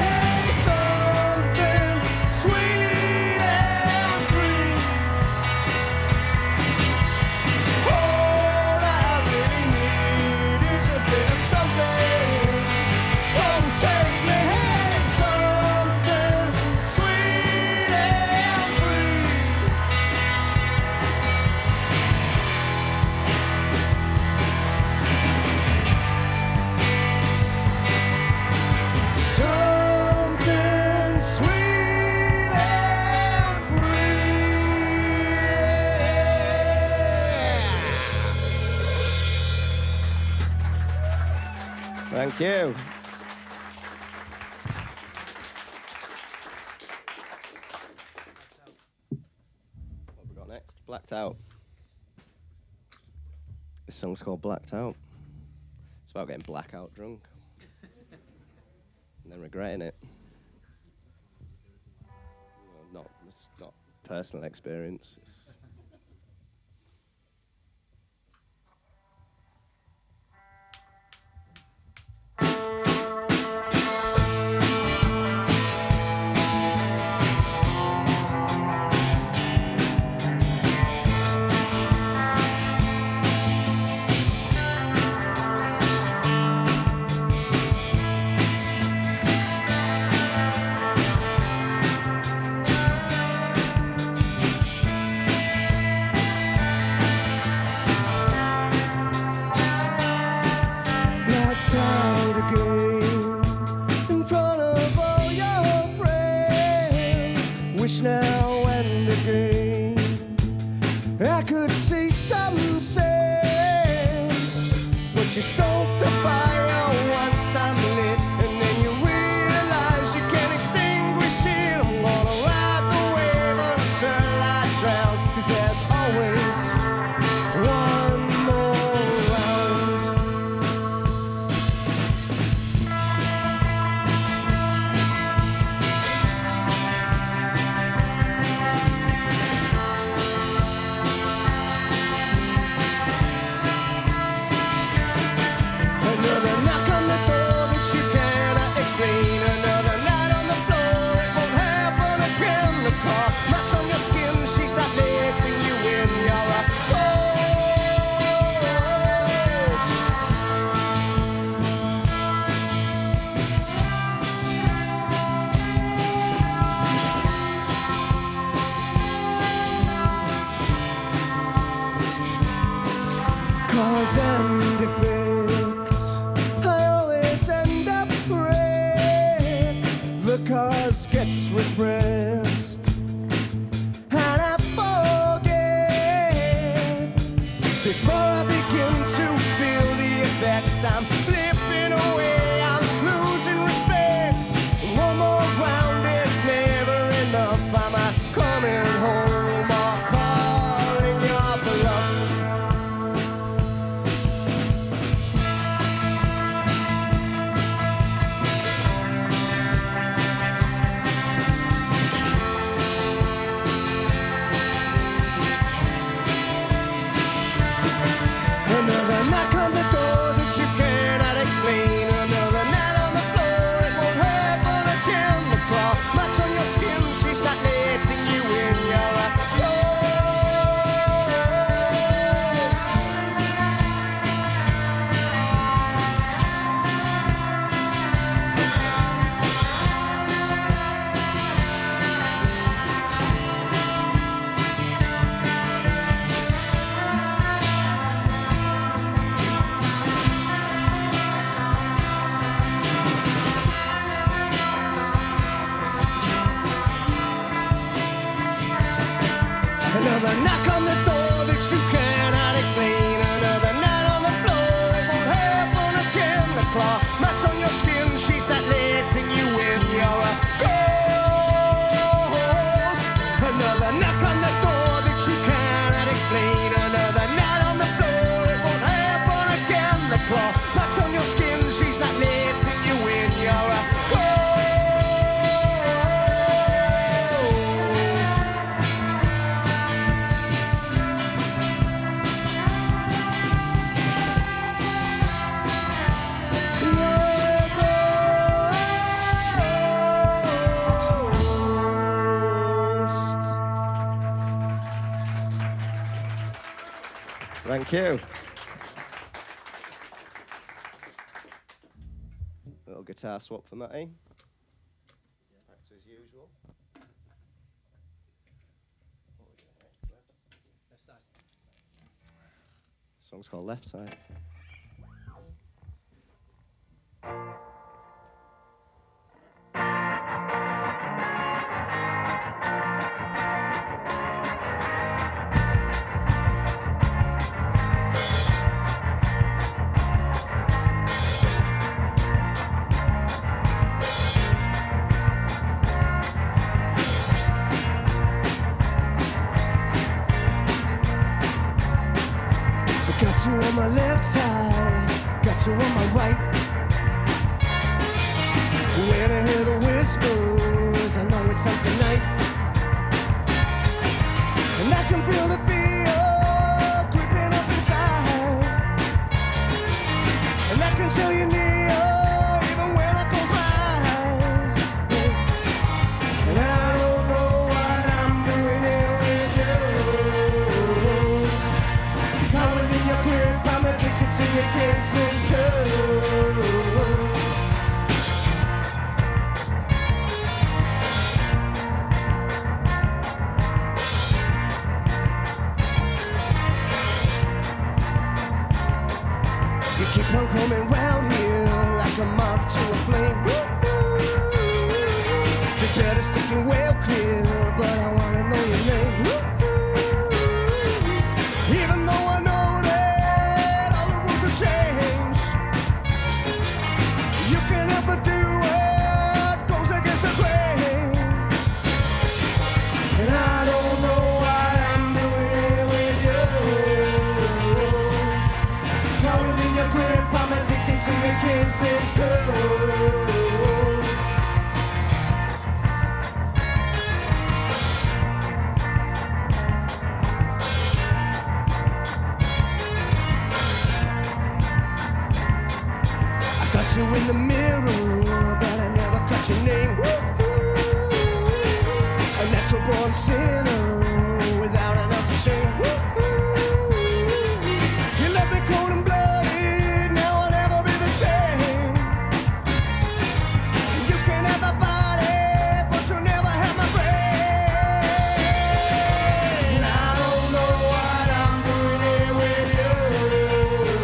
S6: something sweet and free. All I really need is a bit of something. So save me something sweet and free. Something sweet and free.
S4: Thank you. What have we got next? Blacked Out. This song's called Blacked Out. It's about getting blackout drunk and then regretting it. Well, it's not personal experience. It's
S6: Blacked out again in front of all your friends. Wish now and again I could see some sense, but you stoke the fire once I'm lit, and then you realize you can't extinguish it. I'm gonna ride the wave until I drown, 'cause there's always one more round. cause and effect. I always end up wrecked. The cause gets repressed, and I forget. Before I begin to feel the effects, I'm slipping away, I'm losing respect. One more round is never enough. I'm coming home or calling your bluff. Another knock on the door that you cannot explain. Another night on the floor, it won't happen again. The claw marks on your skin, she's not letting you in. You're a ghost. Another knock on the door that you cannot explain. Another night on the floor, it won't happen again. The claw marks on your skin, she's not letting you in. You're a ghost. Another knock on the door that you cannot explain. Another night on the floor, it won't happen again. The claw marks on your skin, she's not letting you in. You're a ghost.
S4: Thank you. Little guitar swap for Matty. Back to his usual. The song's called Left Side.
S6: Got you on my left side, got you on my right. When I hear the whispers, I know it's on tonight. And I can feel the fear creeping up inside. And I can tell you near, even when I close my eyes. And I don't know what I'm doing here with you. Power in your grip, I'm addicted to your kisses too. You keep on coming round here like a moth to a flame. You better sticking well clear, but I wanna know your name. Even though I know that all the rules have changed, you can help but do what goes against the grain. And I don't know what I'm doing here with you. Now within your grip, I'm addicted to your kisses too. Got you in the mirror, but I never got your name. A natural born sinner without an ounce of shame. You left me cold and bloody, now I'll never be the same. You can have my body, but you'll never have my brain. And I don't know what I'm doing here with you.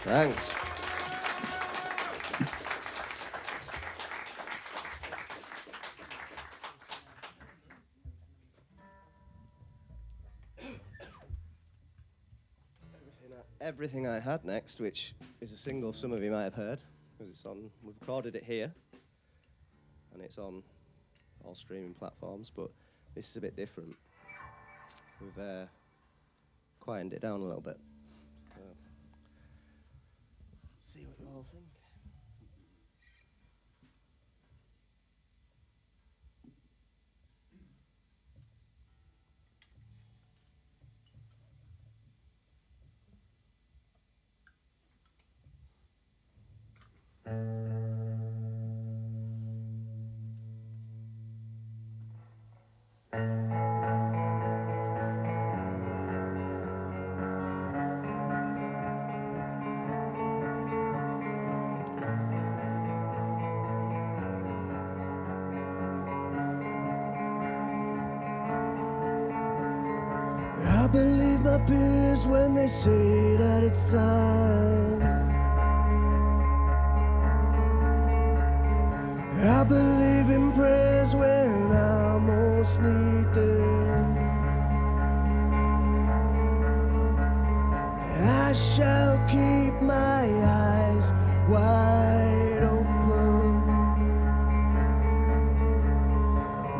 S4: Thanks. Everything I Had next, which is a single some of you might have heard, because it's on, we've recorded it here, and it's on all streaming platforms, but this is a bit different. We've quietened it down a little bit. See what you all think.
S6: I believe my peers when they say that it's time. I believe in prayers when I most need them. I shall keep my eyes wide open,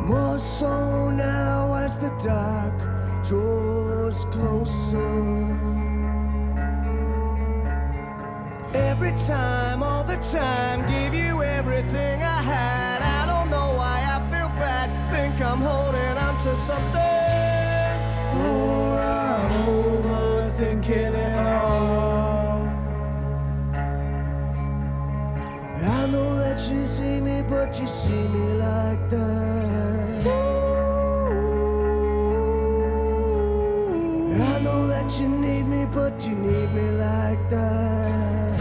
S6: more so now as the dark draws closer. Every time, all the time, give you everything I had. I don't know why I feel bad, think I'm holding on to something, or I'm overthinking it all. I know that you see me, but you see me like that. I know that you need me, but you need me like that.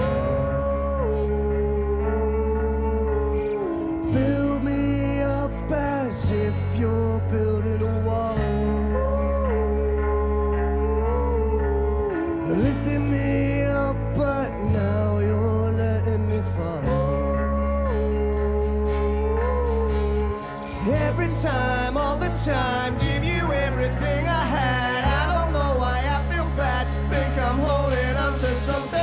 S6: Build me up as if you're building a wall, lifting me up, but now you're letting me fall. Every time, all the time, give you everything I had. Think I'm holding on to something,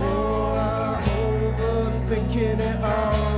S6: or I'm overthinking it all.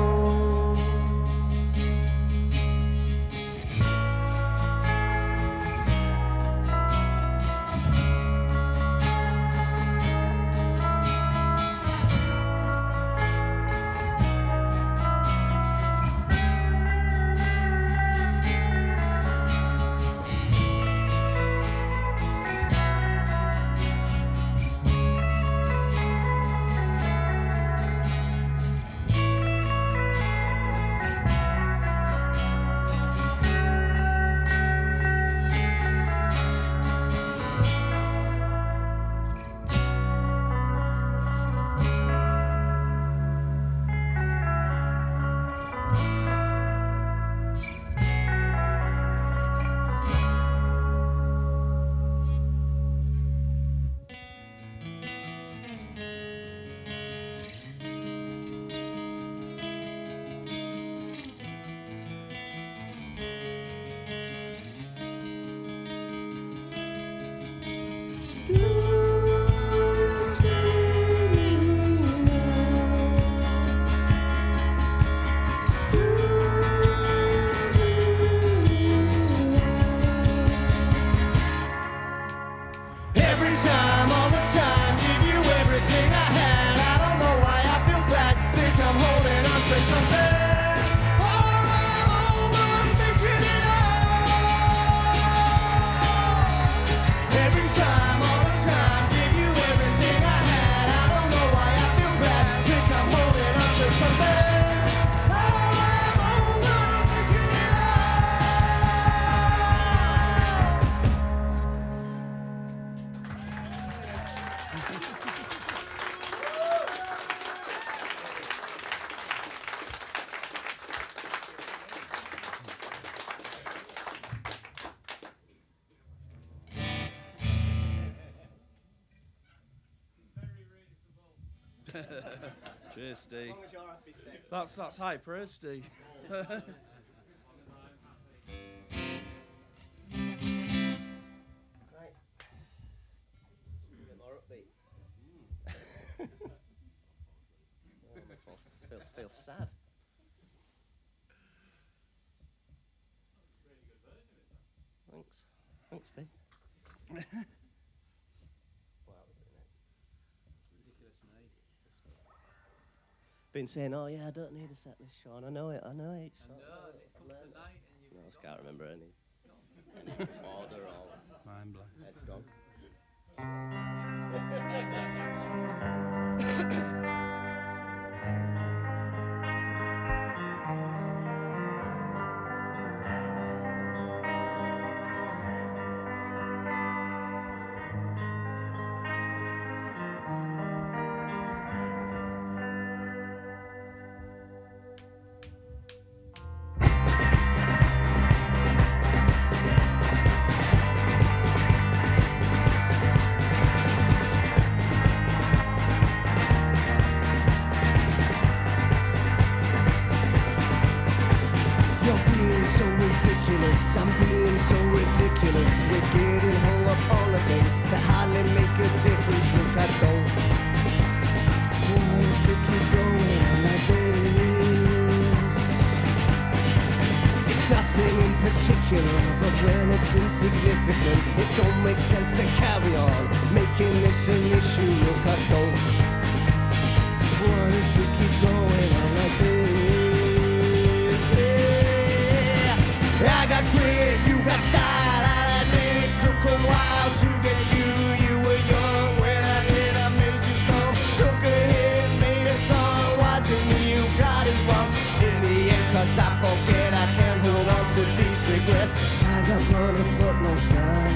S6: Cheers, Steve. As long as you're happy, Steve. That's high praise, Steve.
S4: Right. A bit more upbeat. Feels sad. Thanks. Thanks, Steve. Been saying, oh yeah, I don't need a set list, Sean. I know it. Sean.
S11: It's come tonight and you.
S4: No, I can't remember any order or.
S8: Mind blown.
S4: Head's gone.
S6: I'm being so ridiculous. We're getting hung up on the things that hardly make a difference. Look, I don't want us to keep going on like this. It's nothing in particular, but when it's insignificant, it don't make sense to carry on making this an issue. Look, I don't want us to keep going on like this. I got grit, you got style. I admit it took a while to get you. You were young when I did. I made you come. Took a hit, made a song. Wasn't me you got it from. In the end, cause I forget I can't hold on to these regrets. I got money but no time.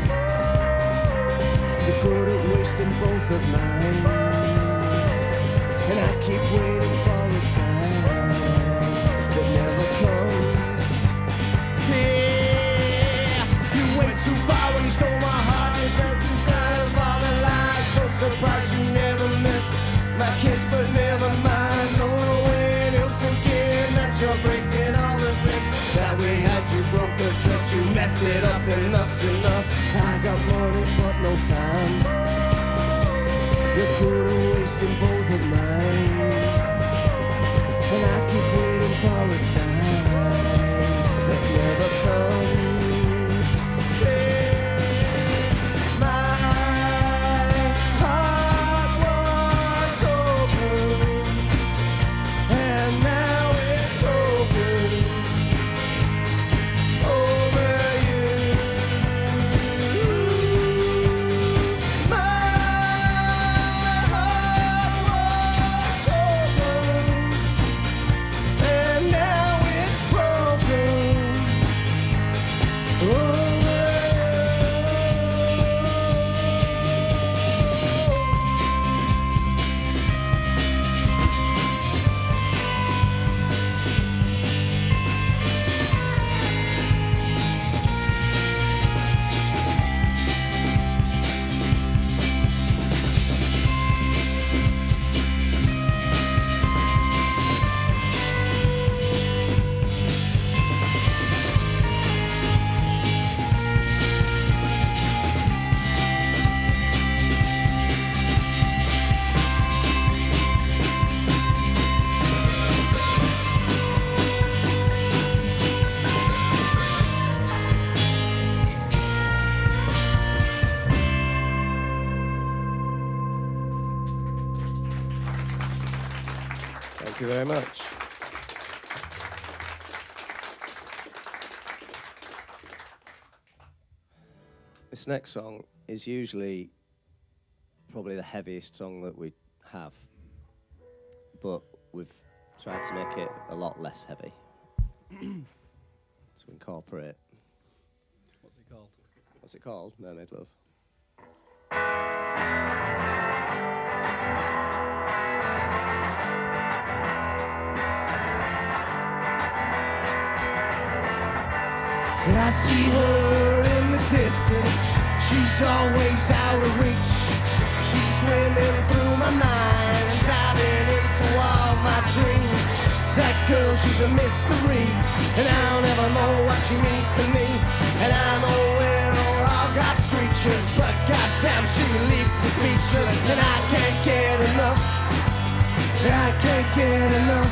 S6: You're good at wasting both of mine. And I keep waiting for a sign that never comes. Too far when you stole my heart. You felt you kind of all the lies. So surprised you never missed my kiss, but never mind. No way else again that you're breaking all the things that we had. You broke the trust, you messed it up. Enough's enough. I got money but no time. You're good at wasting both of mine, and I keep waiting for a sign that never comes. Thank you very much. This next song is usually probably the heaviest song that we have, but we've tried to make it a lot less heavy to incorporate.
S8: What's it called?
S6: What's it called? Mermaid Love. I see her in the distance. She's always out of reach. She's swimming through my mind, diving she's a mystery, and I'll never know what she means to me. And I know we're all God's creatures, but goddamn, she leaves me speechless. And I can't get enough. I can't get enough.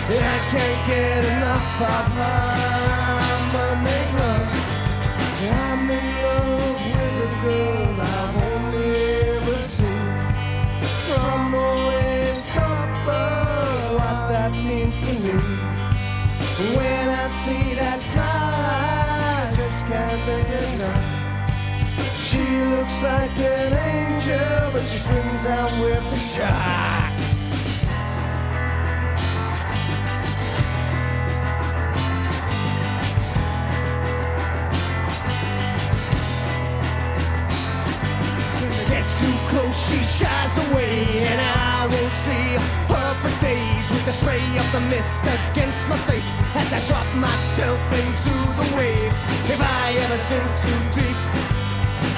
S6: I can't get enough of her mermaid love. I'm in love with a girl I've only ever seen. From the waist up, what that means to me. When I see that smile, I just can't get enough. She looks like an angel, but she swims out with the sharks. Too close, she shies away, and I won't see her for days. With the spray of the mist against my face, as I drop myself into the waves. If I ever sink too deep,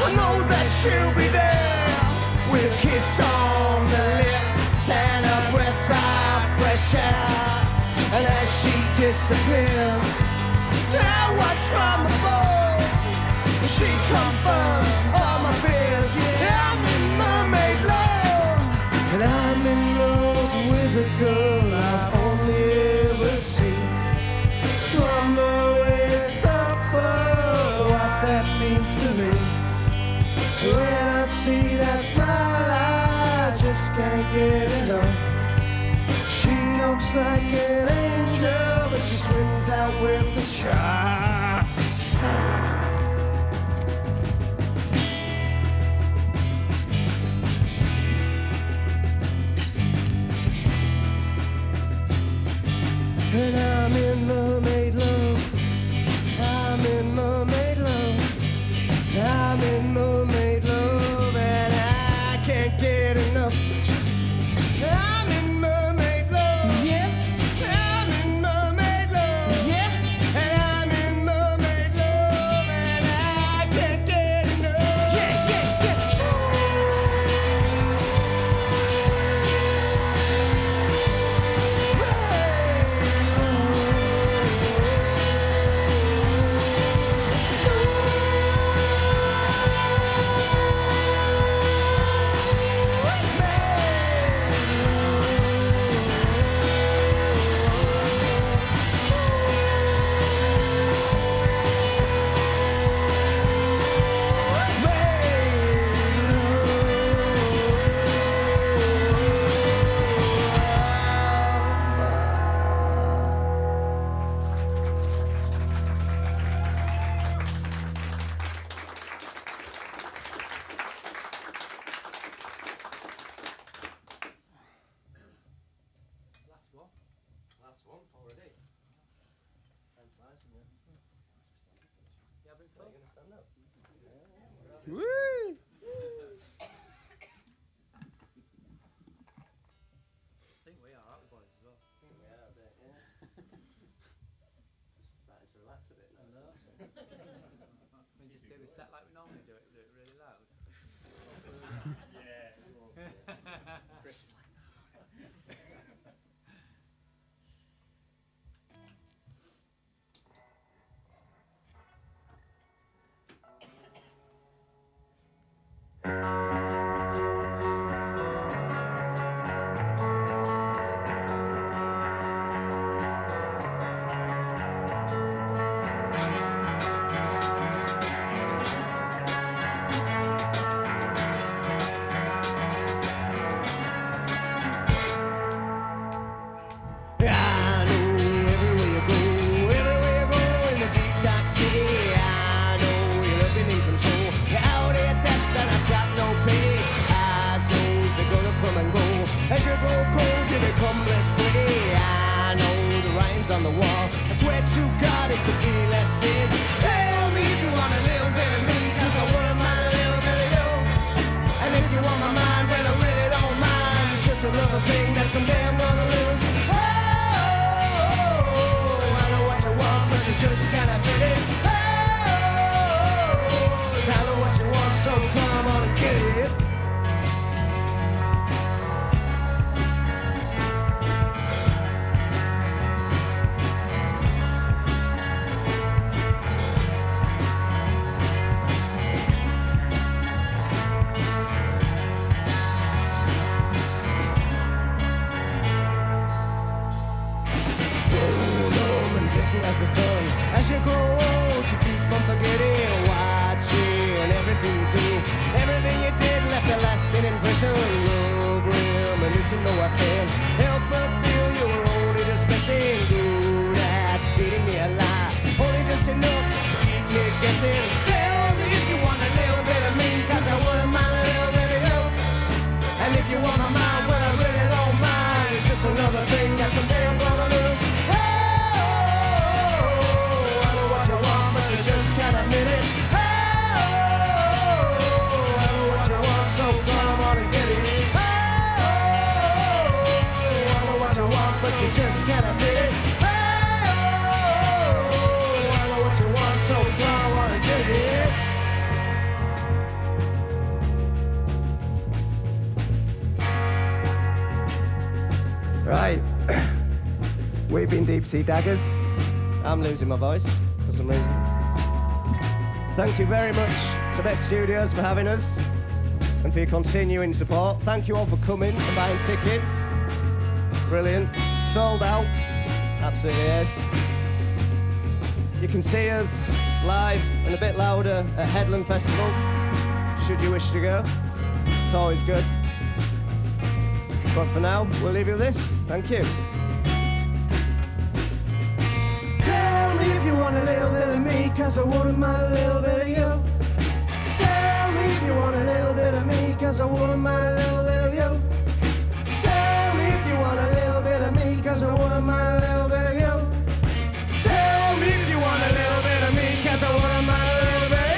S6: I know that she'll be there, with a kiss on the lips and a breath of fresh air. And as she disappears, I watch from above. She confirms all my fears. I'm in mermaid love, and I'm in love with a girl I've only ever seen. From the waist up, what that means to me. When I see that smile, I just can't get enough. She looks like an angel, but she swims out with the sharks. And I'm in mermaid love. I'm in mermaid love. I'm in mermaid love, and I can't get enough. I'm in mermaid love. Yeah. I'm in mermaid love. Yeah. And I'm in mermaid love, and I can't get enough. Yeah, yeah, yeah. Another thing that someday I'm gonna lose. Oh, I know what you want, but you just gotta get it. Oh, I know what you want, so come on and get it. As you grow old, you keep on forgetting, watching everything you do. Everything you did left a lasting impression. Love, reminiscing, though I can't help but feel you were only just messing. Good at feeding me a lie, only just enough to keep me guessing. Tell me if you want a little bit of me, 'cause I wouldn't mind a little bit of you. And if you want to mind, well, I really don't mind. It's just another thing that someday I'm gonna lose. Oh, I know what you want, but you just can't admit it. Oh, I know what you want, so come on and get it. Oh, I know what you want, but you just can't admit it. Oh, I know what you want, so come on and get it. Right, we've been Deep Sea Daggers. I'm losing my voice for some reason. Thank you very much to Beck Studios for having us and for your continuing support. Thank you all for coming and buying tickets. Brilliant. Sold out. Absolutely yes. You can see us live and a bit louder at Headland Festival, should you wish to go. It's always good. But for now, we'll leave you with this. Thank you. Tell me if you want a little bit of me, 'cause I wouldn't mind a little bit of you. Tell me if you want a little bit of me, 'cause I wouldn't mind a little bit of you. Tell me if you want a little bit of me, 'cause I wouldn't mind a little bit of you. Tell me if you want a little bit of me, 'cause I wouldn't mind a little bit of you.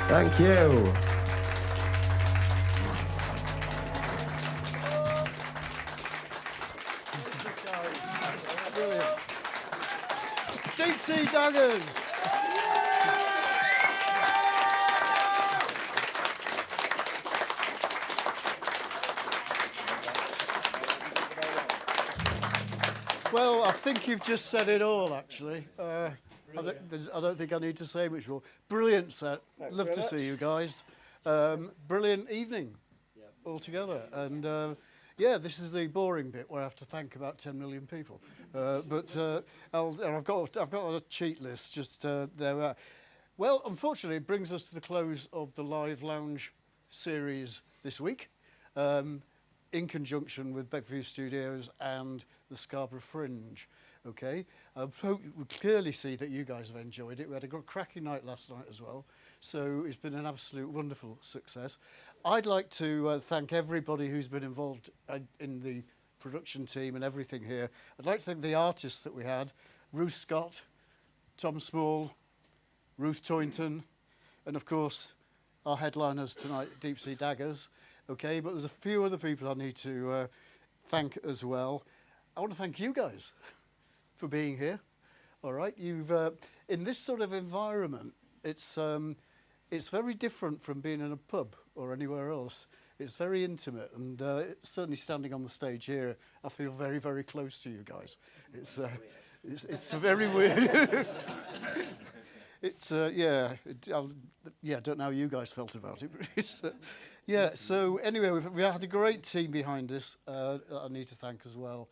S6: Thank you.
S1: Brilliant. Deep Sea Daggers. Well, I think you've just said it all, actually. I don't think I need to say much more. Brilliant set.
S6: Thanks
S1: Love
S6: very
S1: to
S6: much.
S1: see you guys. Brilliant evening altogether. And yeah, this is the boring bit where I have to thank about 10 million people. But I've got a cheat list just there. Well, unfortunately, it brings us to the close of the Live Lounge series this week, in conjunction with Beckview Studios and the Scarborough Fringe. Okay, I hope we clearly see that you guys have enjoyed it. We had a cracking night last night as well, so it's been an absolute wonderful success. I'd like to thank everybody who's been involved in the production team and everything here. I'd like to thank the artists that we had: Ruth Scott, Tom Small, Ruth Toynton, and of course our headliners tonight, Deep Sea Daggers. Okay, but there's a few other people I need to thank as well. I want to thank you guys for being here. All right, you've in this sort of environment, it's very different from being in a pub or anywhere else. It's very intimate, and certainly standing on the stage here, I feel very, very close to you guys. It's very weird. It's yeah, I don't know how you guys felt about it, but it's, yeah. So anyway, we've had a great team behind us. That I need to thank as well.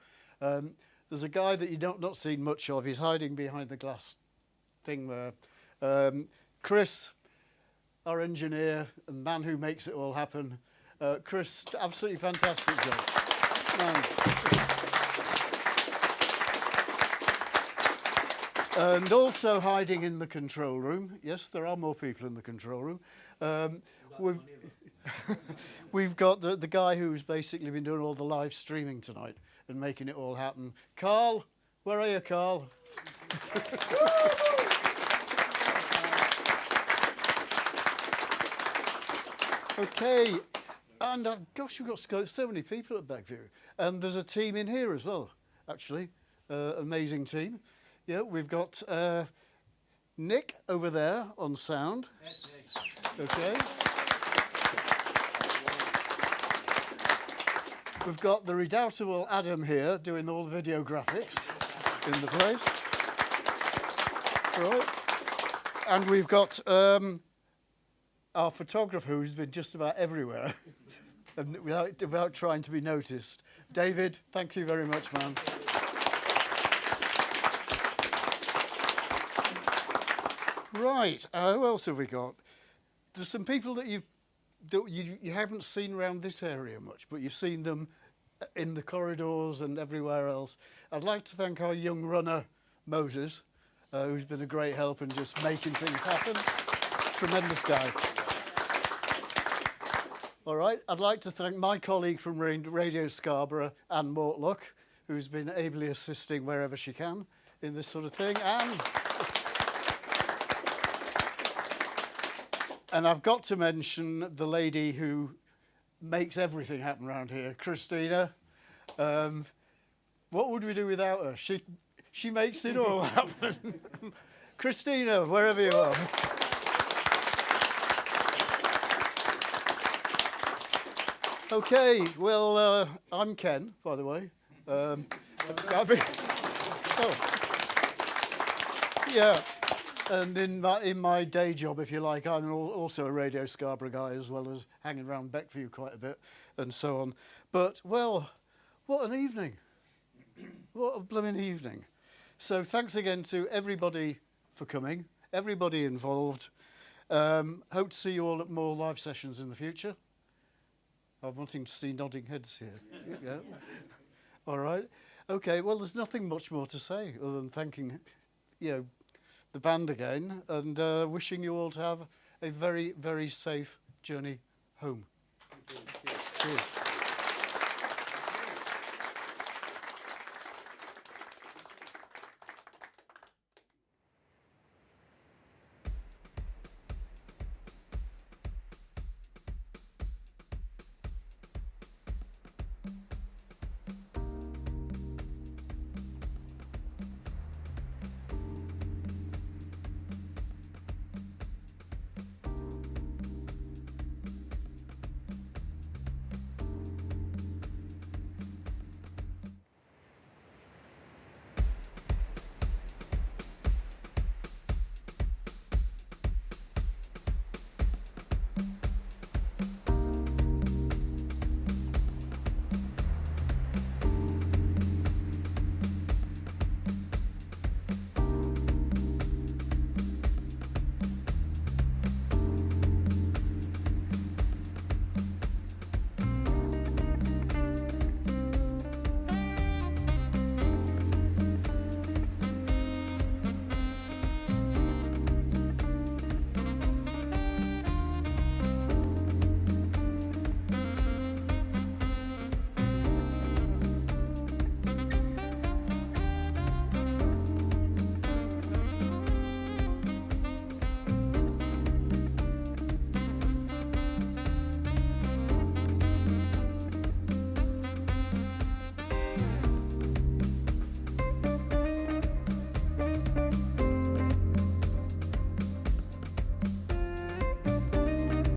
S1: There's a guy that you've not seen much of. He's hiding behind the glass thing there. Chris, our engineer and man who makes it all happen. Chris, absolutely fantastic job. Man. And also hiding in the control room. Yes, there are more people in the control room. We've got the guy who's basically been doing all the live streaming tonight and making it all happen. Carl, where are you, Carl? Okay, and gosh, we've got so many people at Beckview. And there's a team in here as well, actually. Amazing team. Yeah, we've got Nick over there on sound. Okay. We've got the redoubtable Adam here doing all the video graphics in the place. Right. And we've got our photographer who's been just about everywhere and without trying to be noticed. David, thank you very much, man. Right, who else have we got? There's some people that you haven't seen around this area much, but you've seen them in the corridors and everywhere else. I'd like to thank our young runner, Moses, who's been a great help in just making things happen. Tremendous guy. All right, I'd like to thank my colleague from Radio Scarborough, Anne Mortlock, who's been ably assisting wherever she can in this sort of thing. And I've got to mention the lady who makes everything happen around here, Christina. What would we do without her? She makes it all happen. Christina, wherever you are. Okay, well, I'm Ken, by the way. Yeah. And in my day job, if you like, I'm also a Radio Scarborough guy, as well as hanging around Beckview quite a bit and so on. But, well, what an evening. What a blooming evening. So thanks again to everybody for coming, everybody involved. Hope to see you all at more live sessions in the future. I'm wanting to see nodding heads here. Yeah. All right. Okay, well, there's nothing much more to say other than thanking, the band again, and wishing you all to have a very, very safe journey home. Cheers.